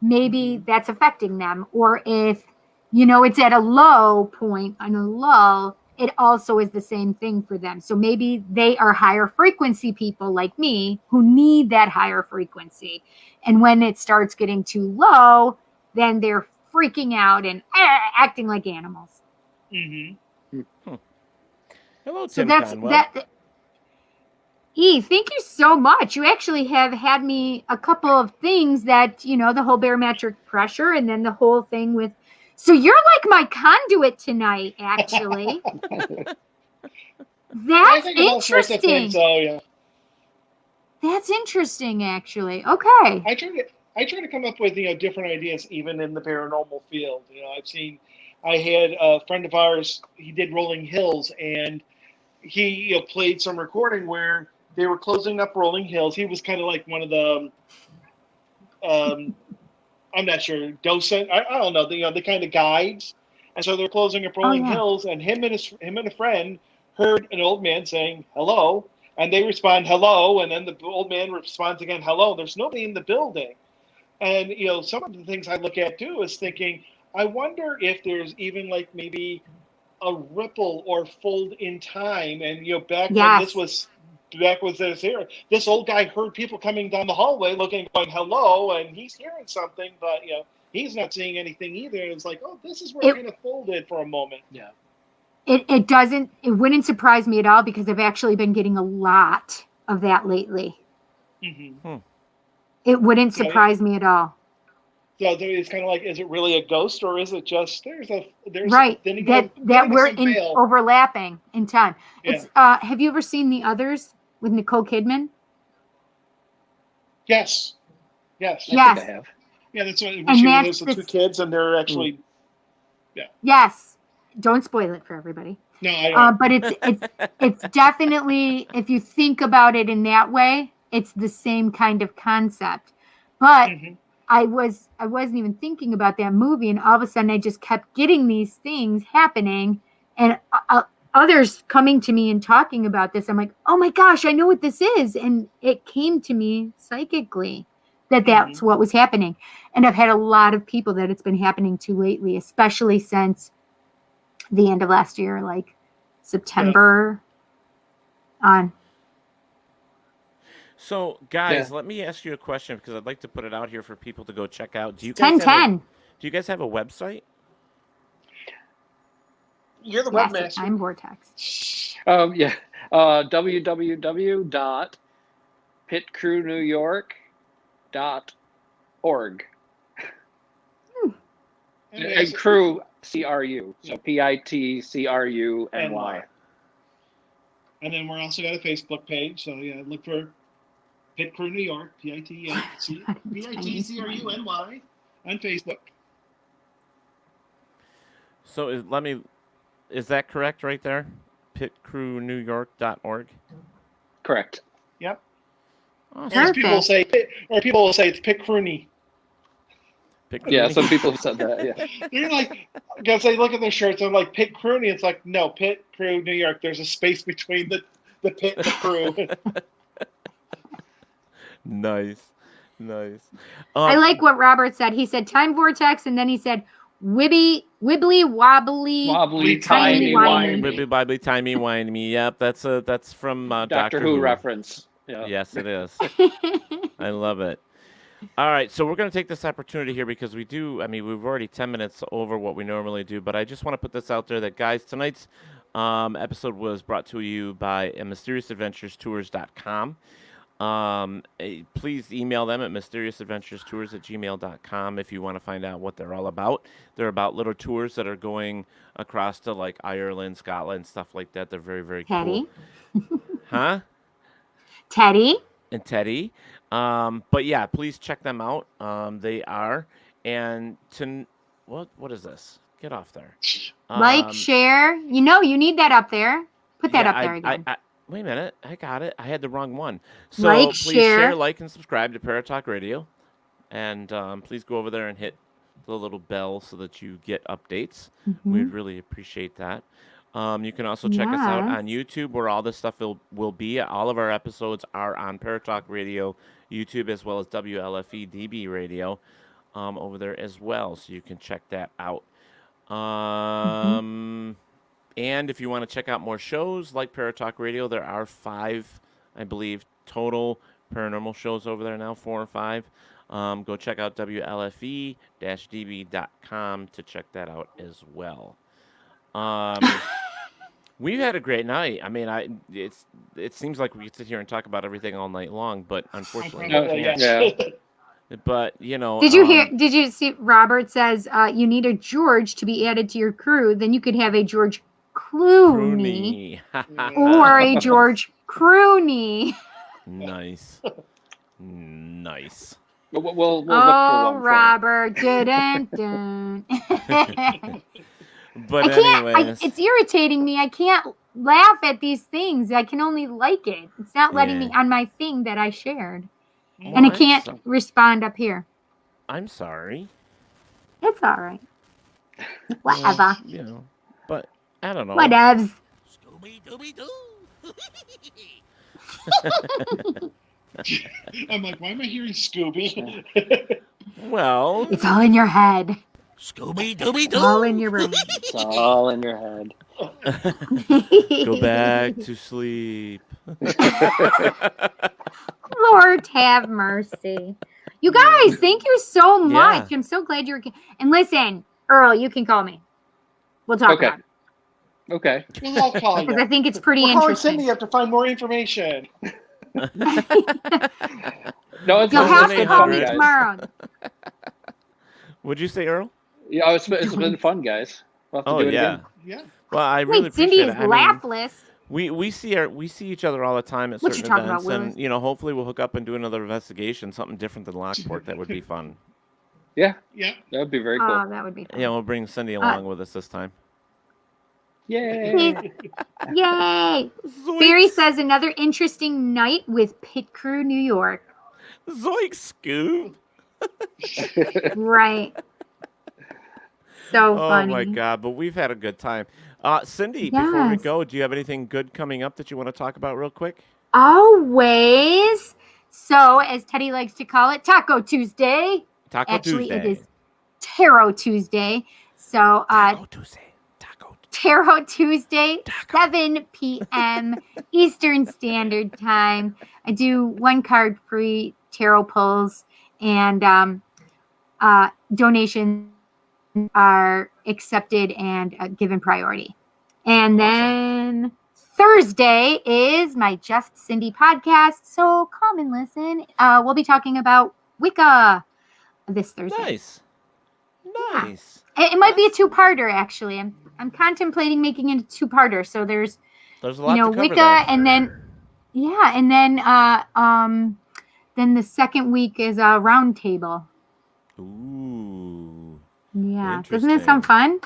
maybe that's affecting them. Or if, it's at a low point, on a lull, it also is the same thing for them. So maybe they are higher frequency people like me who need that higher frequency. And when it starts getting too low, then they're freaking out and acting like animals. Mm-hmm. Hello, So Tim that's Conwell. that. Thank you so much. You actually have had me a couple of things that, the whole barometric pressure and then the whole thing with. So you're like my conduit tonight, actually. That's interesting. Things, yeah. That's interesting, actually. Okay. I try to come up with different ideas even in the paranormal field. I had a friend of ours. He did Rolling Hills, and he played some recording where they were closing up Rolling Hills. He was kind of like one of the, I'm not sure, docent. I don't know, the kind of guides. And so they're closing up Rolling Hills, and him and a friend heard an old man saying hello, and they respond hello, and then the old man responds again hello. There's nobody in the building, and some of the things I look at too is thinking, I wonder if there's even like maybe a ripple or fold in time, and back when this was. Back with this era, this old guy heard people coming down the hallway looking, going hello, and he's hearing something, but he's not seeing anything either. And it's like, oh, this is where it kind of folded for a moment. Yeah. It wouldn't surprise me at all because I've actually been getting a lot of that lately. Mm-hmm. It wouldn't surprise me at all. So it's kind of like, is it really a ghost or is it just there's right that we're overlapping in time? Yeah. It's have you ever seen The Others with Nicole Kidman? Yes. I think I have. Yeah, that's what she has the two kids, and they're actually. Yeah. Yes, don't spoil it for everybody. No, I don't. But it's definitely, if you think about it in that way, it's the same kind of concept. But I wasn't even thinking about that movie, and all of a sudden I just kept getting these things happening, and others coming to me and talking about this. I'm like, oh my gosh, I know what this is. And it came to me psychically that that's what was happening. And I've had a lot of people that it's been happening to lately, especially since the end of last year, like September on. So, guys, let me ask you a question because I'd like to put it out here for people to go check out. Do you guys have a website? You're the webmaster. I'm Vortex. www.PIT pitcrunewyork.org. And And crew, CRU. So PIT CRU NY. And then we're also got a Facebook page. So yeah, look for PIT CRU New York, PIT CRU NY on Facebook. So is that correct right there? pitcrunewyork.org? Correct. Yep. Awesome. Or people will say it's PIT CRU. Yeah, some people have said that. Yeah. They're like, because they look at their shirts, I'm like, PIT CRU. It's like, no, PIT CRU New York. There's a space between the pit and the crew. Nice. I like what Robert said. He said time vortex, and then he said wibbly wobbly Timey wimey. Wibbly bobbly timey wimey. Yep, that's from Doctor Who reference. Yeah. Yes, it is. I love it. All right, so we're going to take this opportunity here because we've already 10 minutes over what we normally do, but I just want to put this out there that, guys, tonight's episode was brought to you by mysteriousAdventurestours.com. Please email them at mysteriousAdventurestours@gmail.com if you want to find out what they're all about. They're about little tours that are going across to, like, Ireland, Scotland, stuff like that. They're very, very Teddy. cool. Huh? Teddy. And Teddy. But yeah, please check them out. They are. And what is this? Get off there. Like, share. You need that up there. Put that up there again. Wait a minute. I got it. I had the wrong one. So like, please share, like, and subscribe to Paratalk Radio. And please go over there and hit the little bell so that you get updates. Mm-hmm. We'd really appreciate that. You can also check us out on YouTube, where all this stuff will be. All of our episodes are on Paratalk Radio YouTube, as well as WLFE DB Radio over there as well, so you can check that out. And if you want to check out more shows like Paratalk Radio, there are 5, I believe, total paranormal shows over there now, 4 or 5. Go check out WLFE-DB.com to check that out as well. We've had a great night. I mean, it seems like we could sit here and talk about everything all night long, but unfortunately, we can't. Yeah. But did you hear? Did you see? Robert says you need a George to be added to your crew. Then you could have a George Clooney or a George Clooney. Nice. We'll look for one. Robert, dun. But anyways, it's irritating me. I can't laugh at these things. I can only like it. It's not letting me on my thing that I shared, and I can't respond up here. I'm sorry. It's all right. Whatever. But I don't know. Whatevs. I'm like, why am I hearing Scooby? Well, it's all in your head. Scooby-Dooby-Doo. All in your brain. It's all in your head. Go back to sleep. Lord have mercy. You guys, thank you so much. I'm so glad you're... And listen, Earl, you can call me. We'll talk about it. Okay. Well, I'll call you. Because I think it's pretty We're interesting. Cindy, you have to find more information. No, You'll have to call me tomorrow. What'd you say, Earl? Yeah, it's been fun, guys. We'll have to do it again. Yeah. Well, I really appreciate Cindy it. is laughless. We see each other all the time at certain events, and hopefully we'll hook up and do another investigation, something different than Lockport. That would be fun. Yeah, that would be very cool. Oh, that would be fun. Yeah, we'll bring Cindy along with us this time. Yay! Yay! Barry says another interesting night with PIT CRU New York. Zoink, Scoob. Right. So funny. Oh my God! But we've had a good time. Cindy, before we go, do you have anything good coming up that you want to talk about real quick? Always. So, as Teddy likes to call it, Taco Tuesday. Actually, it is Tarot Tuesday. So, Tarot Tuesday, 7 p.m. Eastern Standard Time. I do 1 card free tarot pulls, and donations are accepted and given priority. And then Thursday is my Just Cindy podcast, so come and listen. We'll be talking about Wicca this Thursday. Nice. Yeah. It might be a two-parter, actually. I'm contemplating making it a two-parter. So there's a lot to cover Wicca, there. and then the second week is a round table. Ooh. Yeah. Doesn't it sound fun?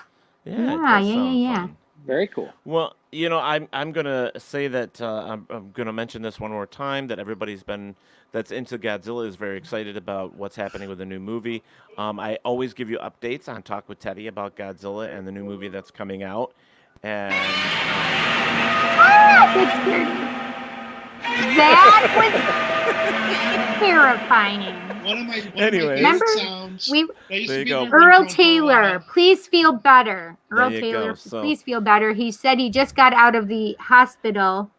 Yeah. It does sound fun. Very cool. Well, I'm gonna say that I'm gonna mention this one more time, that everybody's that's into Godzilla is very excited about what's happening with the new movie. I always give you updates on Talk with Teddy about Godzilla and the new movie that's coming out. And That scared me. That was terrifying. One of my Anyways. favorite sounds. We That used There to you be go. the Earl ringtone for a Taylor, while. please feel better. There Earl you Taylor, go. So- please feel better. He said he just got out of the hospital.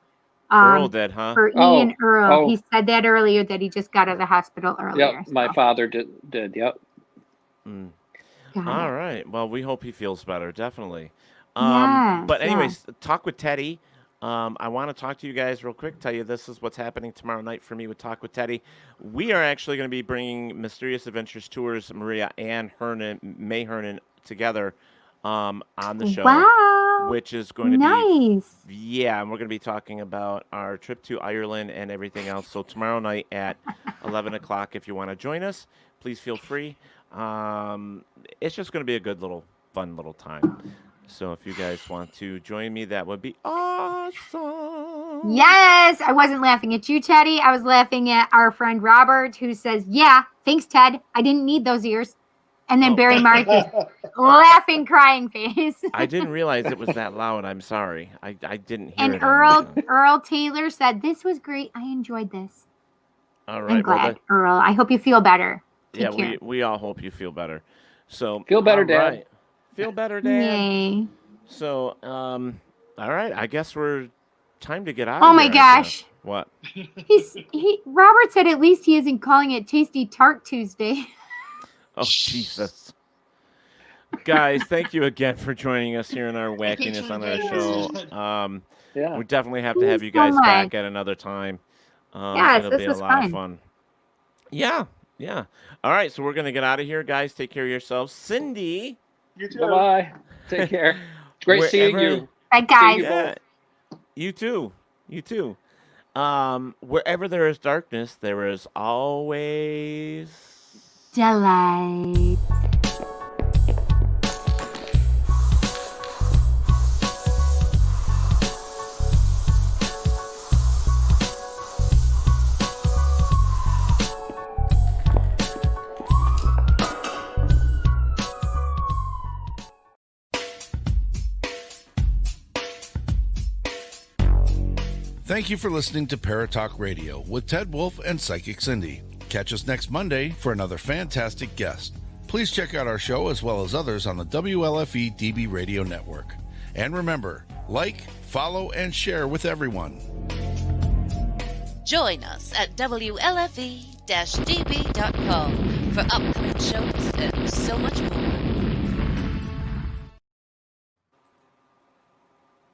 Earl did, huh? For Oh, Ian Earl. oh. He said that earlier, that he just got out of the hospital earlier. Yep, my father did. Yep. Mm. God. All right. Well, we hope he feels better, definitely. Yes, But anyways, Talk with Teddy. I want to talk to you guys real quick, tell you this is what's happening tomorrow night for me with Talk with Teddy. We are actually going to be bringing Mysterious Adventures Tours, Maria and May Hernan together on the show. Wow. Which is going to Nice. be, yeah, and we're going to be talking about our trip to Ireland and everything else. So tomorrow night at 11 o'clock, if you want to join us, please feel free. It's just going to be a good fun little time. So if you guys want to join me, that would be awesome. Yes. I wasn't laughing at you, Teddy. I was laughing at our friend Robert, who says, yeah, thanks, Ted. I didn't need those ears. And then Oh. Barry Marcus, laughing, crying face. I didn't realize it was that loud. I'm sorry. I didn't hear And it. on the- Earl Taylor said, this was great. I enjoyed this. All I'm right. glad, Earl. I hope you feel better. Yeah, Take care. we all hope you feel better. So Feel better, all Dad. right. Feel better, Dad. Yay. So, all right. I guess we're time to get out. Oh of my here, I gosh. guess. What? Robert said at least he isn't calling it Tasty Tart Tuesday. Oh Jesus. Guys, thank you again for joining us here in our wackiness on our show. Yeah. We definitely have to have you Thanks so guys much. back at another time. Yes, it'll this be a was lot fun. of fun. Yeah. All right, so we're gonna get out of here, guys. Take care of yourselves. Cindy. You too. Bye bye. Take care. Great seeing Wherever- you. Bye, guys. Yeah. You too. Wherever there is darkness, there is always Delight. Thank you for listening to Paratalk Radio with Ted Wolf and Psychic Cindy. Catch us next Monday for another fantastic guest. Please check out our show as well as others on the WLFE DB Radio Network. And remember, like, follow, and share with everyone. Join us at WLFE-DB.com for upcoming shows and so much more.